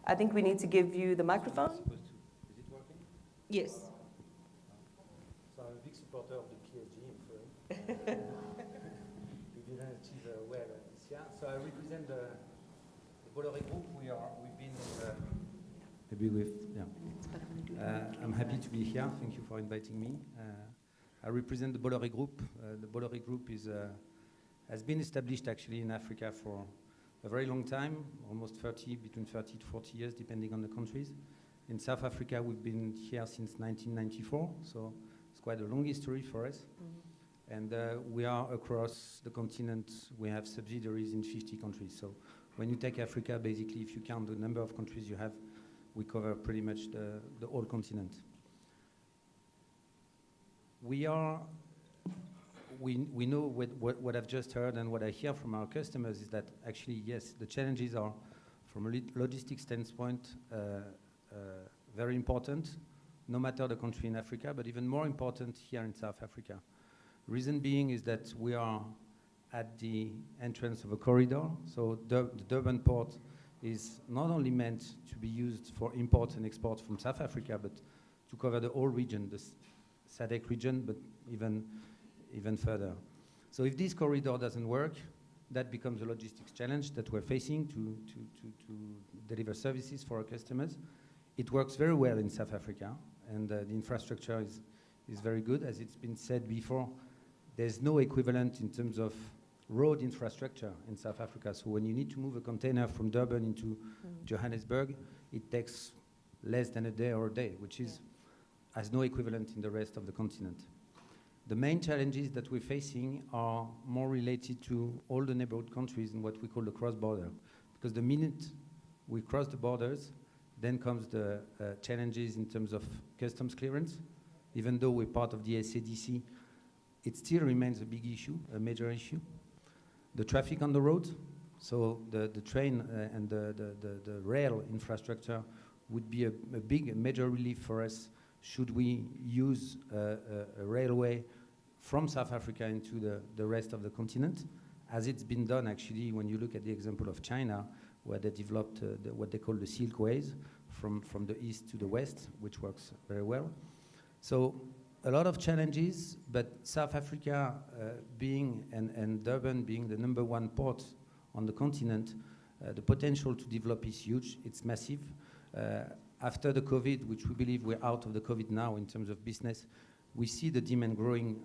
I think we need to give you the microphone. Is it working? Yes. So I'm a big supporter of the PSG in France. We didn't achieve well this year. So I represent the Bolloré Group. We've been I'm happy to be here. Thank you for inviting me. I represent the Bolloré Group. The Bolloré Group has been established actually in Africa for a very long time, almost between 30 to 40 years, depending on the countries. In South Africa, we've been here since 1994, so it's quite a long history for us. Mm-hmm. And we are across the continent. We have subsidiaries in 50 countries. So when you take Africa, basically, if you count the number of countries you have, we cover pretty much the whole continent. We know what I've just heard and what I hear from our customers is that actually, yes, the challenges are, from a logistics standpoint, very important, no matter the country in Africa, but even more important here in South Africa. Reason being is that we are at the entrance of a corridor, so the Durban port is not only meant to be used for import and export from South Africa, but to cover the whole region, the SADC region, but even further. So if this corridor doesn't work, that becomes a logistics challenge that we're facing to deliver services for our customers. It works very well in South Africa, and the infrastructure is very good. As it's been said before, there's no equivalent in terms of road infrastructure in South Africa. So when you need to move a container from Durban into Johannesburg, it takes less than a day or a day, which has no equivalent in the rest of the continent. The main challenges that we're facing are more related to all the neighborhood countries and what we call the cross-border. Because the minute we cross the borders, then comes the challenges in terms of customs clearance. Even though we're part of the SADC, it still remains a big issue, a major issue. The traffic on the road, so the train and the rail infrastructure would be a major relief for us should we use a railway from South Africa into the rest of the continent, as it's been done actually when you look at the example of China, where they developed what they call the Silk Ways from the east to the west, which works very well. So a lot of challenges, but South Africa being and Durban being the #1 port on the continent, the potential to develop is huge, it's massive. After the COVID, which we believe we're out of the COVID now in terms of business, we see the demand growing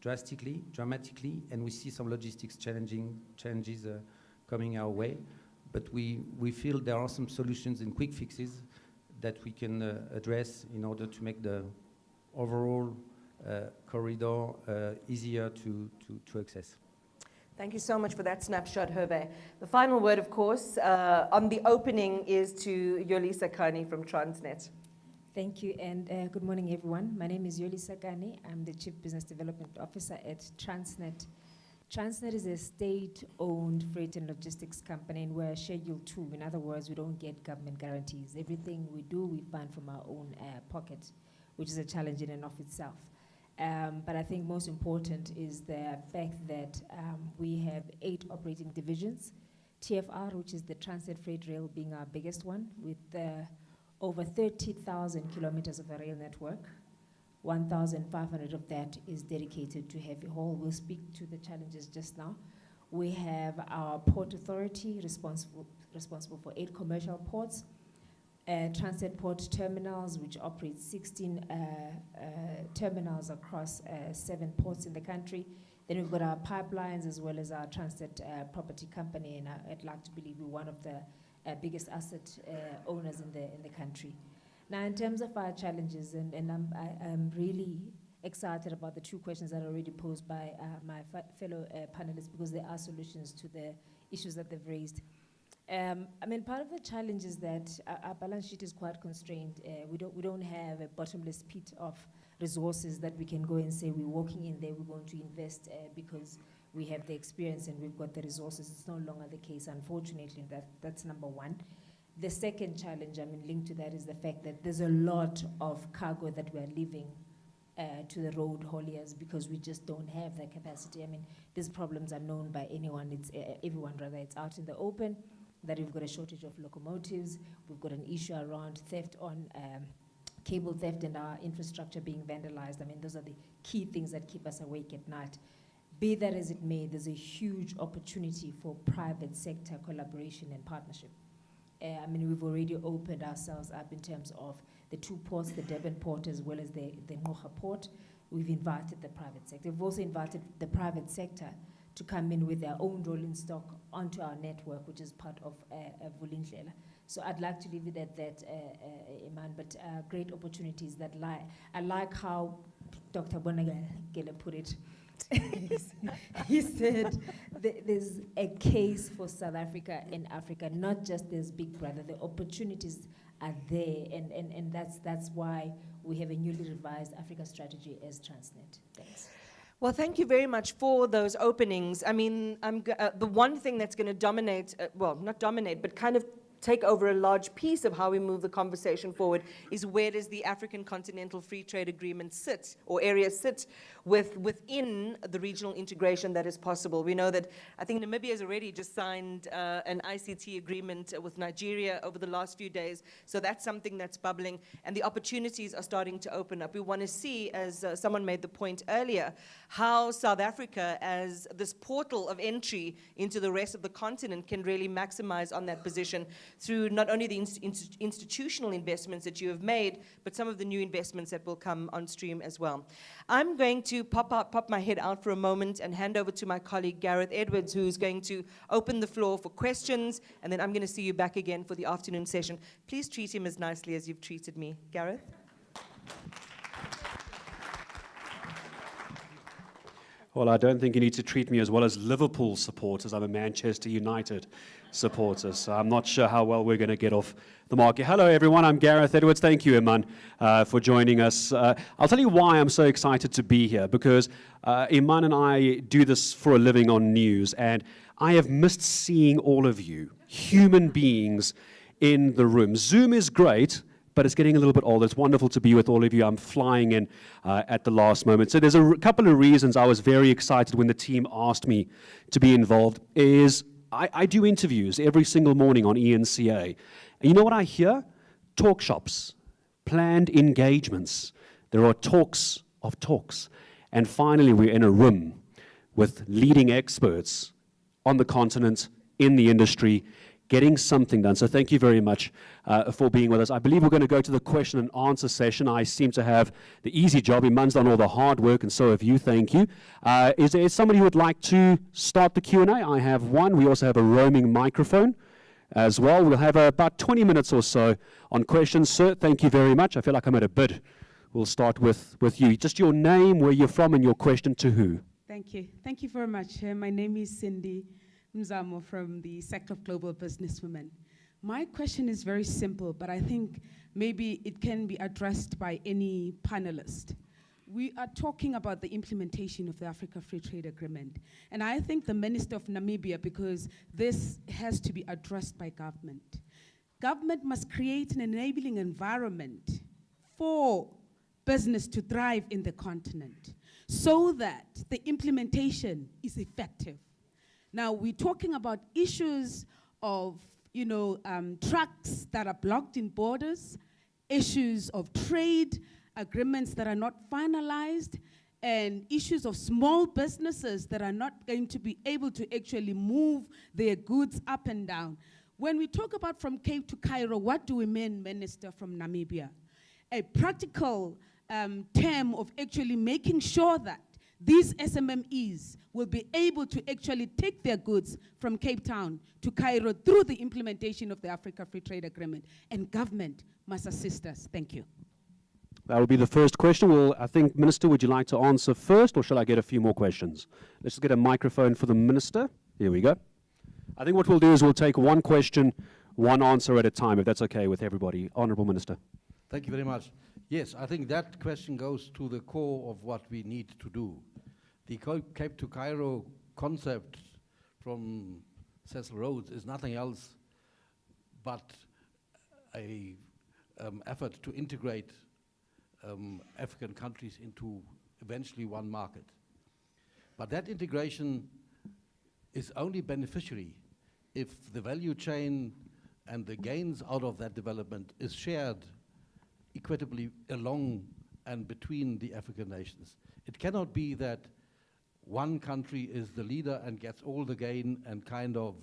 dramatically, and we see some logistics challenges coming our way. But we feel there are some solutions and quick fixes that we can address in order to make the overall corridor easier to access. Thank you so much for that snapshot, Hervé. The final word, of course, on the opening is to Yolisa Kani from Transnet. Thank you, and good morning, everyone. My name is Yolisa Kani. I'm the Chief Business Development Officer at Transnet. Transnet is a state-owned freight and logistics company, and we're Schedule 2. In other words, we don't get government guarantees. Everything we do, we fund from our own pocket, which is a challenge in and of itself. But I think most important is the fact that we have 8 operating divisions. TFR, which is the Transnet Freight Rail, being our biggest one, with over 30,000 kilometers of a rail network. 1,500 of that is dedicated to heavy haul. We'll speak to the challenges just now. We have our port authority responsible for 8 commercial ports. Transnet Port Terminals, which operates 16 terminals across 7 ports in the country. Then we've got our pipelines as well as our Transnet Property Company, and I'd like to believe we're one of the biggest asset owners in the country. Now, in terms of our challenges, and I'm really excited about the 2 questions that are already posed by my fellow panelists, because there are solutions to the issues that they've raised. I mean, part of the challenge is that our balance sheet is quite constrained. We don't have a bottomless pit of resources that we can go and say we're walking in there, we're going to invest because we have the experience and we've got the resources. It's no longer the case, unfortunately. That's number one. The second challenge, I mean, linked to that is the fact that there's a lot of cargo that we're leaving to the road hauliers because we just don't have the capacity. I mean, these problems are known by anyone. It's everyone, rather. It's out in the open that we've got a shortage of locomotives. We've got an issue around theft on cable theft and our infrastructure being vandalized. I mean, those are the key things that keep us awake at night. Be that as it may, there's a huge opportunity for private sector collaboration and partnership. I mean, we've already opened ourselves up in terms of the 2 ports, the Durban port as well as the Mocha port. We've invited the private sector. We've also invited the private sector to come in with their own rolling stock onto our network, which is part of Vulindlela. So I'd like to leave it at that, Iman, but great opportunities that lie. I like how Dr. Bonagele put it. He said there's a case for South Africa and Africa, not just there's Big Brother. The opportunities are there, and that's why we have a newly revised Africa strategy as Transnet. Thanks. Well, thank you very much for those openings. I mean, the one thing that's going to dominate, well, not dominate, but kind of take over a large piece of how we move the conversation forward is where does the African Continental Free Trade Agreement sit, or area sit, within the regional integration that is possible. We know that I think Namibia has already just signed an ICT agreement with Nigeria over the last few days, so that's something that's bubbling, and the opportunities are starting to open up. We want to see, as someone made the point earlier, how South Africa, as this portal of entry into the rest of the continent, can really maximize on that position through not only the institutional investments that you have made, but some of the new investments that will come on stream as well. I'm going to pop my head out for a moment and hand over to my colleague Gareth Edwards, who's going to open the floor for questions, and then I'm going to see you back again for the afternoon session. Please treat him as nicely as you've treated me. Gareth? Well, I don't think you need to treat me as well as Liverpool supporters. I'm a Manchester United supporter, so I'm not sure how well we're going to get off the market. Hello, everyone. I'm Gareth Edwards. Thank you, Iman, for joining us. I'll tell you why I'm so excited to be here, because Iman and I do this for a living on news, and I have missed seeing all of you, human beings, in the room. Zoom is great, but it's getting a little bit old. It's wonderful to be with all of you. I'm flying in at the last moment. So there's a couple of reasons I was very excited when the team asked me to be involved. I do interviews every single morning on ENCA. And you know what I hear? Talk shops, planned engagements. There are talks of talks. And finally, we're in a room with leading experts on the continent, in the industry, getting something done. So thank you very much for being with us. I believe we're going to go to the question and answer session. I seem to have the easy job. Iman's done all the hard work, and so have you. Thank you. Is there somebody who would like to start the Q&A? I have one. We also have a roaming microphone as well. We'll have about 20 minutes or so on questions. Sir, thank you very much. I feel like I'm at a bid. We'll start with you. Just your name, where you're from, and your question to who. Thank you. Thank you very much. My name is Cindy Mzamo from the sector of global businesswomen. My question is very simple, but I think maybe it can be addressed by any panelist. We are talking about the implementation of the Africa Free Trade Agreement. And I think the Minister of Namibia, because this has to be addressed by government. Government must create an enabling environment for business to thrive in the continent so that the implementation is effective. Now, we're talking about issues of, trucks that are blocked in borders, issues of trade agreements that are not finalized, and issues of small businesses that are not going to be able to actually move their goods up and down. When we talk about from Cape to Cairo, what do we mean, Minister, from Namibia? A practical term of actually making sure that these SMMEs will be able to actually take their goods from Cape Town to Cairo through the implementation of the Africa Free Trade Agreement, and government must assist us. Thank you. That would be the first question. Well, I think, Minister, would you like to answer first, or shall I get a few more questions? Let's just get a microphone for the Minister. Here we go. I think what we'll do is we'll take one question, one answer at a time, if that's okay with everybody. Honourable Minister. Thank you very much. Yes, I think that question goes to the core of what we need to do. The Cape to Cairo concept from Cecil Rhodes is nothing else but a effort to integrate African countries into eventually one market. But that integration is only beneficiary if the value chain and the gains out of that development is shared equitably along and between the African nations. It cannot be that one country is the leader and gets all the gain and kind of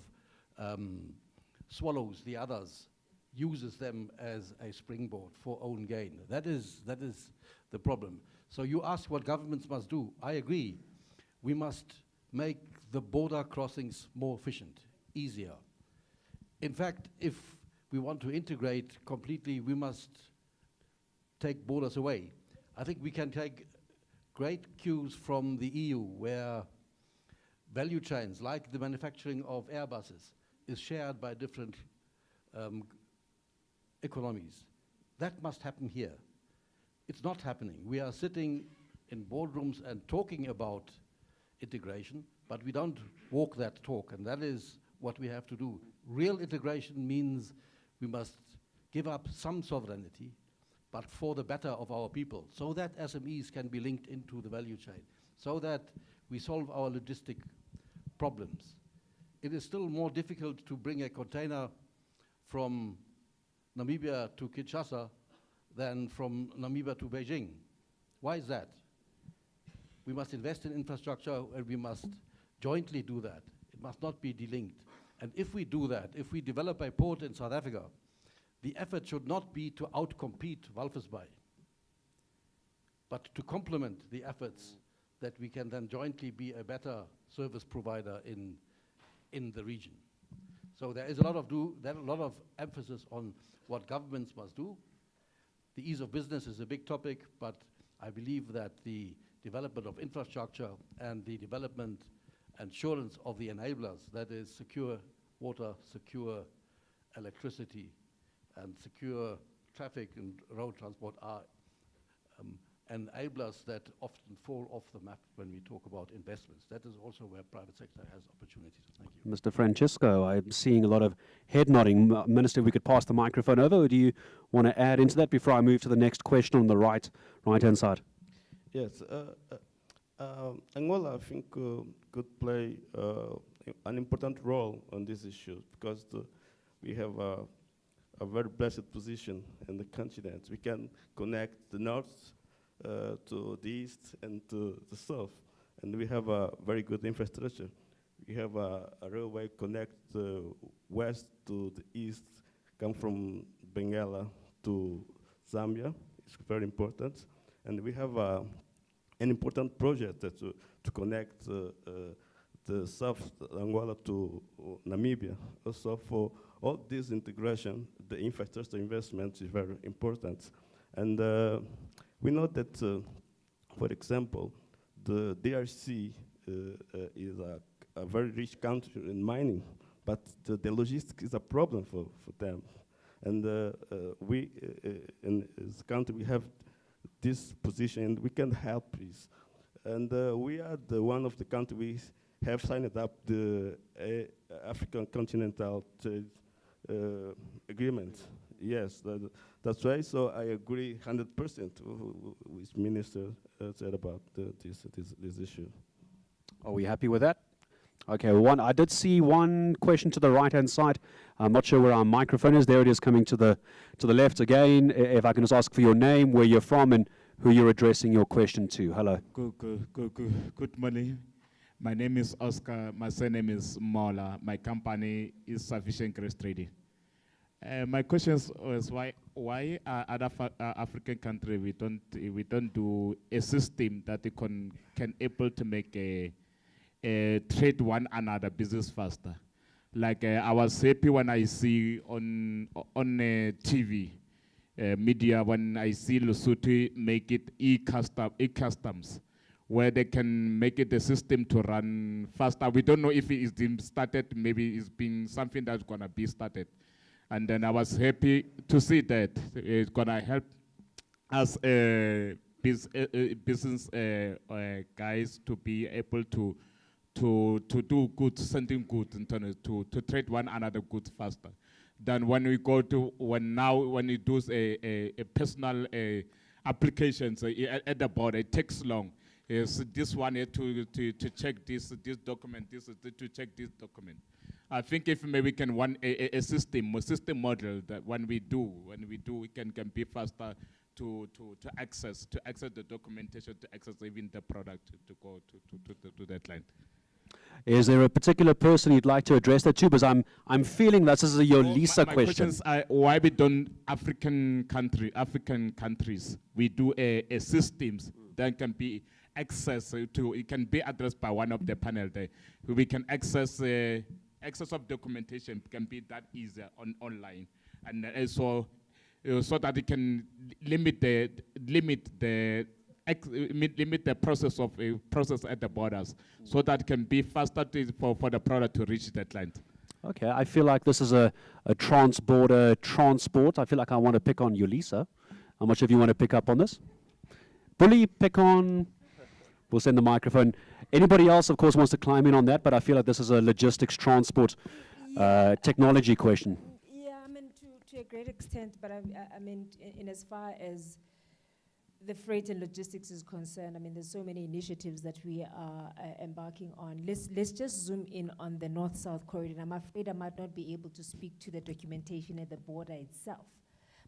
swallows the others, uses them as a springboard for own gain. That is the problem. So you ask what governments must do. I agree. We must make the border crossings more efficient, easier. In fact, if we want to integrate completely, we must take borders away. I think we can take great cues from the EU, where value chains, like the manufacturing of Airbuses, is shared by different economies. That must happen here. It's not happening. We are sitting in boardrooms and talking about integration, but we don't walk that talk, and that is what we have to do. Real integration means we must give up some sovereignty, but for the better of our people, so that SMEs can be linked into the value chain, so that we solve our logistic problems. It is still more difficult to bring a container from Namibia to Kinshasa than from Namibia to Beijing. Why is that? We must invest in infrastructure, and we must jointly do that. It must not be delinked. And if we do that, if we develop a port in South Africa, the effort should not be to outcompete Walvis Bay, but to complement the efforts that we can then jointly be a better service provider in the region. So there is a lot of emphasis on what governments must do. The ease of business is a big topic, but I believe that the development of infrastructure and the development and assurance of the enablers, that is secure water, secure electricity, and secure traffic and road transport are enablers that often fall off the map when we talk about investments. That is also where private sector has opportunities. Thank you. Mr. Francisco, I'm seeing a lot of head nodding. Minister, we could pass the microphone over, or do you want to add into that before I move to the next question on the right-hand side? Yes, Angola, I think, could play an important role on this issue because we have a very blessed position in the continent. We can connect the north to the east and to the south, and we have a very good infrastructure. We have a railway connect the west to the east, come from Benguela to Zambia. It's very important, and we have an important project to connect the South Angola to Namibia. Also, for all this integration, the infrastructure investment is very important. And we know that, for example, the DRC is a very rich country in mining, but the logistics is a problem for them. And we, in this country, we have this position, and we can help this. And we are one of the countries have signed up the African Continental Trade Agreement. Yes, that's right. So I agree 100% with Minister said about this issue. Are we happy with that? Okay, I did see one question to the right-hand side. I'm not sure where our microphone is. There it is, coming to the left again. If I can just ask for your name, where you're from, and who you're addressing your question to. Hello. Good morning. My name is Oscar. My surname is Mola. My company is Sufficient Grace Trading. My question is why other African countries we don't do a system that they can able to make a trade one another business faster. Like I was happy when I see on TV media when I see Lesotho make it e-customs, where they can make it a system to run faster. We don't know if it is being started. Maybe it's been something that's gonna be started. And then I was happy to see that it's gonna help us business guys to be able to do good, sending goods in terms to trade one another goods faster than when we go to when you do a personal applications at the border. It takes long. Is this one here to check this document, this to check this document. I think if maybe we can want a system model that when we do we can be faster to access the documentation, to access even the product to go to that client. Is there a particular person you'd like to address that to? Because I'm feeling this is a Yolisa my question. Questions are why we don't African countries we do a systems that can be access to, it can be addressed by one of the panel there. We can access access of documentation can be that easier online, and also so that it can limit the process of process at the borders, so that it can be faster for the product to reach the client. Okay, I feel like this is a trans-border transport. I feel like I want to pick on Yolisa. How much of you want to pick up on this? Bully, pick on. We'll send the microphone. Anybody else, of course, wants to climb in on that, but I feel like this is a logistics transport technology question. Yeah, I mean, to a great extent, but I mean, in as far as the freight and logistics is concerned, I mean, there's so many initiatives that we are embarking on. Let's just zoom in on the north-south corridor. And I'm afraid I might not be able to speak to the documentation at the border itself.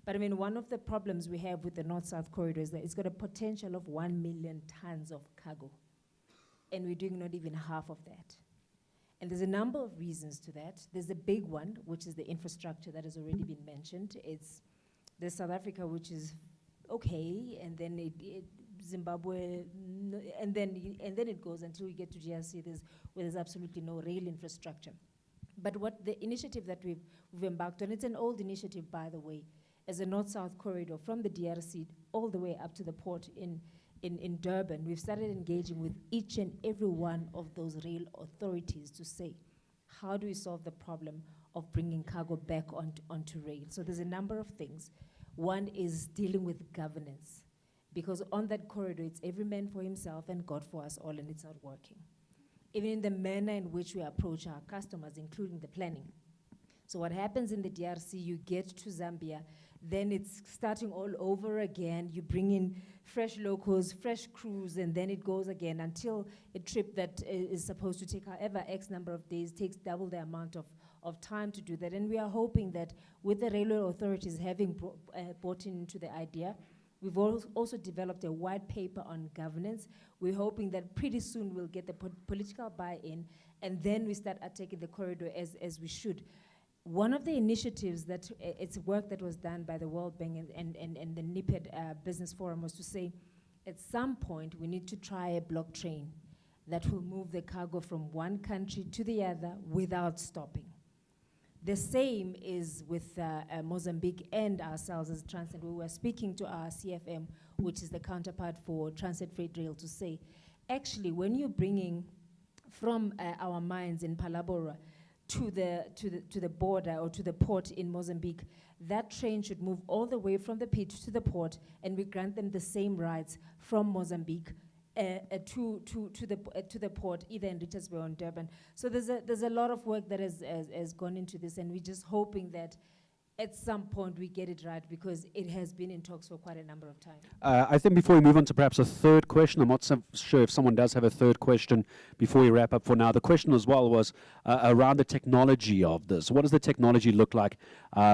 But I mean, one of the problems we have with the north-south corridor is that it's got a potential of 1 million tons of cargo. And we're doing not even half of that. And there's a number of reasons to that. There's a big one, which is the infrastructure that has already been mentioned. It's the South Africa, which is okay, and then Zimbabwe, and then it goes until we get to GRC, where there's absolutely no rail infrastructure. But what the initiative that we've embarked on, it's an old initiative, by the way, as a north-south corridor from the DRC all the way up to the port in in Durban, we've started engaging with each and every one of those rail authorities to say, how do we solve the problem of bringing cargo back onto rail? So there's a number of things. One is dealing with governance, because on that corridor, it's every man for himself and God for us all, and it's not working. Even in the manner in which we approach our customers, including the planning. So what happens in the DRC, you get to Zambia, then it's starting all over again. You bring in fresh locals, fresh crews, and then it goes again until a trip that is supposed to take however X number of days takes double the amount of time to do that. And we are hoping that with the railway authorities having bought into the idea, we've also developed a white paper on governance. We're hoping that pretty soon we'll get the political buy-in, and then we start taking the corridor as we should. One of the initiatives that it's work that was done by the World Bank and the NIPED Business Forum was to say, at some point we need to try a block train that will move the cargo from one country to the other without stopping. The same is with Mozambique and ourselves as Transnet. We were speaking to our CFM, which is the counterpart for Transnet Freight Rail, to say, actually, when you're bringing from our mines in Palabora to the border or to the port in Mozambique, that train should move all the way from the pit to the port, and we grant them the same rights from Mozambique to the port, either in Richards Bay or in Durban. So there's a lot of work that has gone into this, and we're just hoping that at some point we get it right, because it has been in talks for quite a number of times. I think before we move on to perhaps a third question, I'm not sure if someone does have a third question before we wrap up for now. The question as well was around the technology of this. What does the technology look like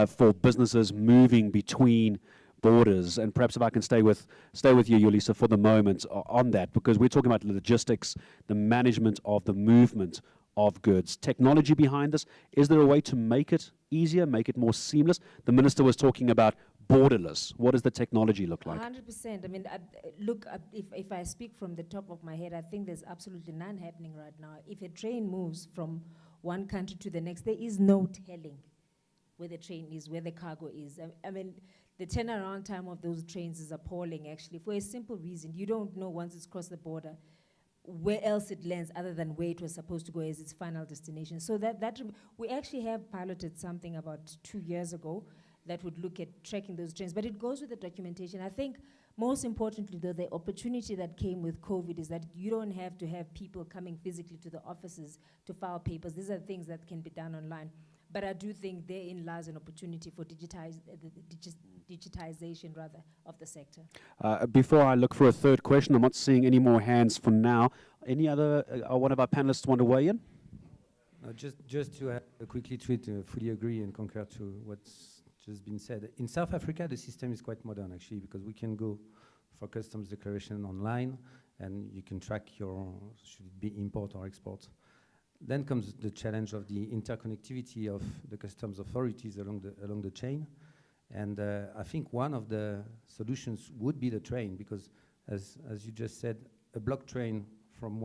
for businesses moving between borders? And perhaps if I can stay with you, Yolisa, for the moment on that, because we're talking about logistics, the management of the movement of goods. Technology behind this, is there a way to make it easier, make it more seamless? The minister was talking about borderless. What does the technology look like? 100%. I mean, look, if I speak from the top of my head, I think there's absolutely none happening right now. If a train moves from one country to the next, there is no telling where the train is, where the cargo is. I mean, the turnaround time of those trains is appalling, actually, for a simple reason. You don't know once it's crossed the border where else it lands other than where it was supposed to go as its final destination. So we actually have piloted something about 2 years ago that would look at tracking those trains, but it goes with the documentation. I think most importantly, though, the opportunity that came with COVID is that you don't have to have people coming physically to the offices to file papers. These are things that can be done online. But I do think therein lies an opportunity for digitization rather of the sector. Before I look for a third question, I'm not seeing any more hands for now. Any other, one of our panelists want to weigh in? Just to quickly fully agree and concur to what's just been said. In South Africa, the system is quite modern, actually, because we can go for customs declaration online, and you can track should it be import or export. Then comes the challenge of the interconnectivity of the customs authorities along the chain. And I think one of the solutions would be the train, because as you just said, a block train from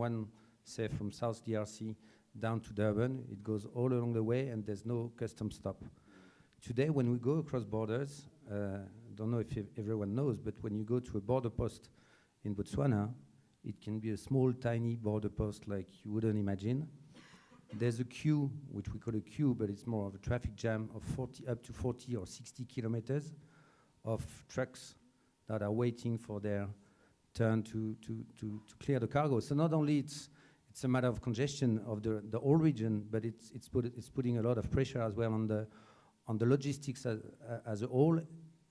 from South DRC down to Durban, it goes all along the way and there's no custom stop. Today, when we go across borders, don't know if everyone knows, but when you go to a border post in Botswana, it can be a small, tiny border post like you wouldn't imagine. There's a queue, which we call a queue, but it's more of a traffic jam of up to 40 or 60 kilometers of trucks that are waiting for their turn to clear the cargo. So not only it's a matter of congestion of the whole region, but it's putting a lot of pressure as well on the logistics as a whole,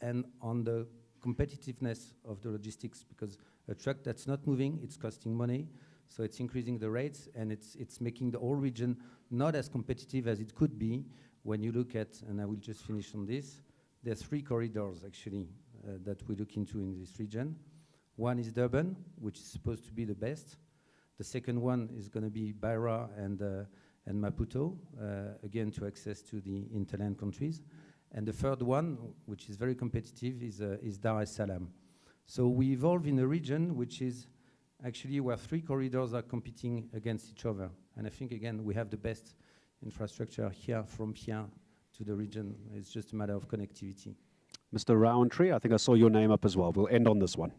and on the competitiveness of the logistics, because a truck that's not moving, it's costing money. So it's increasing the rates, and it's making the whole region not as competitive as it could be when you look at, and I will just finish on this, there are 3 corridors actually that we look into in this region. One is Durban, which is supposed to be the best. The second one is going to be Beira and Maputo, again to access to the interland countries. And the third one, which is very competitive, is Dar es Salaam. So we evolve in a region which is actually where 3 corridors are competing against each other. And I think, again, we have the best infrastructure here, from here to the region. It's just a matter of connectivity. Mr. Roundtree, I think I saw your name up as well. We'll end on this one.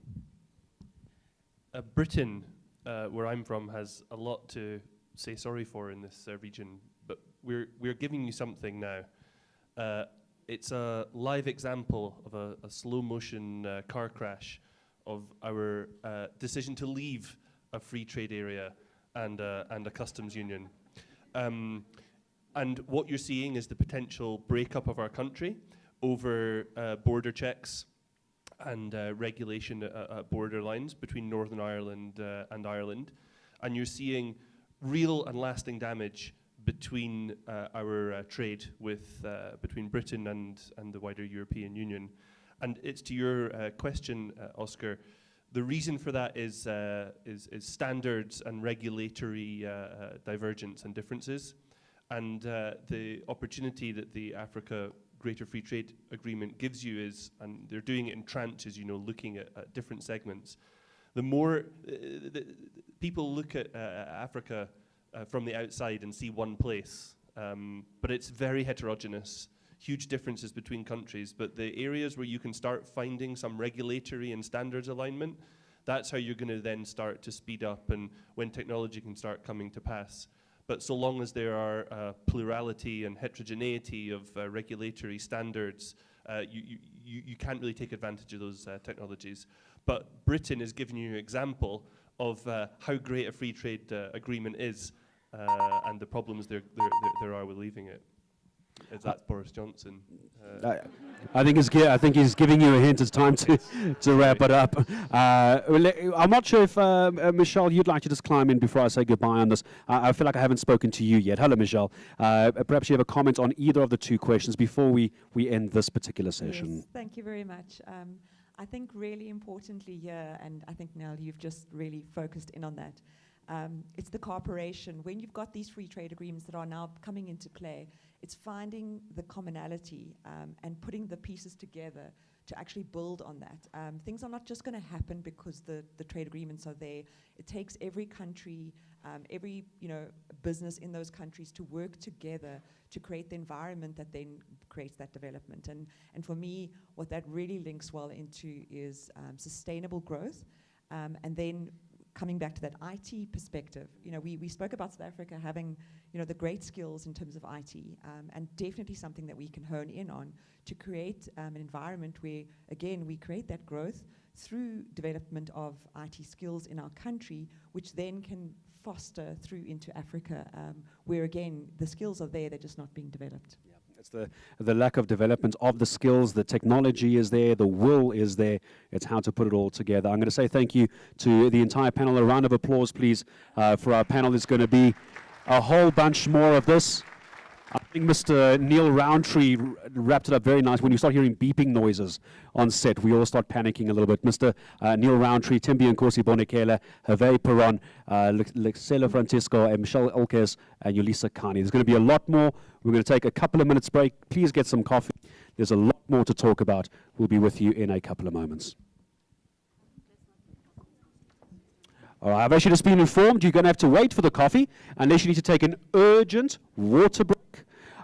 Britain, where I'm from, has a lot to say sorry for in this region, but we're giving you something now. It's a live example of a slow motion car crash of our decision to leave a free trade area and a customs union. And what you're seeing is the potential breakup of our country over border checks and regulation at border lines between Northern Ireland and Ireland. And you're seeing real and lasting damage between our trade with between Britain and the wider European Union. And it's to your question, Oscar. The reason for that is standards and regulatory divergence and differences, and the opportunity that the Africa Greater Free Trade Agreement gives you is, and they're doing it in tranches, you know, looking at different segments. The more people look at Africa from the outside and see one place, but it's very heterogeneous, huge differences between countries, but the areas where you can start finding some regulatory and standards alignment, that's how you're going to then start to speed up and when technology can start coming to pass. But so long as there are plurality and heterogeneity of regulatory standards, you can't really take advantage of those technologies. But Britain is giving you an example of how great a free trade agreement is and the problems there are with leaving it. Is that Boris Johnson? I think he's giving you a hint. It's time to wrap it up. I'm not sure if Michelle, you'd like to just climb in before I say goodbye on this. I feel like I haven't spoken to you yet. Hello, Michelle. Perhaps you have a comment on either of the two questions before we end this particular session. Yes, thank you very much. I think really importantly here, and I think Nell, you've just really focused in on that. It's the cooperation. When you've got these free trade agreements that are now coming into play, it's finding the commonality and putting the pieces together to actually build on that. Things are not just going to happen because the trade agreements are there. It takes every country, every business in those countries to work together to create the environment that then creates that development. And for me, what that really links well into is sustainable growth, and then coming back to that IT perspective, we spoke about South Africa having, the great skills in terms of IT, and definitely something that we can hone in on to create an environment where, again, we create that growth through development of IT skills in our country, which then can foster through into Africa, where, again, the skills are there, they're just not being developed. It's the lack of development of the skills, the technology is there, the will is there. It's how to put it all together. I'm going to say thank you to the entire panel. A round of applause, please, for our panel. There's going to be a whole bunch more of this. I think Mr. Neil Roundtree wrapped it up very nice. When you start hearing beeping noises on set, we all start panicking a little bit. Mr. Neil Roundtree, Timbi Nkosi Bonekela, Hervé Perron, Lexela Francisco, Michelle Olkes, and Yolisa Kani. There's going to be a lot more. We're going to take a couple of minutes break. Please get some coffee. There's a lot more to talk about. We'll be with you in a couple of moments. All right, I've actually just been informed you're going to have to wait for the coffee unless you need to take an urgent water break.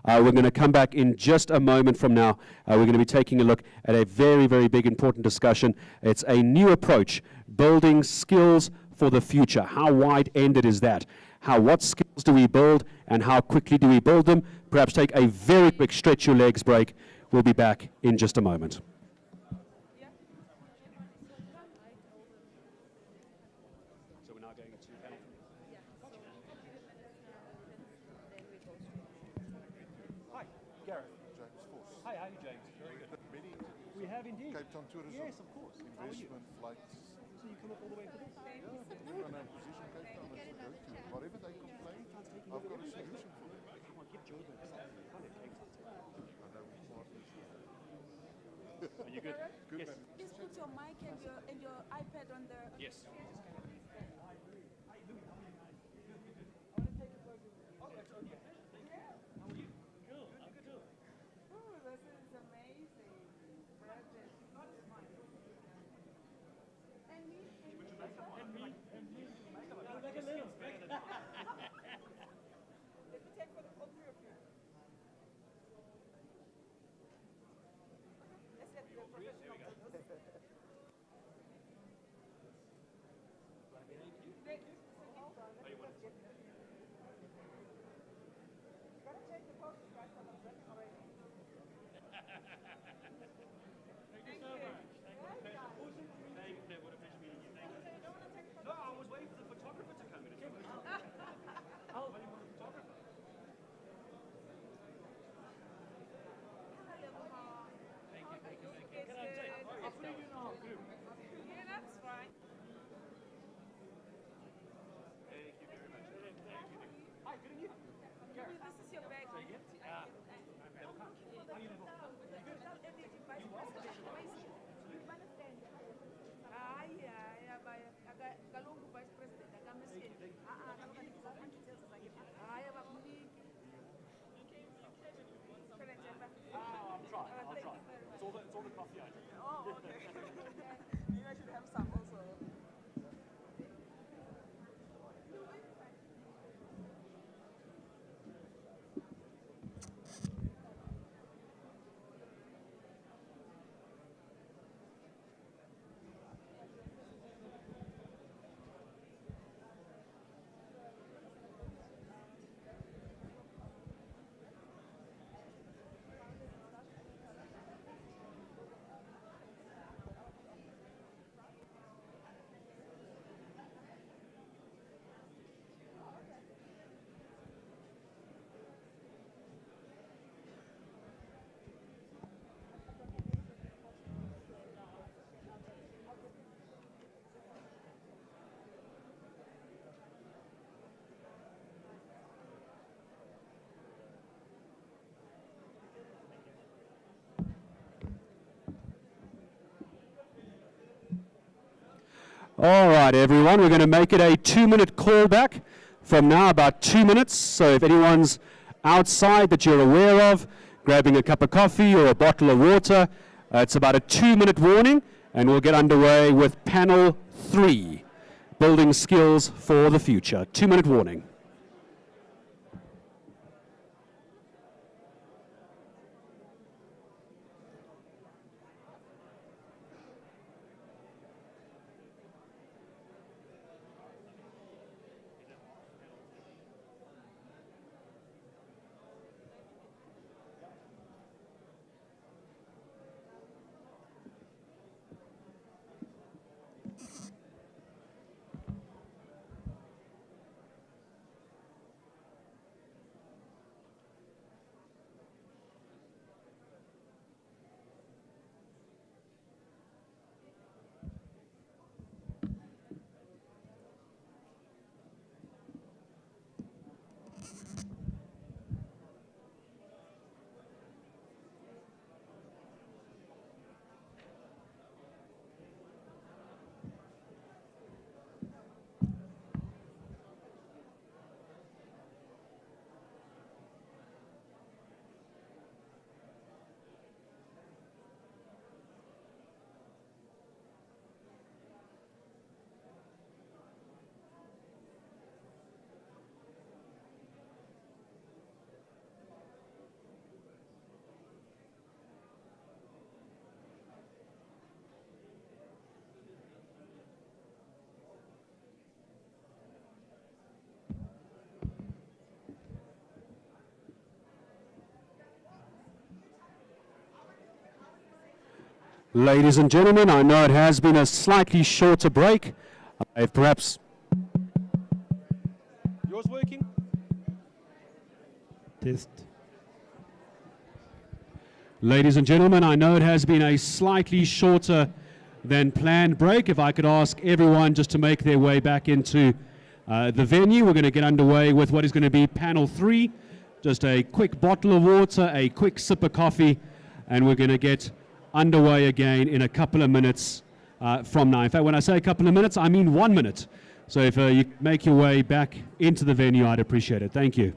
We're going to come back in just a moment from now. We're going to be taking a look at a very, very big, important discussion. It's a new approach, building skills for the future. How wide-ended is that? What skills do we build and how quickly do we build them? Perhaps take a very quick stretch your legs break. We'll be back in just a moment. Cape Town tourism. Yes, of course. Investment, flights. So you come up all the way for this? Yeah. You're in a position Cape Town has to go to. Whatever they complain, I've got a solution for them. Come on, give Joe the example. You can't Cape Town. I know partners. Are you good? Good, yes. Man. Please put your mic and your iPad on the... Yes. All right, everyone, we're going to make it a 2-minute callback from now, about 2 minutes. So if anyone's outside that you're aware of, grabbing a cup of coffee or a bottle of water, it's about a 2-minute warning, and we'll get underway with panel 3, Building Skills for the Future. 2-minute warning. Ladies and gentlemen, I know it has been a slightly shorter break. If perhaps... Yours working? Test. Ladies and gentlemen, I know it has been a slightly shorter than planned break. If I could ask everyone just to make their way back into the venue, we're going to get underway with what is going to be panel 3. Just a quick bottle of water, a quick sip of coffee, and we're going to get underway again in a couple of minutes from now. In fact, when I say a couple of minutes, I mean 1 minute. So if you make your way back into the venue, I'd appreciate it. Thank you.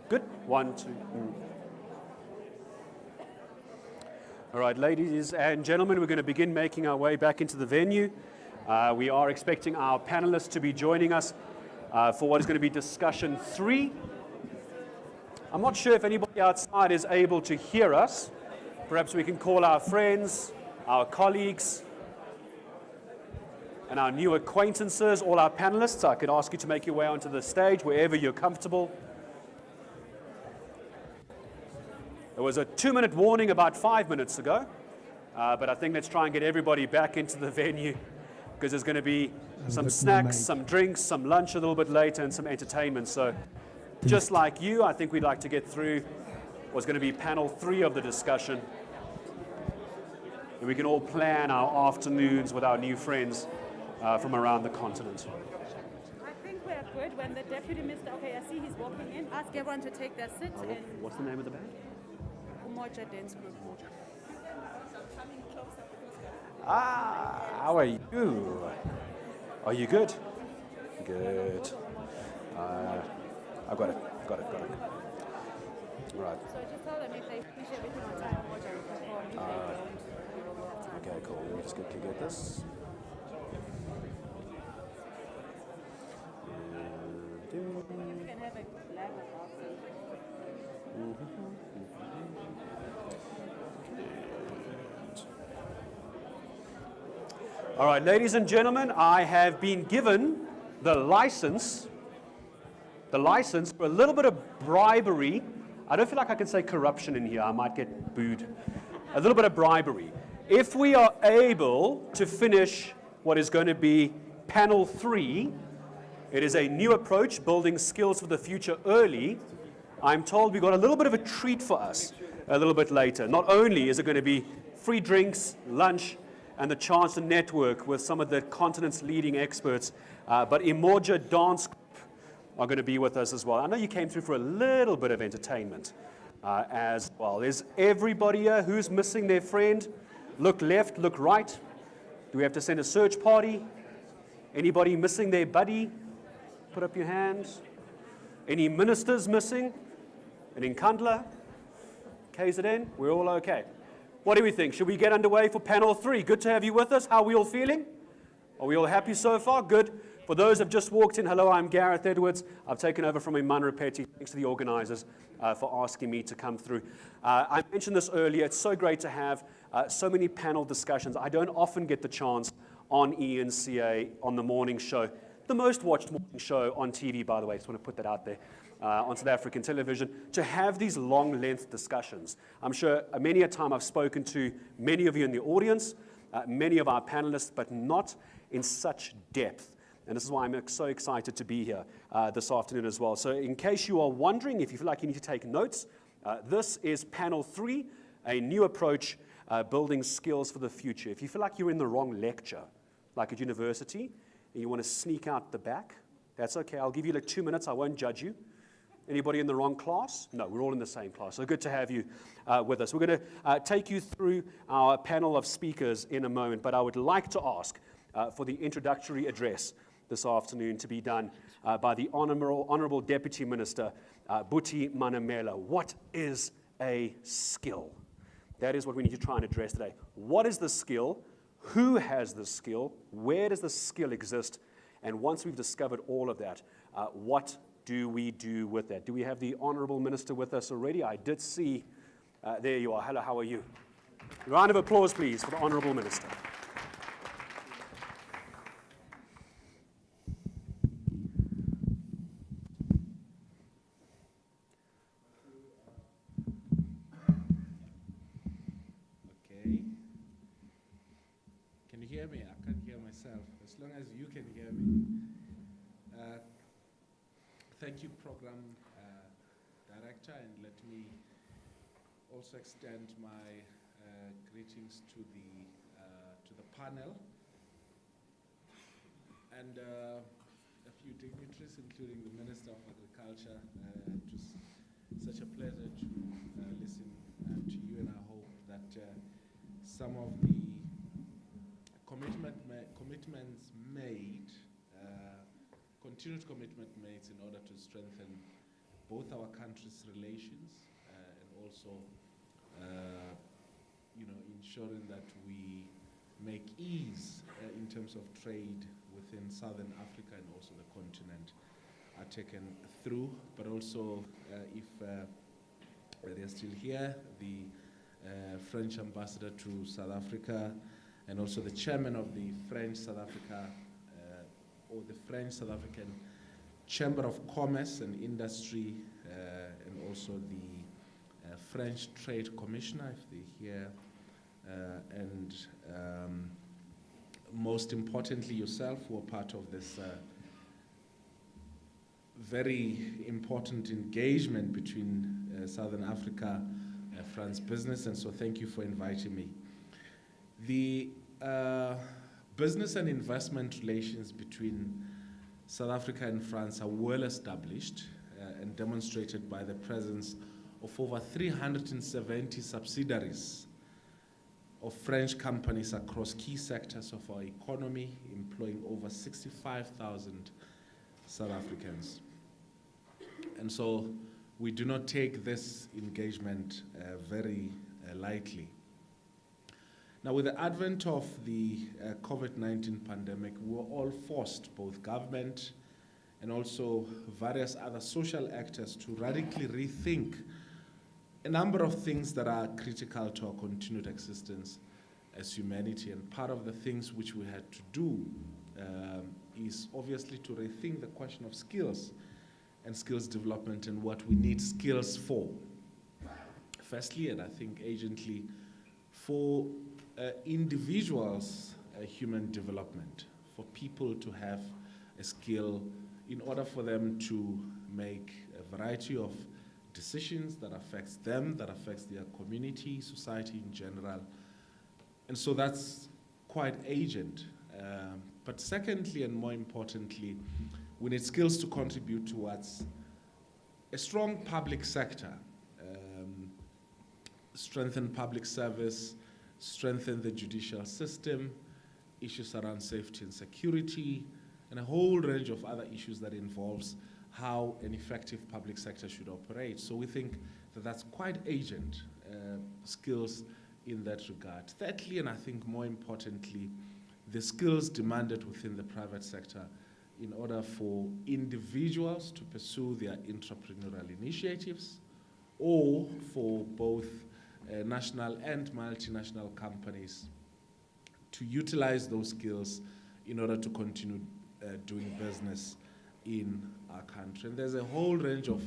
Good. 1, 2. All right, ladies and gentlemen, we're going to begin making our way back into the venue. We are expecting our panelists to be joining us for what is going to be discussion 3. I'm not sure if anybody outside is able to hear us. Perhaps we can call our friends, our colleagues, and our new acquaintances, all our panelists. I could ask you to make your way onto the stage wherever you're comfortable. There was a 2-minute warning about 5 minutes ago, but I think let's try and get everybody back into the venue because there's going to be some snacks, some drinks, some lunch a little bit later, and some entertainment. So just like you, I think we'd like to get through what's going to be panel 3 of the discussion. And we can all plan our afternoons with our new friends from around the continent. I think we're good when the deputy minister, okay, I see he's walking in, ask everyone to take their seats. What's the name of the band? Umoja Dance Group. How are you? Are you good? Good. I've got it. Got it. All right. So just tell them if they finish everything on time, Okay, cool. Let me just quickly get this. we can have a black All right, ladies and gentlemen, I have been given the license for a little bit of bribery. I don't feel like I can say corruption in here. I might get booed. A little bit of bribery. If we are able to finish what is going to be panel 3, it is a new approach, building skills for the future early. I'm told we've got a little bit of a treat for us a little bit later. Not only is it going to be free drinks, lunch, and the chance to network with some of the continent's leading experts, but Imoja Dance Group are going to be with us as well. I know you came through for a little bit of entertainment as well. Is everybody here who's missing their friend? Look left, look right. Do we have to send a search party? Anybody missing their buddy? Put up your hands. Any ministers missing? An Nkandla? KZN? We're all okay. What do we think? Should we get underway for panel 3? Good to have you with us. How are we all feeling? Are we all happy so far? Good. For those who have just walked in, hello, I'm Gareth Edwards. I've taken over from Iman Repeti. Thanks to the organizers for asking me to come through. I mentioned this earlier. It's so great to have so many panel discussions. I don't often get the chance on ENCA on the morning show. The most watched morning show on TV, by the way. I just want to put that out there. On South African television, to have these long-length discussions. I'm sure many a time I've spoken to many of you in the audience, many of our panelists, but not in such depth. And this is why I'm so excited to be here this afternoon as well. So in case you are wondering, if you feel like you need to take notes, this is panel 3, a new approach, building skills for the future. If you feel like you're in the wrong lecture, like at university, and you want to sneak out the back, that's okay. I'll give you like 2 minutes. I won't judge you. Anybody in the wrong class? No, we're all in the same class. So good to have you with us. We're going to take you through our panel of speakers in a moment, but I would like to ask for the introductory address this afternoon to be done by the Honorable Deputy Minister, Buti Manamela. What is a skill? That is what we need to try and address today. What is the skill? Who has the skill? Where does the skill exist? And once we've discovered all of that, what do we do with that? Do we have the Honourable Minister with us already? I did see, there you are. Hello, how are you? Round of applause, please, for the Honourable Minister. Okay. Can you hear me? I can't hear myself. As long as you can hear me. Thank you, Program Director, and let me also extend my greetings to the panel and a few dignitaries, including the Minister of Agriculture. It was such a pleasure to listen to you, and I hope that some of the commitments made, continued commitment made in order to strengthen both our countries' relations and also, ensuring that we make ease in terms of trade within Southern Africa and also the continent are taken through. But also, if they're still here, the French ambassador to South Africa, and also the chairman of the French South Africa, or the French South African Chamber of Commerce and Industry, and also the French Trade Commissioner, if they're here, and most importantly yourself, who are part of this very important engagement between Southern Africa and France business, and so thank you for inviting me. The business and investment relations between South Africa and France are well established and demonstrated by the presence of over 370 subsidiaries of French companies across key sectors of our economy, employing over 65,000 South Africans. And so we do not take this engagement very lightly. Now, with the advent of the COVID-19 pandemic, we were all forced, both government and also various other social actors, to radically rethink a number of things that are critical to our continued existence as humanity. And part of the things which we had to do is obviously to rethink the question of skills and skills development and what we need skills for. Firstly, and I think agently, for individuals' human development, for people to have a skill in order for them to make a variety of decisions that affects them, that affects their community, society in general. And so that's quite agent. But secondly, and more importantly, we need skills to contribute towards a strong public sector, strengthen public service, strengthen the judicial system, issues around safety and security, and a whole range of other issues that involves how an effective public sector should operate. So we think that that's quite agent skills in that regard. Thirdly, and I think more importantly, the skills demanded within the private sector in order for individuals to pursue their entrepreneurial initiatives, or for both national and multinational companies to utilize those skills in order to continue doing business in our country. And there's a whole range of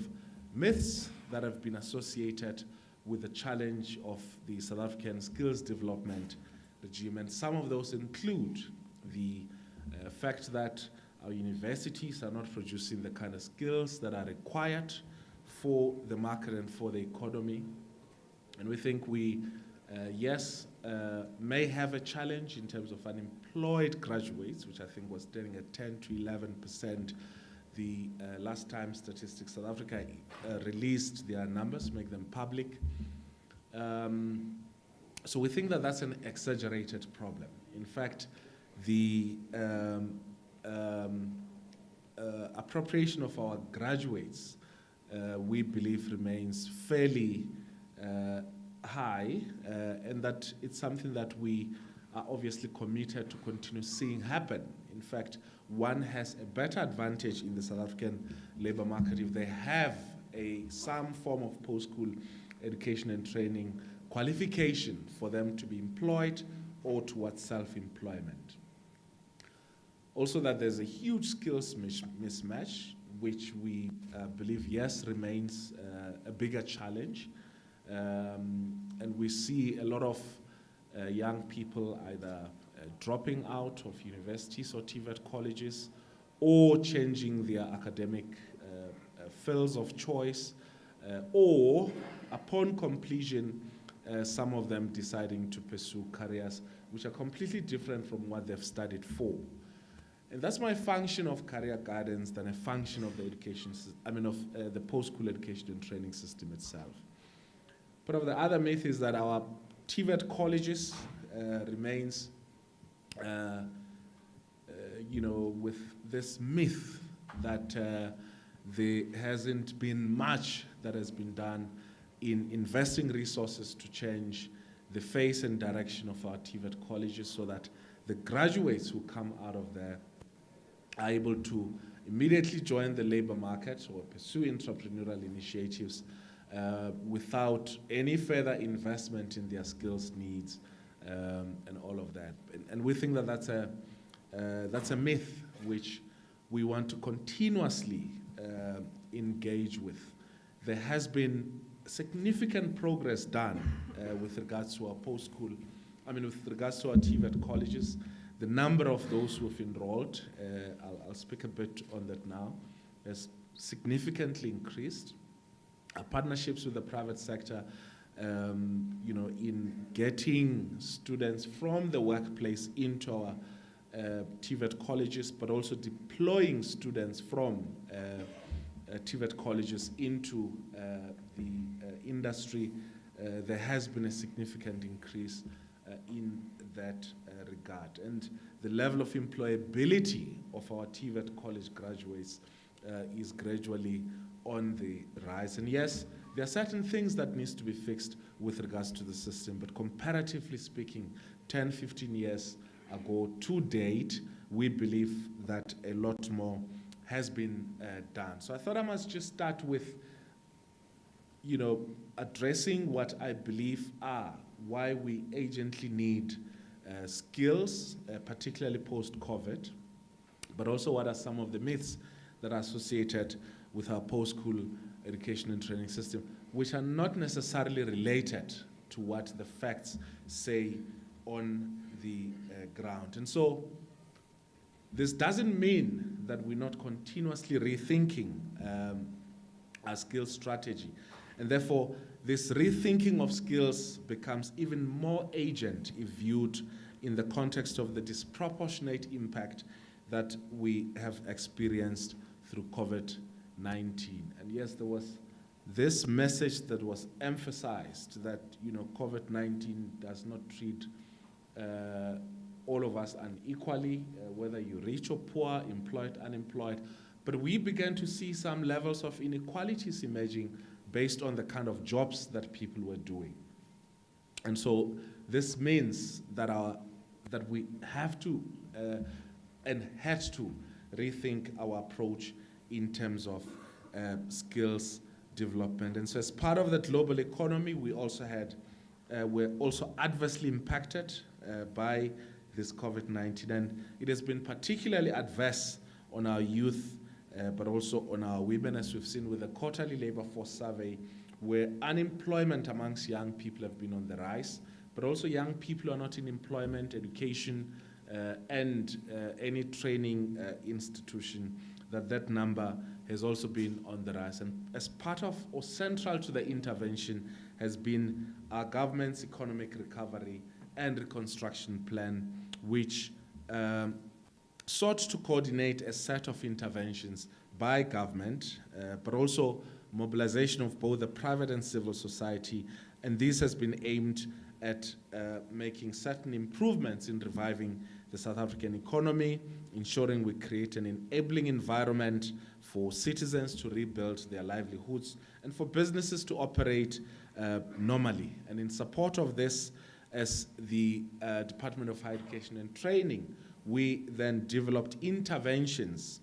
myths that have been associated with the challenge of the South African skills development regime, and some of those include the fact that our universities are not producing the kind of skills that are required for the market and for the economy. And we think we, may have a challenge in terms of unemployed graduates, which I think was standing at 10 to 11%. The last time Statistics South Africa released their numbers, make them public. So we think that that's an exaggerated problem. In fact, the appropriation of our graduates, we believe, remains fairly high, and that it's something that we are obviously committed to continue seeing happen. In fact, one has a better advantage in the South African labor market if they have some form of post-school education and training qualification for them to be employed or towards self-employment. Also, that there's a huge skills mismatch, which we believe, remains a bigger challenge. And we see a lot of young people either dropping out of universities or TVET colleges, or changing their academic fields of choice, or upon completion, some of them deciding to pursue careers which are completely different from what they've studied for. And that's my function of career guidance than a function of the education, of the post-school education and training system itself. But of the other myth is that our TVET colleges remains, with this myth that there hasn't been much that has been done in investing resources to change the face and direction of our TVET colleges so that the graduates who come out of there are able to immediately join the labor market or pursue entrepreneurial initiatives without any further investment in their skills needs and all of that. And we think that that's a myth which we want to continuously engage with. There has been significant progress done with regards to our with regards to our TVET colleges. The number of those who have enrolled, I'll speak a bit on that now, has significantly increased. Our partnerships with the private sector, in getting students from the workplace into our TVET colleges, but also deploying students from TVET colleges into the industry, there has been a significant increase in that regard. And the level of employability of our TVET college graduates is gradually on the rise. And yes, there are certain things that needs to be fixed with regards to the system, but comparatively speaking, 10, 15 years ago to date, we believe that a lot more has been done. So I thought I must just start with, addressing what I believe are why we urgently need skills, particularly post-COVID, but also what are some of the myths that are associated with our post-school education and training system, which are not necessarily related to what the facts say on the ground. And so this doesn't mean that we're not continuously rethinking our skills strategy. And therefore, this rethinking of skills becomes even more urgent if viewed in the context of the disproportionate impact that we have experienced through COVID-19. And yes, there was this message that was emphasized that, COVID-19 does not treat all of us unequally, whether you're rich or poor, employed, unemployed. But we began to see some levels of inequalities emerging based on the kind of jobs that people were doing. And so this means that we have to and had to rethink our approach in terms of skills development. And so as part of the global economy, we're also adversely impacted by this COVID-19. And it has been particularly adverse on our youth, but also on our women, as we've seen with the quarterly labor force survey, where unemployment amongst young people have been on the rise, but also young people are not in employment, education, and any training institution, that number has also been on the rise. And as part of or central to the intervention has been our government's economic recovery and reconstruction plan, which sought to coordinate a set of interventions by government, but also mobilization of both the private and civil society. And this has been aimed at making certain improvements in reviving the South African economy, ensuring we create an enabling environment for citizens to rebuild their livelihoods and for businesses to operate normally. And in support of this, as the Department of Higher Education and Training, we then developed interventions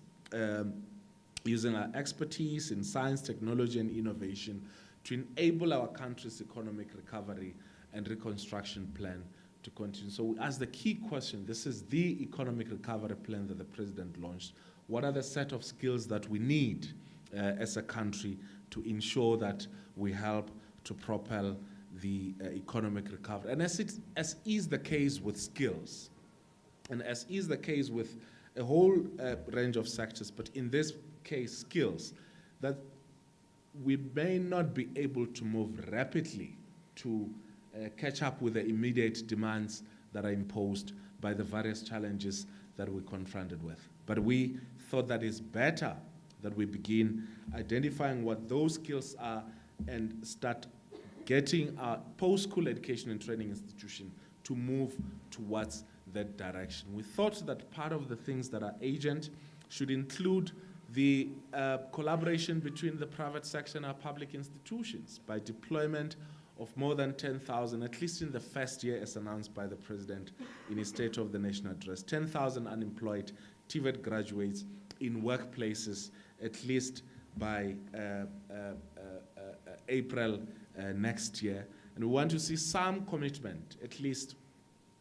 using our expertise in science, technology, and innovation to enable our country's economic recovery and reconstruction plan to continue. So we ask the key question, this is the economic recovery plan that the President launched. What are the set of skills that we need as a country to ensure that we help to propel the economic recovery? And as is the case with skills, and as is the case with a whole range of sectors, but in this case, skills, that we may not be able to move rapidly to catch up with the immediate demands that are imposed by the various challenges that we're confronted with. But we thought that it's better that we begin identifying what those skills are and start getting our post-school education and training institution to move towards that direction. We thought that part of the things that are urgent should include the collaboration between the private sector and our public institutions by deployment of more than 10,000, at least in the first year as announced by the President in his State of the Nation address, 10,000 unemployed TVET graduates in workplaces at least by April next year. And we want to see some commitment, at least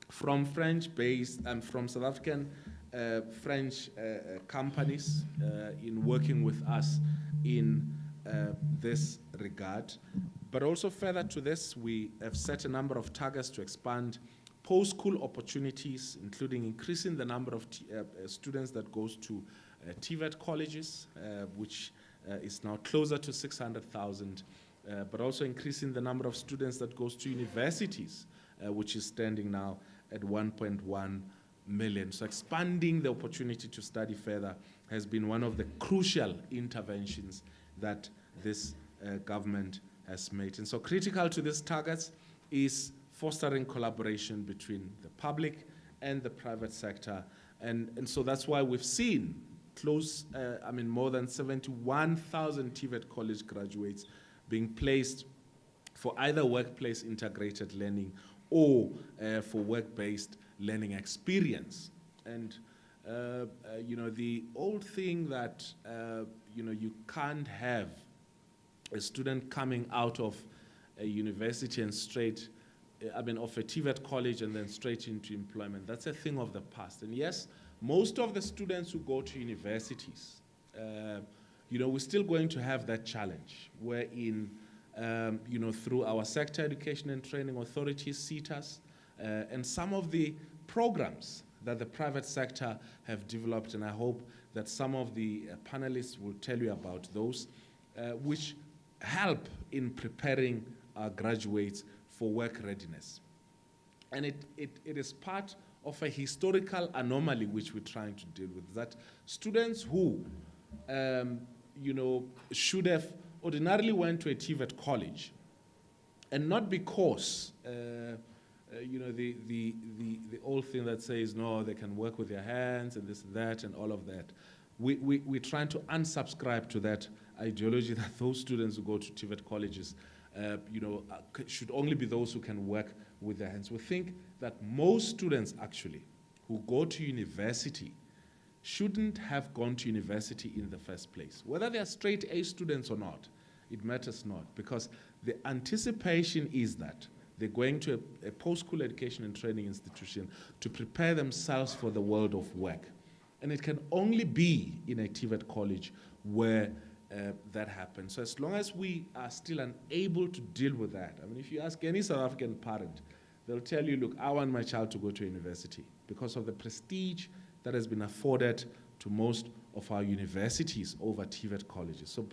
from French-based and from South African French companies in working with us in this regard. But also further to this, we have set a number of targets to expand post-school opportunities, including increasing the number of students that goes to TVET colleges, which is now closer to 600,000, but also increasing the number of students that goes to universities, which is standing now at 1.1 million. So expanding the opportunity to study further has been one of the crucial interventions that this government has made. And so critical to these targets is fostering collaboration between the public and the private sector. And so that's why we've seen more than 71,000 TVET college graduates being placed for either workplace integrated learning or for work-based learning experience. And the old thing that you can't have a student coming out of a university and straight, of a TVET college and then straight into employment. That's a thing of the past. And yes, most of the students who go to universities, we're still going to have that challenge wherein, through our sector education and training authorities, CETAs, and some of the programs that the private sector have developed, and I hope that some of the panelists will tell you about those, which help in preparing our graduates for work readiness. And it is part of a historical anomaly which we're trying to deal with, that students who should have ordinarily went to a TVET college, and not because the old thing that says, no, they can work with their hands and this and that and all of that. We're trying to unsubscribe to that ideology that those students who go to TVET colleges should only be those who can work with their hands. We think that most students actually who go to university shouldn't have gone to university in the first place. Whether they're straight A students or not, it matters not, because the anticipation is that they're going to a post-school education and training institution to prepare themselves for the world of work. And it can only be in a TVET college where that happens. So as long as we are still unable to deal with that, if you ask any South African parent, they'll tell you, look, I want my child to go to university because of the prestige that has been afforded to most of our universities over TVET colleges. So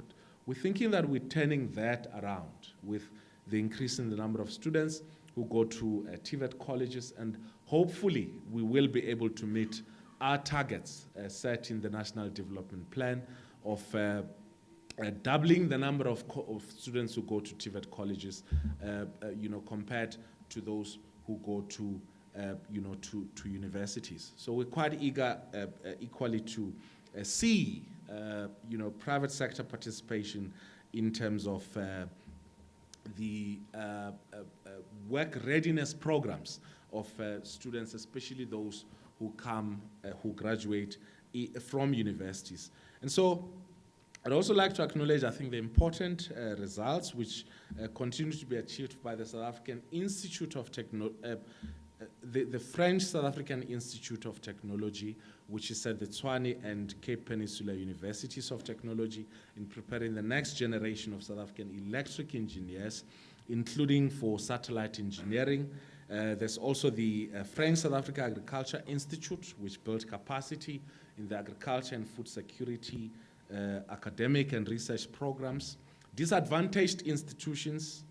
we're thinking that we're turning that around with the increase in the number of students who go to TVET colleges, and hopefully we will be able to meet our targets set in the National Development Plan of doubling the number of students who go to TVET colleges, compared to those who go to universities. So we're quite eager, equally, to see, private sector participation in terms of the work readiness programs of students, especially those who graduate from universities. And so I'd also like to acknowledge, I think, the important results which continue to be achieved by the South African Institute of the French South African Institute of Technology, which is at the Tshwane and Cape Peninsula Universities of Technology, in preparing the next generation of South African electric engineers, including for satellite engineering. There's also the French South Africa Agriculture Institute, which built capacity in the agriculture and food security academic and research programs. Disadvantaged institutions,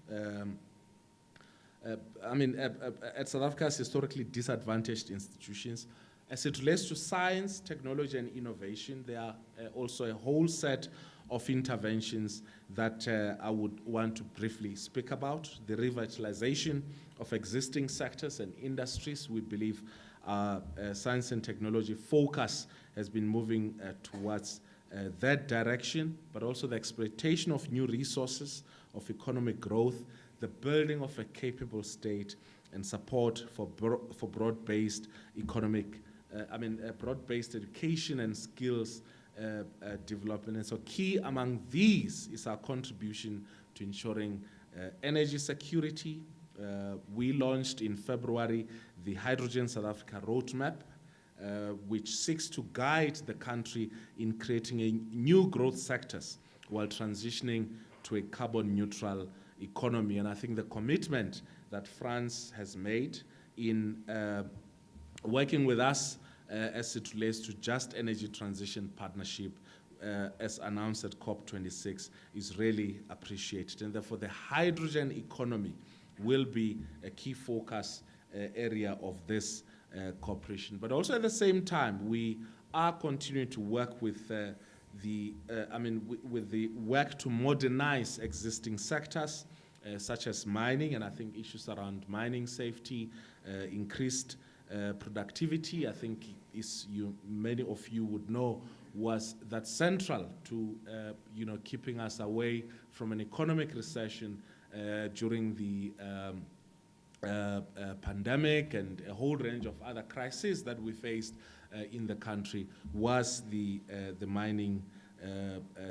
at South Africa's historically disadvantaged institutions, as it relates to science, technology, and innovation, there are also a whole set of interventions that I would want to briefly speak about. The revitalization of existing sectors and industries. We believe science and technology focus has been moving towards that direction, but also the exploitation of new resources, of economic growth, the building of a capable state, and support for broad-based economic, broad-based education and skills development. And so key among these is our contribution to ensuring energy security. We launched in February the Hydrogen South Africa Roadmap, which seeks to guide the country in creating new growth sectors while transitioning to a carbon neutral economy. And I think the commitment that France has made in working with us as it relates to Just Energy Transition Partnership, as announced at COP26, is really appreciated. And therefore, the hydrogen economy will be a key focus area of this cooperation. But also at the same time, we are continuing to work with the work to modernize existing sectors, such as mining, and I think issues around mining safety, increased productivity, I think many of you would know, was that central to keeping us away from an economic recession during the pandemic and a whole range of other crises that we faced in the country, was the mining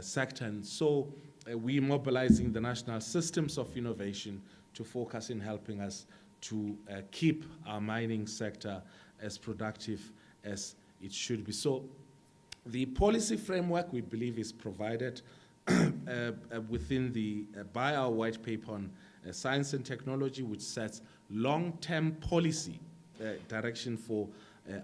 sector. And so we're mobilizing the national systems of innovation to focus in helping us to keep our mining sector as productive as it should be. So the policy framework, we believe, is provided within by our white paper on science and technology, which sets long-term policy direction for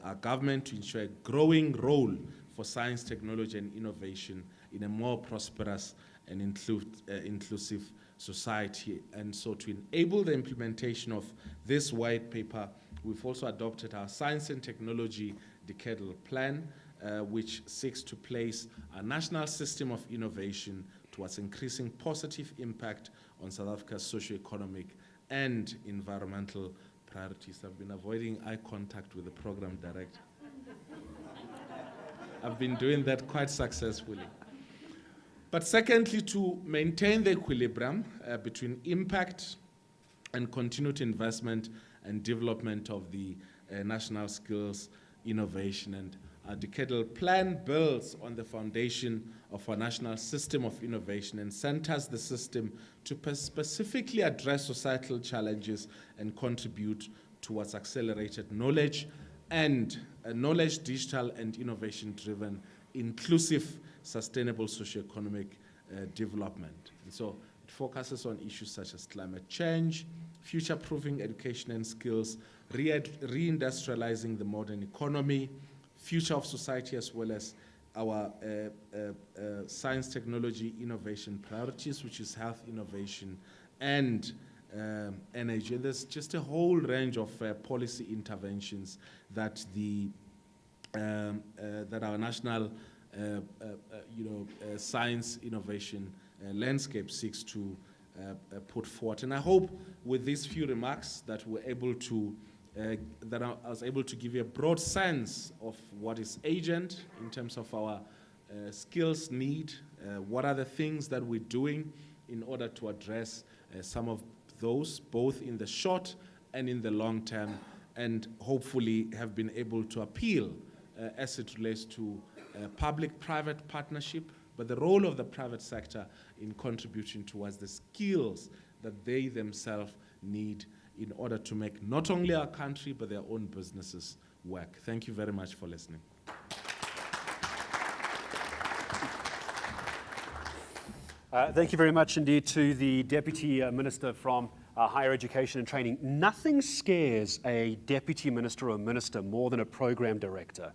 our government to ensure a growing role for science, technology, and innovation in a more prosperous and inclusive society. And so to enable the implementation of this white paper, we've also adopted our Science and Technology Decadal Plan, which seeks to place a national system of innovation towards increasing positive impact on South Africa's socio-economic and environmental priorities. I've been avoiding eye contact with the program director. I've been doing that quite successfully. But secondly, to maintain the equilibrium between impact and continued investment and development of the national skills innovation. And our decadal plan builds on the foundation of our national system of innovation and centers the system to specifically address societal challenges and contribute towards accelerated knowledge and knowledge, digital and innovation-driven, inclusive, sustainable socioeconomic development. And so it focuses on issues such as climate change, future-proofing education and skills, reindustrializing the modern economy, future of society, as well as our science, technology, innovation priorities, which is health, innovation, and energy. And there's just a whole range of policy interventions that that our national science innovation landscape seeks to put forth. And I hope with these few remarks that we're able to that I was able to give you a broad sense of what is urgent in terms of our skills need, what are the things that we're doing in order to address some of those, both in the short and in the long term, and hopefully have been able to appeal as it relates to public-private partnership, but the role of the private sector in contributing towards the skills that they themselves need in order to make not only our country, but their own businesses work. Thank you very much for listening. Thank you very much indeed to the Deputy Minister from Higher Education and Training. Nothing scares a Deputy Minister or a Minister more than a program director.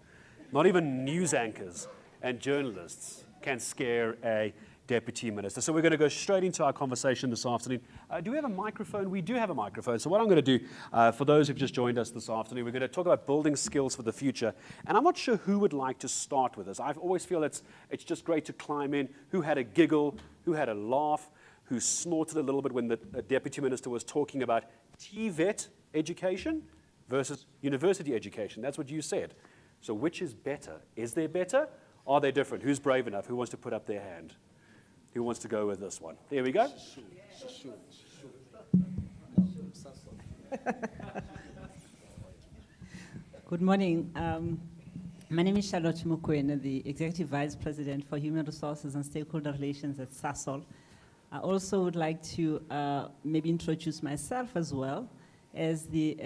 Not even news anchors and journalists can scare a Deputy Minister. So we're going to go straight into our conversation this afternoon. Do we have a microphone? We do have a microphone. So what I'm going to do, for those who've just joined us this afternoon, we're going to talk about building skills for the future. And I'm not sure who would like to start with this. I always feel it's just great to climb in. Who had a giggle? Who had a laugh? Who snorted a little bit when the Deputy Minister was talking about TVET education versus university education? That's what you said. So which is better? Is there better? Are they different? Who's brave enough? Who wants to put up their hand? Who wants to go with this one? There we go. Good morning. My name is Charlotte Mukwena, the Executive Vice President for Human Resources and Stakeholder Relations at SASOL. I also would like to maybe introduce myself as well as the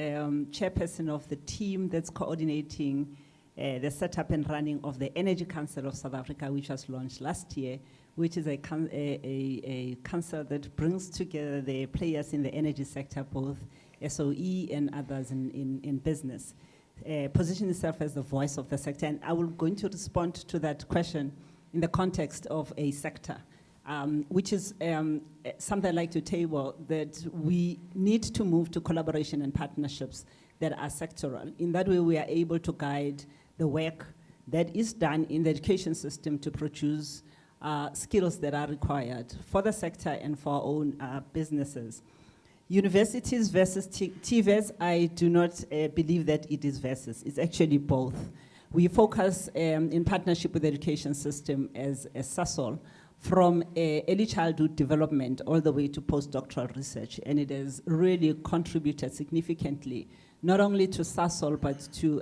chairperson of the team that's coordinating the setup and running of the Energy Council of South Africa, which was launched last year, which is a council that brings together the players in the energy sector, both SOE and others in business. Position itself as the voice of the sector. And I will going to respond to that question in the context of a sector, which is something I'd like to table, that we need to move to collaboration and partnerships that are sectoral. In that way, we are able to guide the work that is done in the education system to produce skills that are required for the sector and for our own businesses. Universities versus TVETs, I do not believe that it is versus. It's actually both. We focus in partnership with the education system as SASOL from early childhood development all the way to postdoctoral research, and it has really contributed significantly, not only to SASOL, but to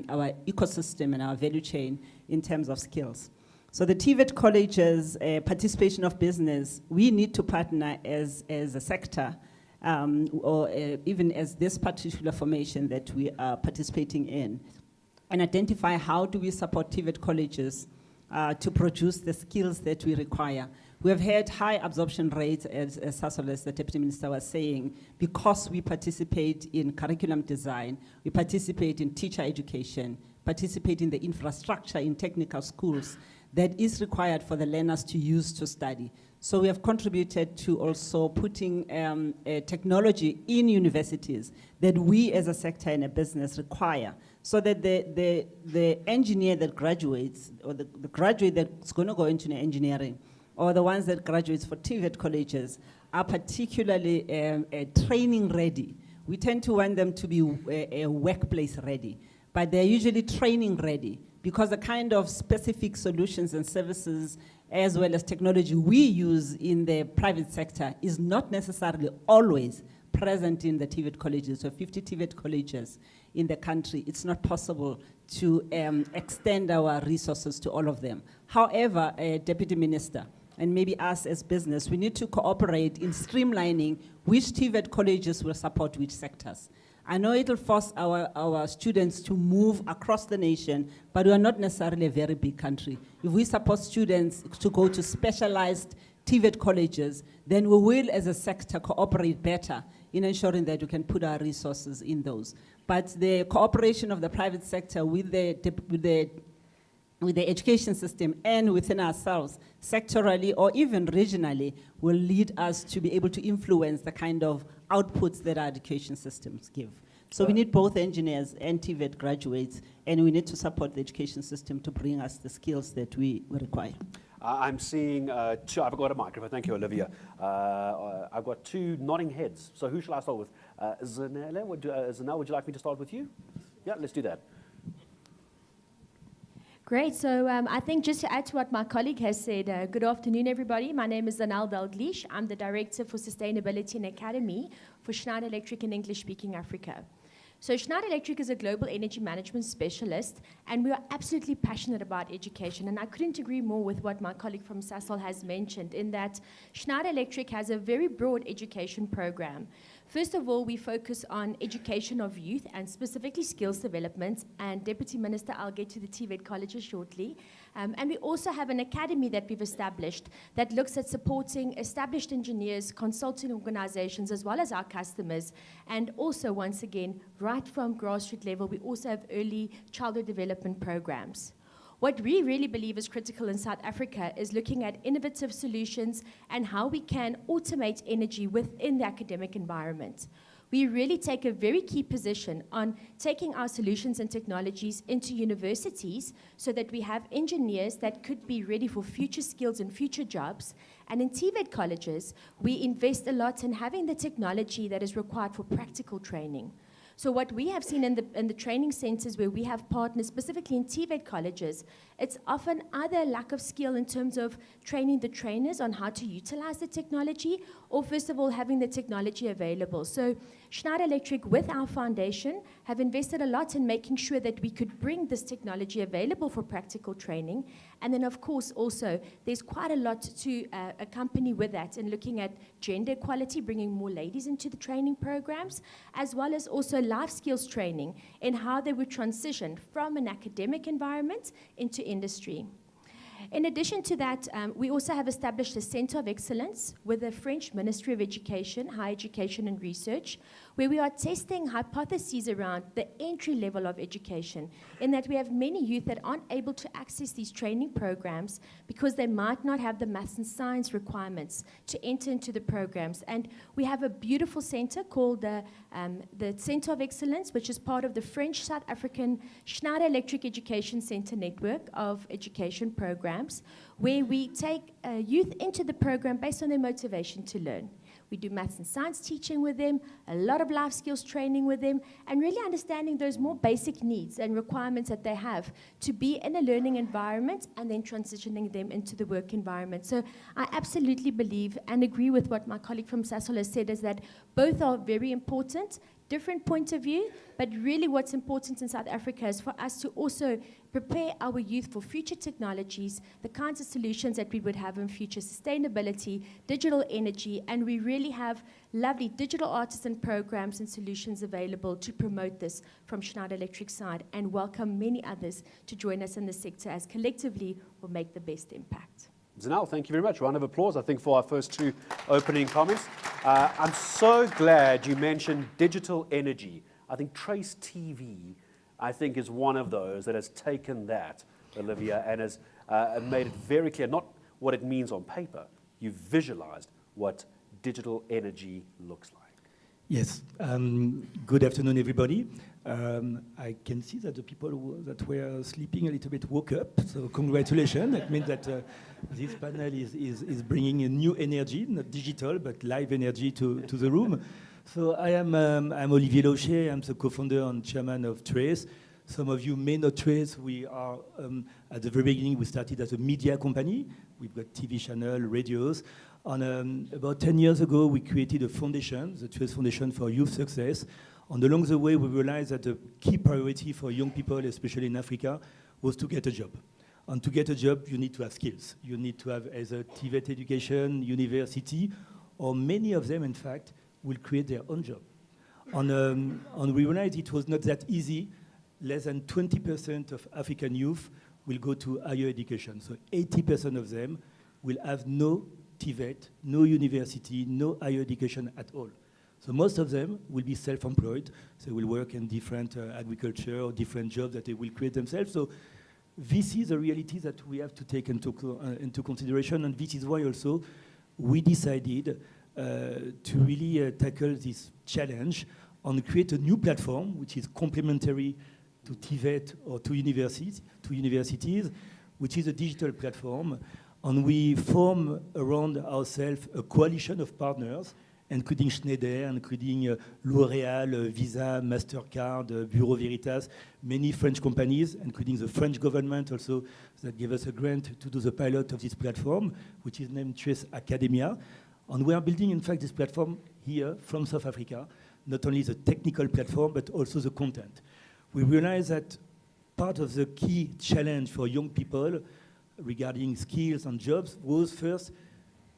our ecosystem and our value chain in terms of skills. So the TVET colleges, participation of business, we need to partner as a sector, or even as this particular formation that we are participating in, and identify how do we support TVET colleges to produce the skills that we require. We have had high absorption rates, as SASOL, as the Deputy Minister was saying, because we participate in curriculum design, we participate in teacher education, participate in the infrastructure in technical schools that is required for the learners to use to study. So we have contributed to also putting technology in universities that we as a sector and a business require, so that the engineer that graduates, or the graduate that's going to go into engineering, or the ones that graduates for TVET colleges, are particularly training ready. We tend to want them to be workplace ready, but they're usually training ready, because the kind of specific solutions and services as well as technology we use in the private sector is not necessarily always present in the TVET colleges. So 50 TVET colleges in the country, it's not possible to extend our resources to all of them. However, Deputy Minister, and maybe us as business, we need to cooperate in streamlining which TVET colleges will support which sectors. I know it'll force our students to move across the nation, but we are not necessarily a very big country. If we support students to go to specialized TVET colleges, then we will, as a sector, cooperate better in ensuring that we can put our resources in those. But the cooperation of the private sector with the education system and within ourselves, sectorally or even regionally, will lead us to be able to influence the kind of outputs that our education systems give. So we need both engineers and TVET graduates, and we need to support the education system to bring us the skills that we require. I'm seeing two. I've got a microphone. Thank you, Olivia. I've got two nodding heads. So who shall I start with? Zanelle, would you like me to start with you? Yeah, let's do that. Great. So I think just to add to what my colleague has said, good afternoon, everybody. My name is Zanelle Dalglish. I'm the Director for Sustainability and Academy for Schneider Electric in English-speaking Africa. So Schneider Electric is a global energy management specialist, and we are absolutely passionate about education. And I couldn't agree more with what my colleague from SASOL has mentioned, in that Schneider Electric has a very broad education program. First of all, we focus on education of youth and specifically skills development. And Deputy Minister, I'll get to the TVET colleges shortly. And we also have an academy that we've established that looks at supporting established engineers, consulting organizations, as well as our customers. And also, once again, right from grassroots level, we also have early childhood development programs. What we really believe is critical in South Africa is looking at innovative solutions and how we can automate energy within the academic environment. We really take a very key position on taking our solutions and technologies into universities so that we have engineers that could be ready for future skills and future jobs. And in TVET colleges, we invest a lot in having the technology that is required for practical training. So what we have seen in the training centers where we have partners, specifically in TVET colleges, It's often either a lack of skill in terms of training the trainers on how to utilize the technology, or first of all, having the technology available. So Schneider Electric, with our foundation, have invested a lot in making sure that we could bring this technology available for practical training. And then, of course, also, there's quite a lot to accompany with that in looking at gender equality, bringing more ladies into the training programs, as well as also life skills training in how they would transition from an academic environment into industry. In addition to that, we also have established a Center of Excellence with the French Ministry of Education, Higher Education and Research, where we are testing hypotheses around the entry level of education, in that we have many youth that aren't able to access these training programs because they might not have the maths and science requirements to enter into the programs. And we have a beautiful center called the Center of Excellence, which is part of the French South African Schneider Electric Education Center network of education programs, where we take youth into the program based on their motivation to learn. We do maths and science teaching with them, a lot of life skills training with them, and really understanding those more basic needs and requirements that they have to be in a learning environment and then transitioning them into the work environment. So I absolutely believe and agree with what my colleague from Sasol has said, is that both are very important, different point of view, but really what's important in South Africa is for us to also prepare our youth for future technologies, the kinds of solutions that we would have in future, sustainability, digital energy, and we really have lovely digital artisan programs and solutions available to promote this from Schneider Electric's side, and welcome many others to join us in the sector, as collectively we'll make the best impact. Zanel, thank you very much. Round of applause, I think, for our first two opening comments. I'm so glad you mentioned digital energy. I think Trace TV, I think, is one of those that has taken that, Olivia, and has made it very clear, not what it means on paper. You've visualized what digital energy looks like. Yes. Good afternoon, everybody. I can see that the people that were sleeping a little bit woke up, so congratulations. That means that this panel is bringing a new energy, not digital, but live energy to the room. So I'm Olivier Locher. I'm the co-founder and chairman of Trace. Some of you may know Trace. We are, at the very beginning, we started as a media company. We've got TV channel, radios. About 10 years ago, we created a foundation, the Trace Foundation for Youth Success. Along the way, we realized that the key priority for young people, especially in Africa, was to get a job. And to get a job, you need to have skills. You need to have either TVET education, university, or many of them, in fact, will create their own job. And we realized it was not that easy. Less than 20% of African youth will go to higher education. So 80% of them will have no TVET, no university, no higher education at all. So most of them will be self-employed. They will work in different agriculture or different jobs that they will create themselves. So this is a reality that we have to take into consideration, and this is why also we decided to really tackle this challenge and create a new platform which is complementary to TVET or to universities, which is a digital platform. And we form around ourselves a coalition of partners, including Schneider, including L'Oréal, Visa, MasterCard, Bureau Veritas, many French companies, including the French government also, that gave us a grant to do the pilot of this platform, which is named Trace Academia. And we are building, in fact, this platform here from South Africa, not only the technical platform, but also the content. We realize that part of the key challenge for young people regarding skills and jobs was, first,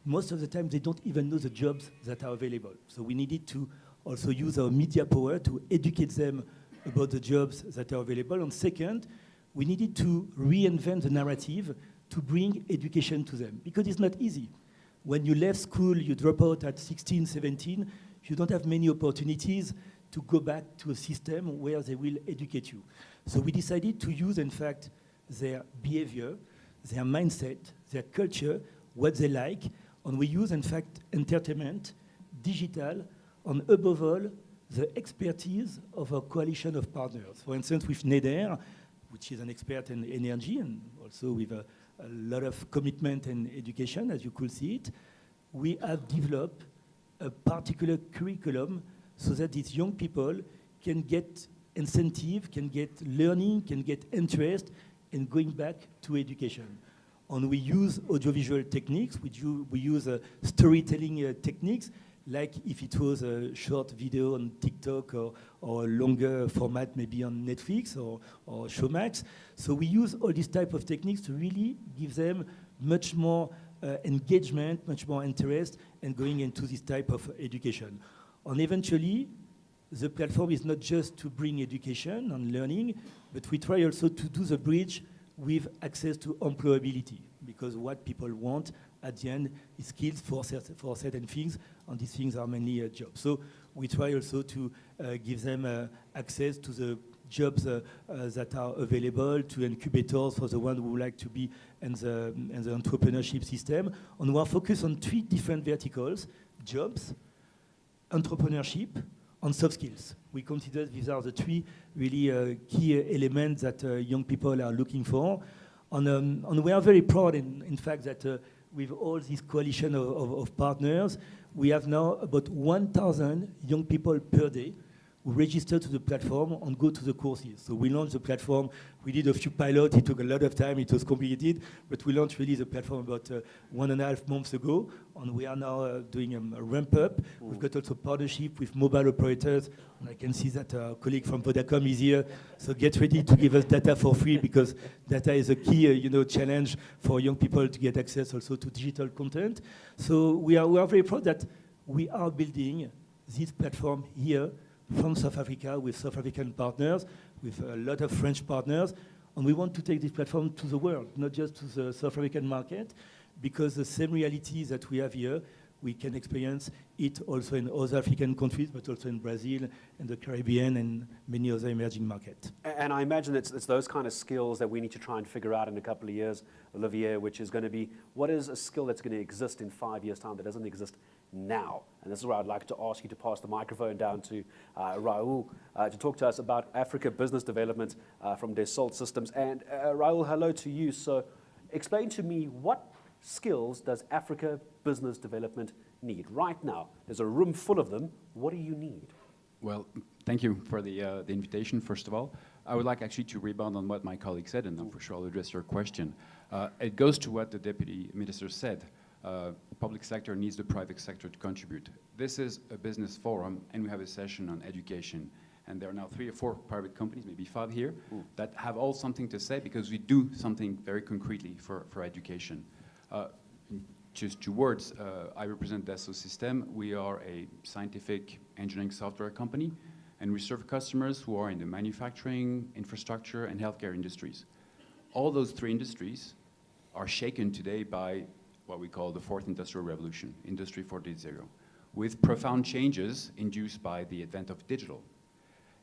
most of the time they don't even know the jobs that are available. So we needed to also use our media power to educate them about the jobs that are available. And second, we needed to reinvent the narrative to bring education to them, because it's not easy. When you left school, you drop out at 16, 17, you don't have many opportunities to go back to a system where they will educate you. So we decided to use, in fact, their behavior, their mindset, their culture, what they like, and we use, in fact, entertainment, digital, and above all, the expertise of a coalition of partners. For instance, with Schneider, which is an expert in energy, and also with a lot of commitment in education, as you could see it, we have developed a particular curriculum so that these young people can get incentive, can get learning, can get interest and going back to education. And we use audiovisual techniques, we use storytelling techniques, like if it was a short video on TikTok or a longer format maybe on Netflix or Showmax. So we use all these type of techniques to really give them much more engagement, much more interest, and going into this type of education. And eventually, the platform is not just to bring education and learning, but we try also to do the bridge with access to employability, because what people want at the end is skills for certain things, and these things are mainly jobs. So we try also to give them access to the jobs that are available, to incubators for the ones who would like to be in the entrepreneurship system. And we are focused on 3 different verticals: jobs, entrepreneurship, and soft skills. We consider these are the 3 really key elements that young people are looking for. And we are very proud, in fact, that with all this coalition of partners, we have now about 1,000 young people per day who register to the platform and go to the courses. So we launched the platform, we did a few pilots, it took a lot of time, it was complicated, but we launched really the platform about 1.5 months ago, and we are now doing a ramp up. We've got also partnership with mobile operators, and I can see that our colleague from Vodacom is here, so get ready to give us data for free, because data is a key challenge for young people to get access also to digital content. So we are very proud that we are building this platform here from South Africa with South African partners, with a lot of French partners, and we want to take this platform to the world, not just to the South African market, because the same realities that we have here, we can experience it also in other African countries, but also in Brazil and the Caribbean and many other emerging markets. And I imagine it's those kind of skills that we need to try and figure out in a couple of years, Olivier, which is going to be, what is a skill that's going to exist in 5 years' time that doesn't exist now? And this is where I'd like to ask you to pass the microphone down to Raul to talk to us about Africa business development from Dassault Systems. And Raul, hello to you. So explain to me, what skills does Africa business development need right now? There's a room full of them. What do you need? Well, thank you for the invitation, first of all. I would like actually to rebound on what my colleague said, and I'm for sure I'll address your question. It goes to what the Deputy Minister said. The public sector needs the private sector to contribute. This is a business forum, and we have a session on education. And there are now 3 or 4 private companies, maybe 5 here, that have all something to say, because we do something very concretely for education. Just 2 words, I represent Dassault Systèmes. We are a scientific engineering software company, and we serve customers who are in the manufacturing, infrastructure, and healthcare industries. All those 3 industries are shaken today by what we call the 4th Industrial Revolution, Industry 4.0, with profound changes induced by the advent of digital.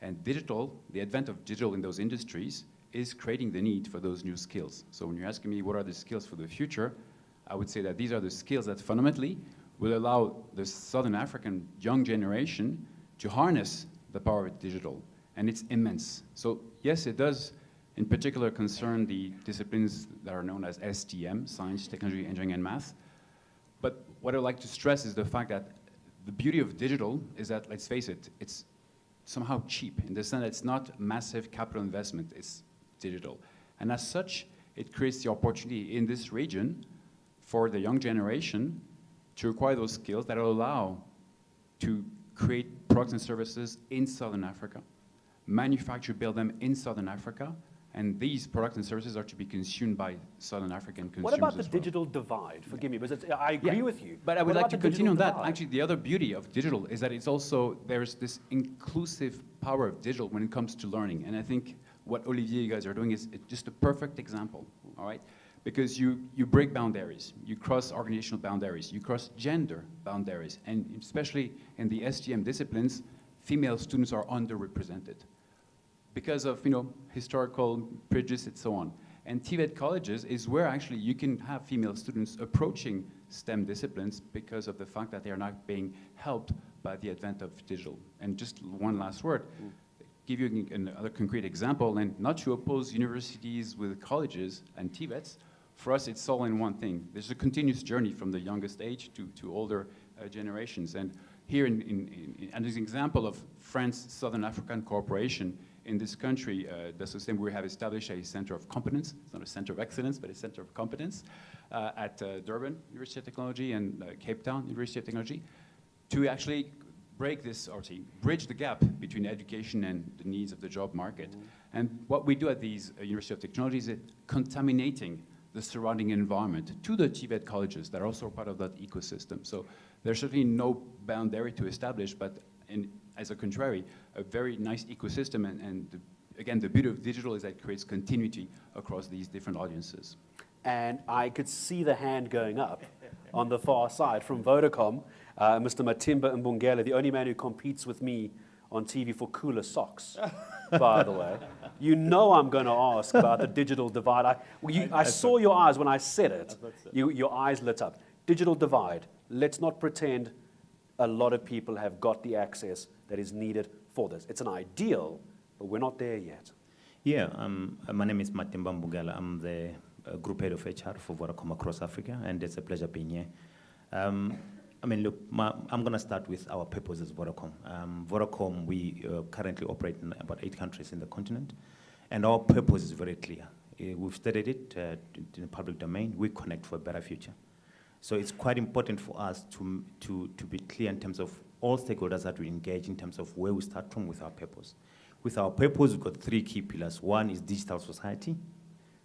And digital, the advent of digital in those industries is creating the need for those new skills. So when you're asking me what are the skills for the future, I would say that these are the skills that fundamentally will allow the Southern African young generation to harness the power of digital. And it's immense. So yes, it does in particular concern the disciplines that are known as STM, Science, Technology, Engineering, and Math. But what I'd like to stress is the fact that the beauty of digital is that, let's face it, it's somehow cheap in the sense that it's not massive capital investment, it's digital. And as such, it creates the opportunity in this region for the young generation to acquire those skills that will allow to create products and services in Southern Africa, manufacture, build them in Southern Africa, and these products and services are to be consumed by Southern African consumers. What about the as well. digital divide? Forgive me, but I agree with you. But I would What like about to the continue on digital that. divide? Actually, the other beauty of digital is that it's also, there's this inclusive power of digital when it comes to learning. And I think what Olivier, you guys are doing is just a perfect example, all right? Because you break boundaries, you cross organizational boundaries, you cross gender boundaries, and especially in the STM disciplines, female students are underrepresented because of historical prejudice and so on. And TVET colleges is where actually you can have female students approaching STEM disciplines because of the fact that they are not being helped by the advent of digital. And just one last word, give you another concrete example, and not to oppose universities with colleges and TVETs. For us, it's all in one thing. There's a continuous journey from the youngest age to older generations. And here, as an example of France Southern African cooperation, in this country, the system, we have established a center of competence. It's not a center of excellence, but a center of competence at Durban University of Technology and Cape Town University of Technology to actually break this, or to bridge the gap between education and the needs of the job market. And what we do at these University of Technology is contaminating the surrounding environment to the TVET colleges that are also part of that ecosystem. So there's certainly no boundary to establish, but as a contrary, a very nice ecosystem. And again, the beauty of digital is that it creates continuity across these different audiences. And I could see the hand going up on the far side from Vodacom, Mr. Matimba Mbungela, the only man who competes with me on TV for cooler socks, by the way. You know I'm going to ask about the digital divide. I saw your eyes when I said it. Your eyes lit up. Digital divide. Let's not pretend a lot of people have got the access that is needed for this. It's an ideal, but we're not there yet. Yeah, my name is Matimba Mbungela. I'm the group head of HR for Vodacom across Africa, and it's a pleasure being here. I mean, look, I'm going to start with our purpose as Vodacom. Vodacom, we currently operate in about 8 countries in the continent, and our purpose is very clear. We've stated it in the public domain. We connect for a better future. So it's quite important for us to be clear in terms of all stakeholders that we engage in terms of where we start from with our purpose. With our purpose, we've got 3 key pillars. One is digital society,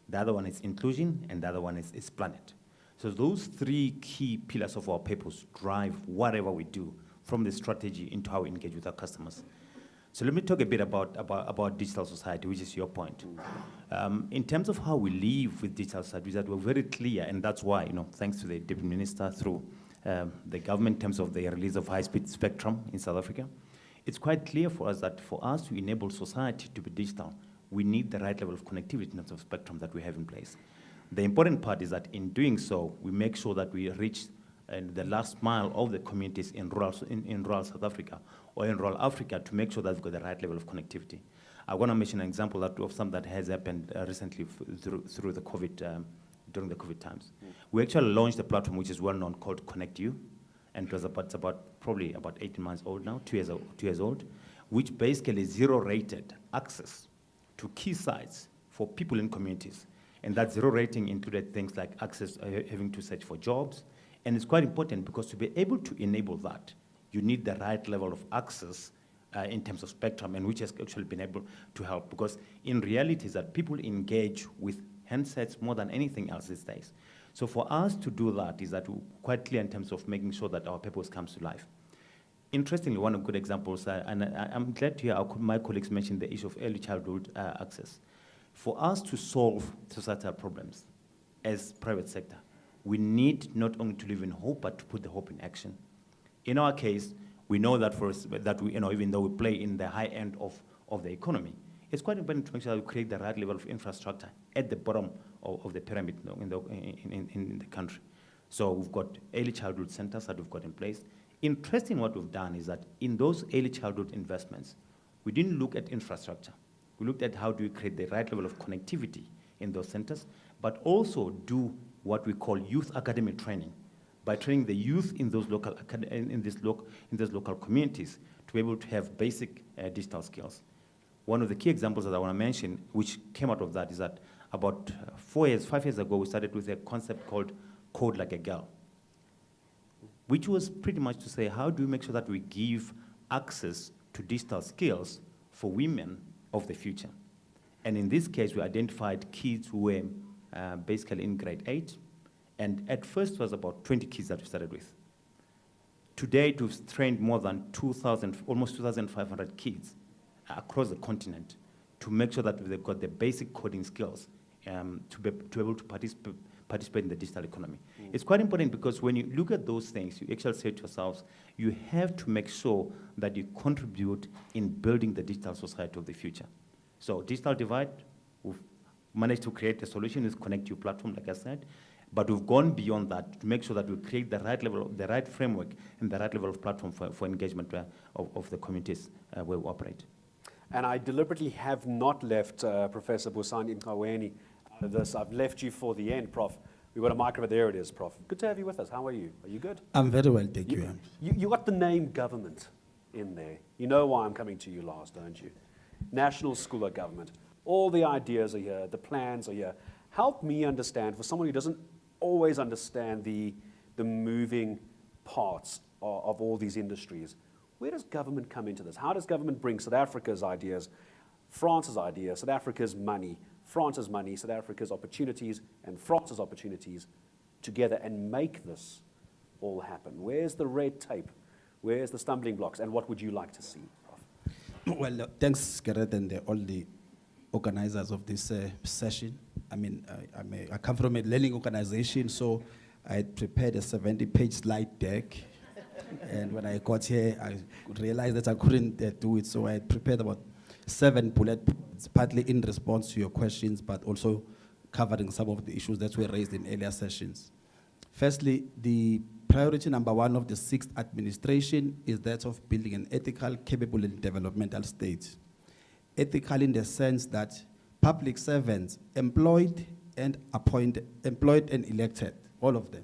the other one is inclusion, and the other one is planet. So those 3 key pillars of our purpose drive whatever we do, from the strategy into how we engage with our customers. So let me talk a bit about digital society, which is your point. In terms of how we live with digital society, that we're very clear, and that's why, thanks to the Deputy Minister through the government in terms of the release of high-speed spectrum in South Africa, it's quite clear for us that for us to enable society to be digital, we need the right level of connectivity in terms of spectrum that we have in place. The important part is that in doing so, we make sure that we reach the last mile of the communities in rural South Africa or in rural Africa to make sure that we've got the right level of connectivity. I want to mention an example of something that has happened recently through the COVID, during the COVID times. We actually launched a platform which is well known called Connect You, and it was probably about 18 months old now, 2 years old, which basically zero-rated access to key sites for people in communities. And that zero rating included things like access, having to search for jobs. And it's quite important because to be able to enable that, you need the right level of access in terms of spectrum, and which has actually been able to help. Because in reality is that people engage with handsets more than anything else these days. So for us to do that is that we're quite clear in terms of making sure that our purpose comes to life. Interestingly, one of the good examples, and I'm glad to hear my colleagues mention the issue of early childhood access. For us to solve societal problems as private sector, we need not only to live in hope, but to put the hope in action. In our case, we know that even though we play in the high end of the economy, it's quite important to make sure that we create the right level of infrastructure at the bottom of the pyramid in the country. So we've got early childhood centers that we've got in place. Interesting, what we've done is that in those early childhood investments, we didn't look at infrastructure. We looked at how do we create the right level of connectivity in those centers, but also do what we call youth academic training, by training the youth in those local communities to be able to have basic digital skills. One of the key examples that I want to mention, which came out of that, is that about 5 years ago, we started with a concept called Code Like a Girl, which was pretty much to say, how do we make sure that we give access to digital skills for women of the future? And in this case, we identified kids who were basically in grade 8, and at first it was about 20 kids that we started with. Today, we've trained more than almost 2,500 kids across the continent to make sure that they've got the basic coding skills to be able to participate in the digital economy. It's quite important because when you look at those things, you actually say to yourselves, you have to make sure that you contribute in building the digital society of the future. So digital divide, we've managed to create a solution with Connect You platform, like I said, but we've gone beyond that to make sure that we create the right level, the right framework, and the right level of platform for engagement of the communities where we operate. And I deliberately have not left Professor Busani Mkaweni this. I've left you for the end, Prof. We've got a microphone. There it is, Prof. Good to have you with us. How are you? Are you good? I'm very well, thank you. You got the name government in there. You know why I'm coming to you last, don't you? National School of Government. All the ideas are here, the plans are here. Help me understand, for someone who doesn't always understand the moving parts of all these industries, where does government come into this? How does government bring South Africa's ideas, France's ideas, South Africa's money, France's money, South Africa's opportunities, and France's opportunities together and make this all happen? Where's the red tape? Where's the stumbling blocks? And what would you like to see, Prof? Well, thanks, Gareth, and all the organizers of this session. I mean, I come from a learning organization, so I had prepared a 70-page slide deck. And when I got here, I realized that I couldn't do it, so I had prepared about 7 bullet points, partly in response to your questions, but also covering some of the issues that were raised in earlier sessions. Firstly, the priority number 1 of the 6th administration is that of building an ethical, capable, and developmental state. Ethical in the sense that public servants, employed and elected, all of them,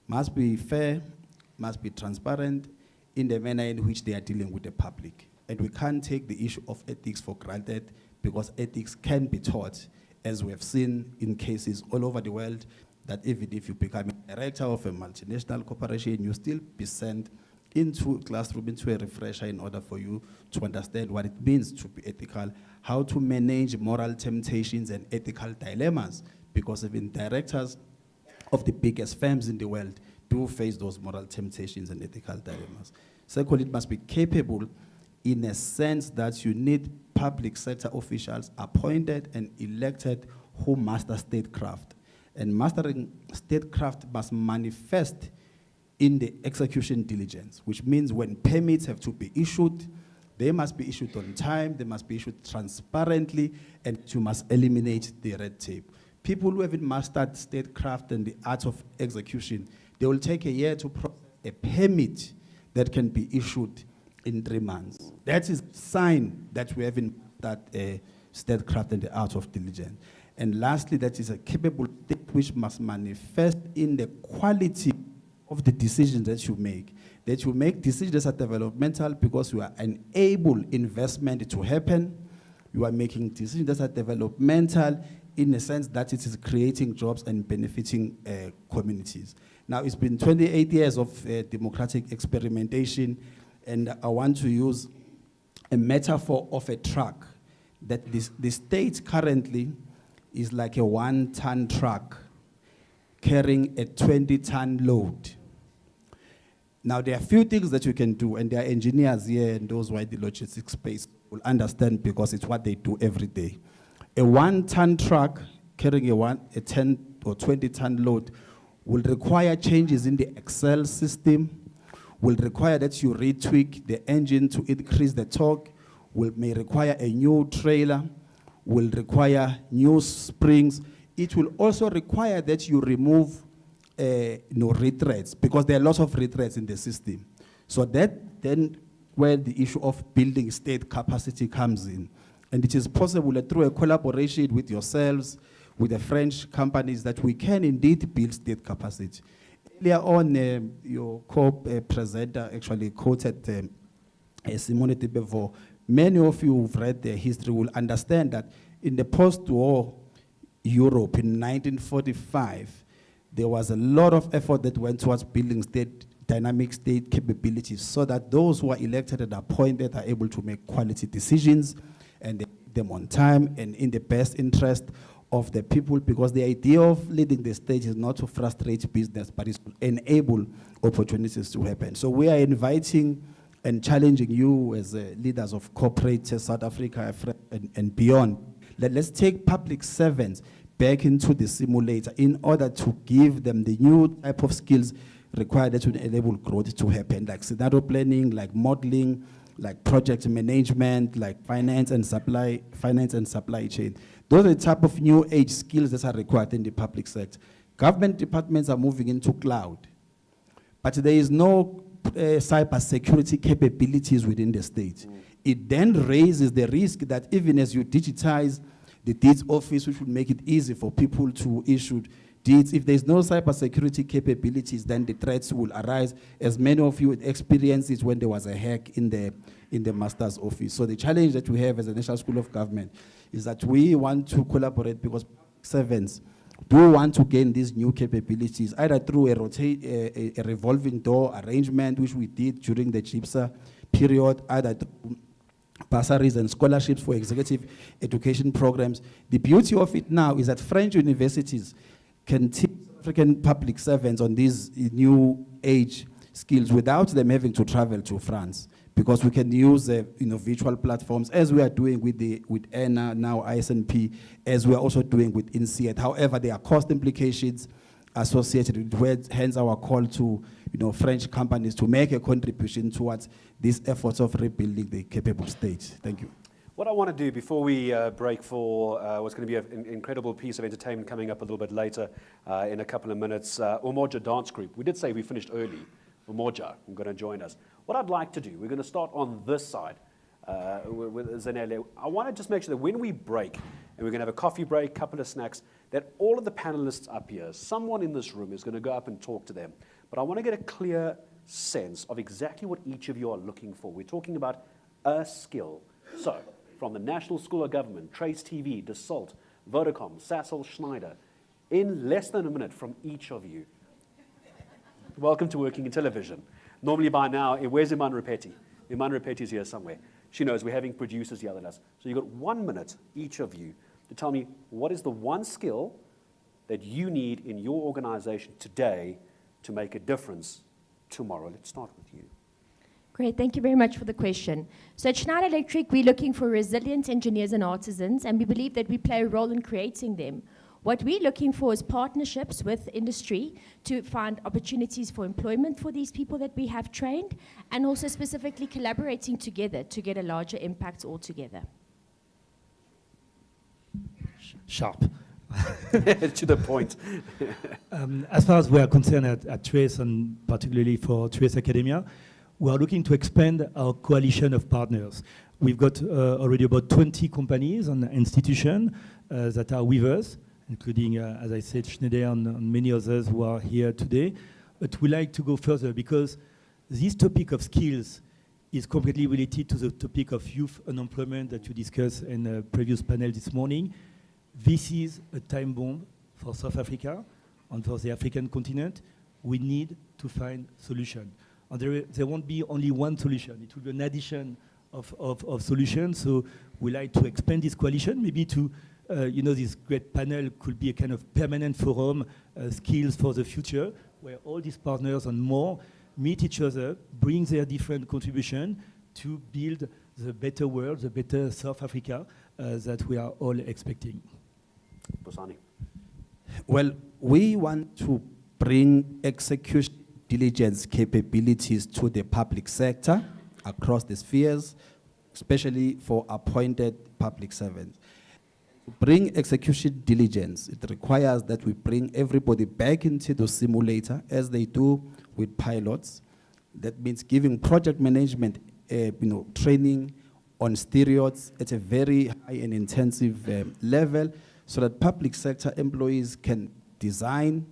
must be fair, must be transparent in the manner in which they are dealing with the public. And we can't take the issue of ethics for granted, because ethics can be taught, as we have seen in cases all over the world, that even if you become a director of a multinational corporation, you still be sent into a classroom, into a refresher, in order for you to understand what it means to be ethical, how to manage moral temptations and ethical dilemmas, because even directors of the biggest firms in the world do face those moral temptations and ethical dilemmas. Secondly, it must be capable in a sense that you need public sector officials appointed and elected who master statecraft. And mastering statecraft must manifest in the execution diligence, which means when permits have to be issued, they must be issued on time, they must be issued transparently, and you must eliminate the red tape. People who haven't mastered statecraft and the art of execution, they will take a year to process a permit that can be issued in 3 months. That is a sign that we haven't mastered statecraft and the art of diligence. And lastly, that is a capable state which must manifest in the quality of the decisions that you make. That you make decisions that are developmental because you are enable investment to happen. You are making decisions that are developmental in the sense that it is creating jobs and benefiting communities. Now, it's been 28 years of democratic experimentation, and I want to use a metaphor of a truck, that the state currently is like a 1-ton truck carrying a 20-ton load. Now, there are a few things that you can do, and there are engineers here and those who are in the logistics space will understand, because it's what they do every day. A 1-ton truck carrying a 10 or 20-ton load will require changes in the Excel system, will require that you retweak the engine to increase the torque, may require a new trailer, will require new springs. It will also require that you remove retreads, because there are lots of retreads in the system. So that then where the issue of building state capacity comes in. And it is possible that through a collaboration with yourselves, with the French companies, that we can indeed build state capacity. Earlier on, your co-presenter actually quoted Simone de Beauvoir. Many of you who've read their history will understand that in the post-war Europe in 1945, there was a lot of effort that went towards building dynamic state capabilities, so that those who are elected and appointed are able to make quality decisions, and they make them on time and in the best interest of the people, because the idea of leading the state is not to frustrate business, but is to enable opportunities to happen. So we are inviting and challenging you as leaders of corporate South Africa and beyond. Let's take public servants back into the simulator in order to give them the new type of skills required to enable growth to happen, like scenario planning, like modeling, like project management, like finance and supply chain. Those are the type of new age skills that are required in the public sector. Government departments are moving into cloud, but there is no cyber security capabilities within the state. It then raises the risk that even as you digitize the deeds office, which would make it easy for people to issue deeds. If there's no cybersecurity capabilities, then the threats will arise, as many of you experienced it when there was a hack in the master's office. So the challenge that we have as a National School of Government is that we want to collaborate, because servants do want to gain these new capabilities, either through a revolving door arrangement, which we did during the GIPSA period, either through bursaries and scholarships for executive education programs. The beauty of it now is that French universities can teach African public servants on these new age skills without them having to travel to France, because we can use virtual platforms, as we are doing with ENA, now ISNP, as we are also doing with INSEAD. However, there are cost implications associated with, hence our call to French companies to make a contribution towards these efforts of rebuilding the capable state. Thank you. What I want to do before we break for what's going to be an incredible piece of entertainment coming up a little bit later in a couple of minutes, Umoja Dance Group. We did say we finished early. Umoja, I'm going to join us. What I'd like to do, we're going to start on this side with Zanele. I want to just make sure that when we break, and we're going to have a coffee break, couple of snacks, that all of the panelists up here, someone in this room is going to go up and talk to them. But I want to get a clear sense of exactly what each of you are looking for. We're talking about a skill. So, from the National School of Government, Trace TV, Dassault, Vodacom, Sasol, Schneider, in less than a minute from each of you. Welcome to Working in Television. Normally by now, where's Iman Repeti? Iman Repeti is here somewhere. She knows we're having producers yell at us. So you've got 1 minute, each of you, to tell me what is the one skill that you need in your organization today to make a difference tomorrow. Let's start with you. Great, thank you very much for the question. So at Schneider Electric, we're looking for resilient engineers and artisans, and we believe that we play a role in creating them. What we're looking for is partnerships with industry to find opportunities for employment for these people that we have trained, and also specifically collaborating together to get a larger impact altogether. Sharp. To the point. As far as we are concerned at Trace, and particularly for Trace Academia, we are looking to expand our coalition of partners. We've got already about 20 companies and institutions that are with us, including, as I said, Schneider and many others who are here today. But we like to go further, because this topic of skills is completely related to the topic of youth unemployment that you discussed in a previous panel this morning. This is a time bomb for South Africa and for the African continent. We need to find solution. And there won't be only one solution. It will be an addition of solutions. So we like to expand this coalition, maybe to this great panel could be a kind of permanent forum, skills for the future, where all these partners and more meet each other, bring their different contribution to build the better world, the better South Africa that we are all expecting. Bosani. Well, we want to bring execution diligence capabilities to the public sector across the spheres, especially for appointed public servants. Bring execution diligence, it requires that we bring everybody back into the simulator, as they do with pilots. That means giving project management training on stereotypes at a very high and intensive level, so that public sector employees can design,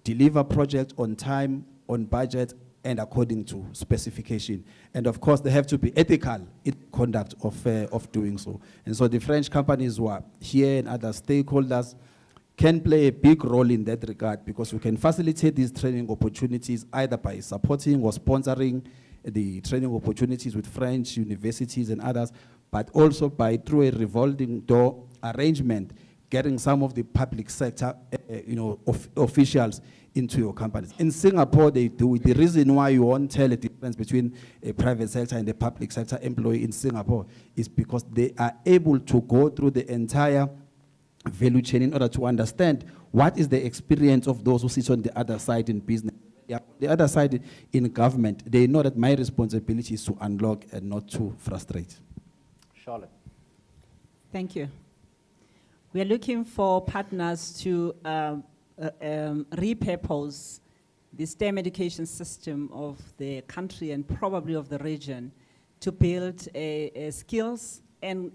deliver projects on time, on budget, and according to specification. And of course, they have to be ethical in conduct of doing so. And so the French companies who are here and other stakeholders can play a big role in that regard, because we can facilitate these training opportunities either by supporting or sponsoring the training opportunities with French universities and others, but also by, through a revolving door arrangement, getting some of the public sector officials into your companies. In Singapore, they do it. The reason why you won't tell a difference between a private sector and a public sector employee in Singapore is because they are able to go through the entire value chain in order to understand what is the experience of those who sit on the other side in business. The other side in government, they know that my responsibility is to unlock and not to frustrate. Charlotte. Thank you. We are looking for partners to repurpose the STEM education system of the country and probably of the region to build skills and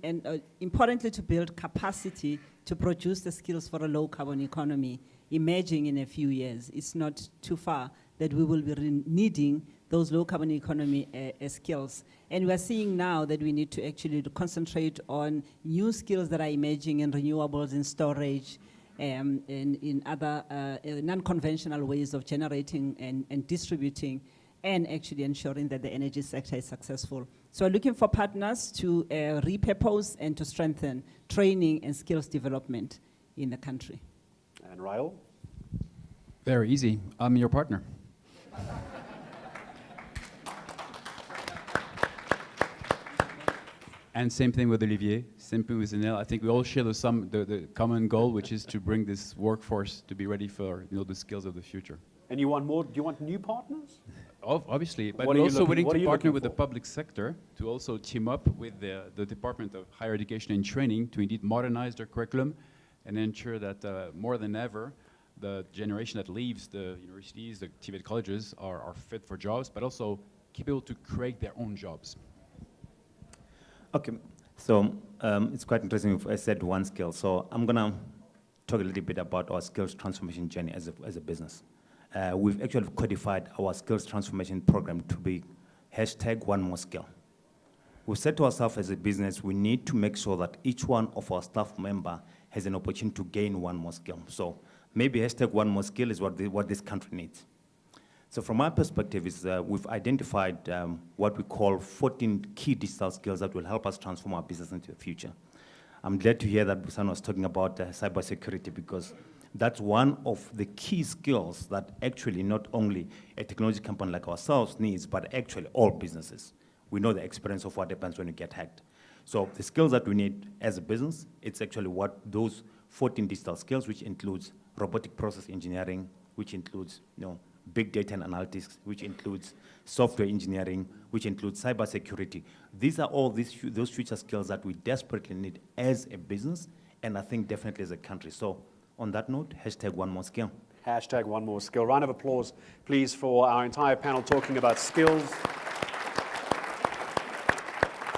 importantly to build capacity to produce the skills for a low carbon economy emerging in a few years. It's not too far that we will be needing those low carbon economy skills. And we're seeing now that we need to actually concentrate on new skills that are emerging in renewables, in storage, and in other non-conventional ways of generating and distributing, and actually ensuring that the energy sector is successful. So we're looking for partners to repurpose and to strengthen training and skills development in the country. And Raul? Very easy. I'm your partner. And same thing with Olivier, same thing with Zanel. I think we all share the common goal, which is to bring this workforce to be ready for the skills of the future. And you want more? Do you want new partners? Obviously, but What are we're you also looking- willing what are to you partner looking with the for? public sector to also team up with the Department of Higher Education and Training to indeed modernize their curriculum and ensure that more than ever, the generation that leaves the universities, the TVET colleges, are fit for jobs, but also keep able to create their own jobs. Okay, so it's quite interesting if I said one skill. So I'm gonna talk a little bit about our skills transformation journey as a business. We've actually codified our skills transformation program to be #OneMoreSkill. We've said to ourselves as a business, we need to make sure that each one of our staff member has an opportunity to gain one more skill. So maybe #OneMoreSkill is what this country needs. So from my perspective, we've identified what we call 14 key digital skills that will help us transform our business into the future. I'm glad to hear that Busan was talking about cybersecurity, because that's one of the key skills that actually not only a technology company like ourselves needs, but actually all businesses. We know the experience of what happens when you get hacked. So the skills that we need as a business, it's actually what those 14 digital skills, which includes robotic process engineering, which includes big data and analytics, which includes software engineering, which includes cybersecurity. These are all those future skills that we desperately need as a business, and I think definitely as a country. So on that note, #OneMoreSkill. #OneMoreSkill. Round of applause, please, for our entire panel talking about skills.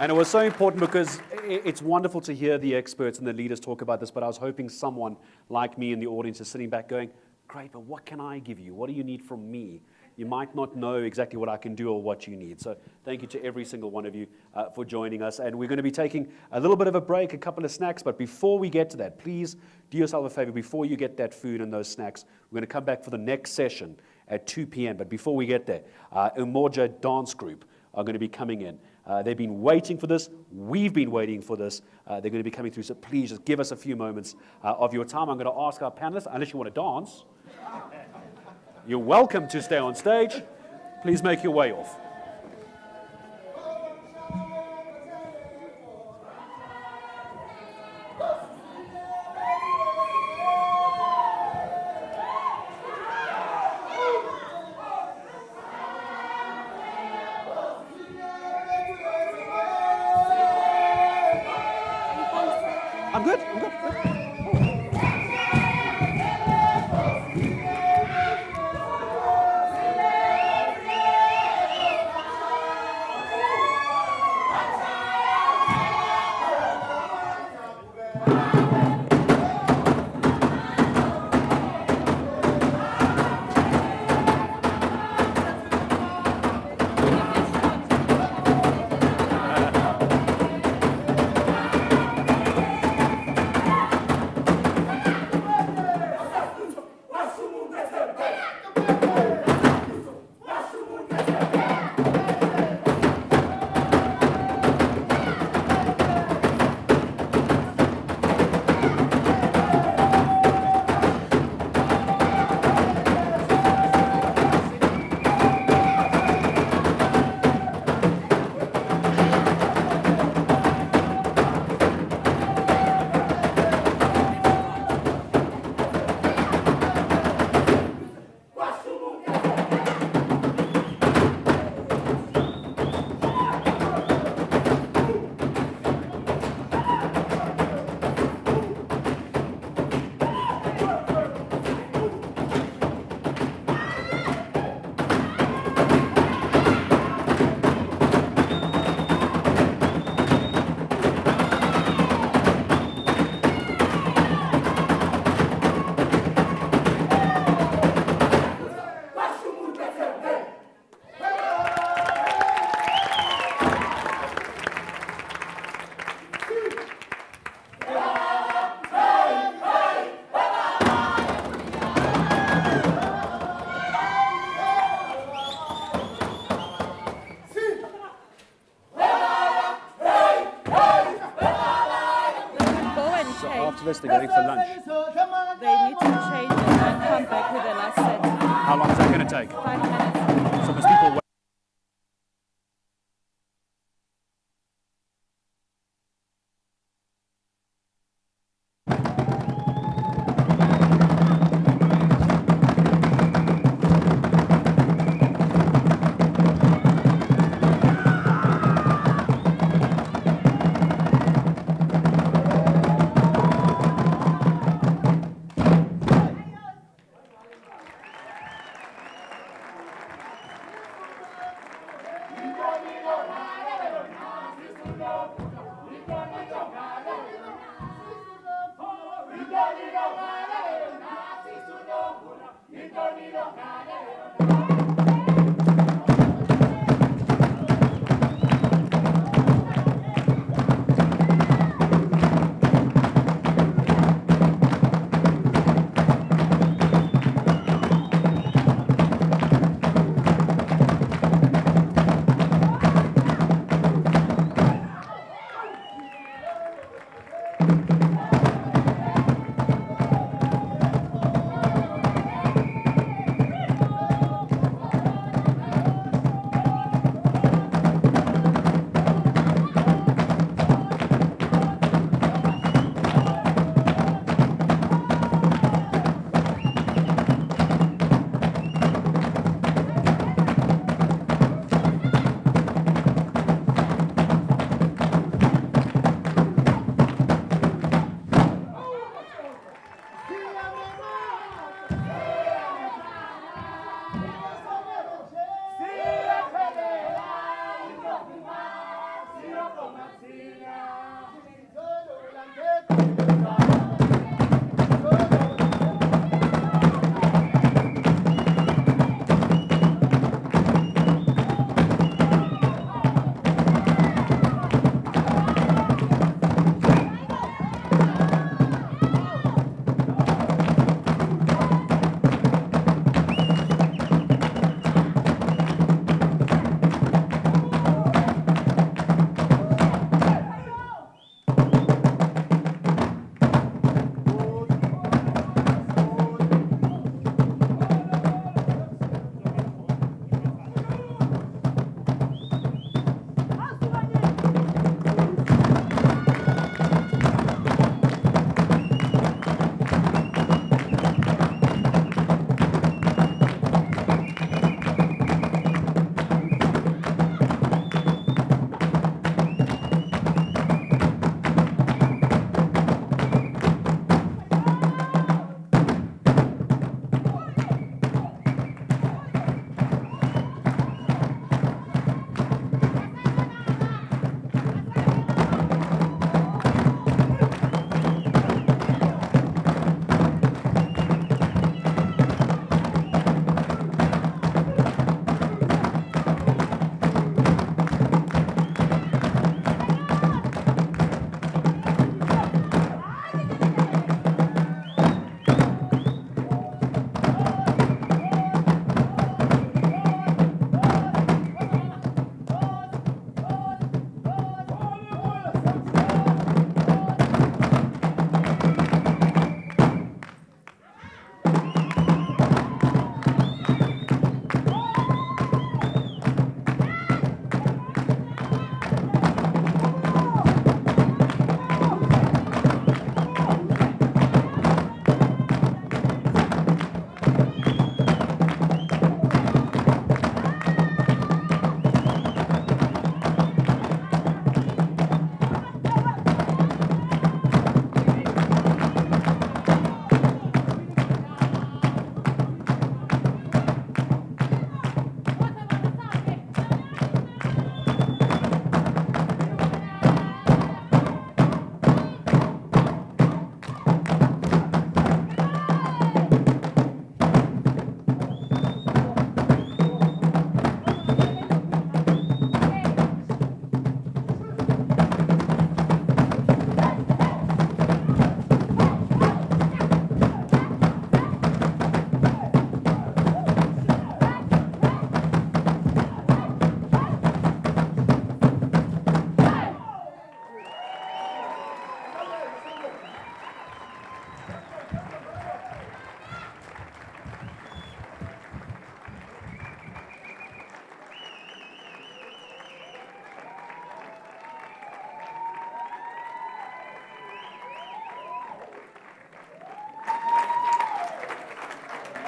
And it was so important because it's wonderful to hear the experts and the leaders talk about this, but I was hoping someone like me in the audience is sitting back going, great, but what can I give you? What do you need from me? You might not know exactly what I can do or what you need. So thank you to every single one of you for joining us. And we're going to be taking a little bit of a break, a couple of snacks. But before we get to that, please do yourself a favor. Before you get that food and those snacks, we're going to come back for the next session at 2 p.m. But before we get there, Umoja Dance Group are going to be coming in. They've been waiting for this. We've been waiting for this. They're going to be coming through. So please just give us a few moments of your time. I'm going to ask our panelists, unless you want to dance, you're welcome to stay on stage. Please make your way off. I'm good. investigating for lunch. They need to change it and come back with the last set. How long is that going to take? 5 minutes. So there's people waiting.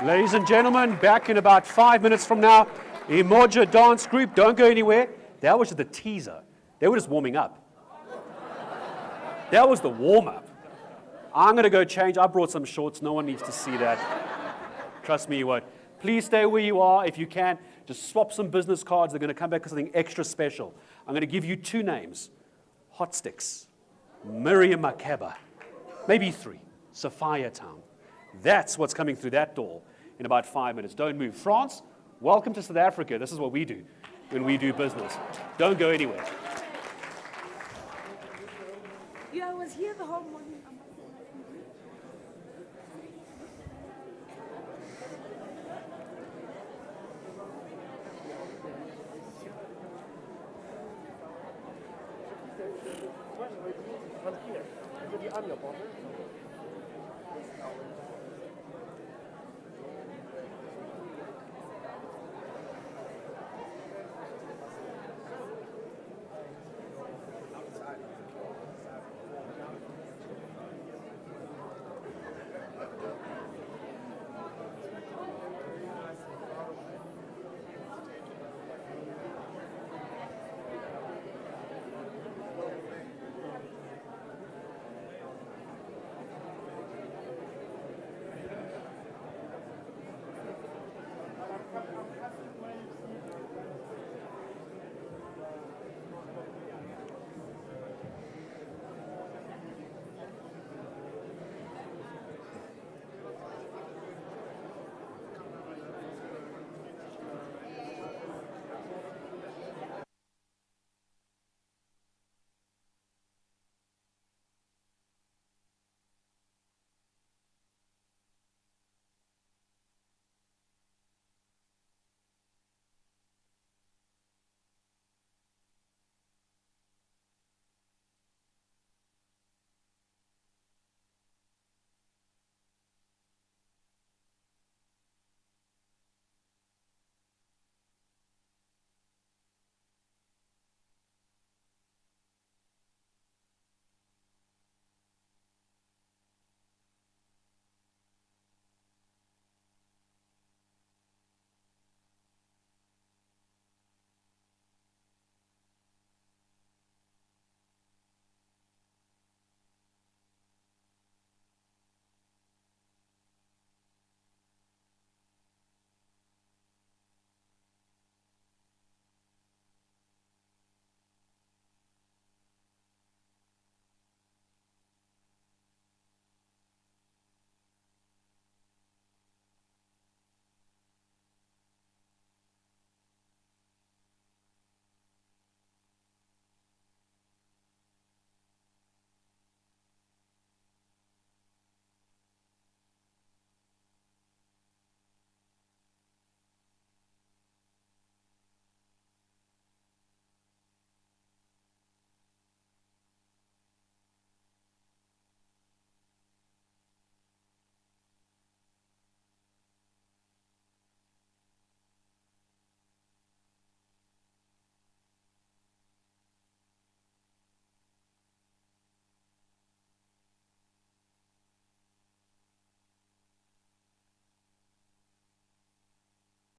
Ladies and gentlemen, back in about 5 minutes from now. Emoja dance group, don't go anywhere. That was just the teaser. They were just warming up. That was the warm-up. I'm going to go change. I brought some shorts. No one needs to see that. Trust me, you won't. Please stay where you are. If you can, just swap some business cards. They're going to come back with something extra special. I'm going to give you 2 names. Hot Sticks, Miriam Makeba, maybe 3, Sophia Town. That's what's coming through that door in about 5 minutes. Don't move. France, welcome to South Africa. This is what we do when we do business. Don't go anywhere. Yeah, I was here the whole morning. Van hier, die Anja-borden.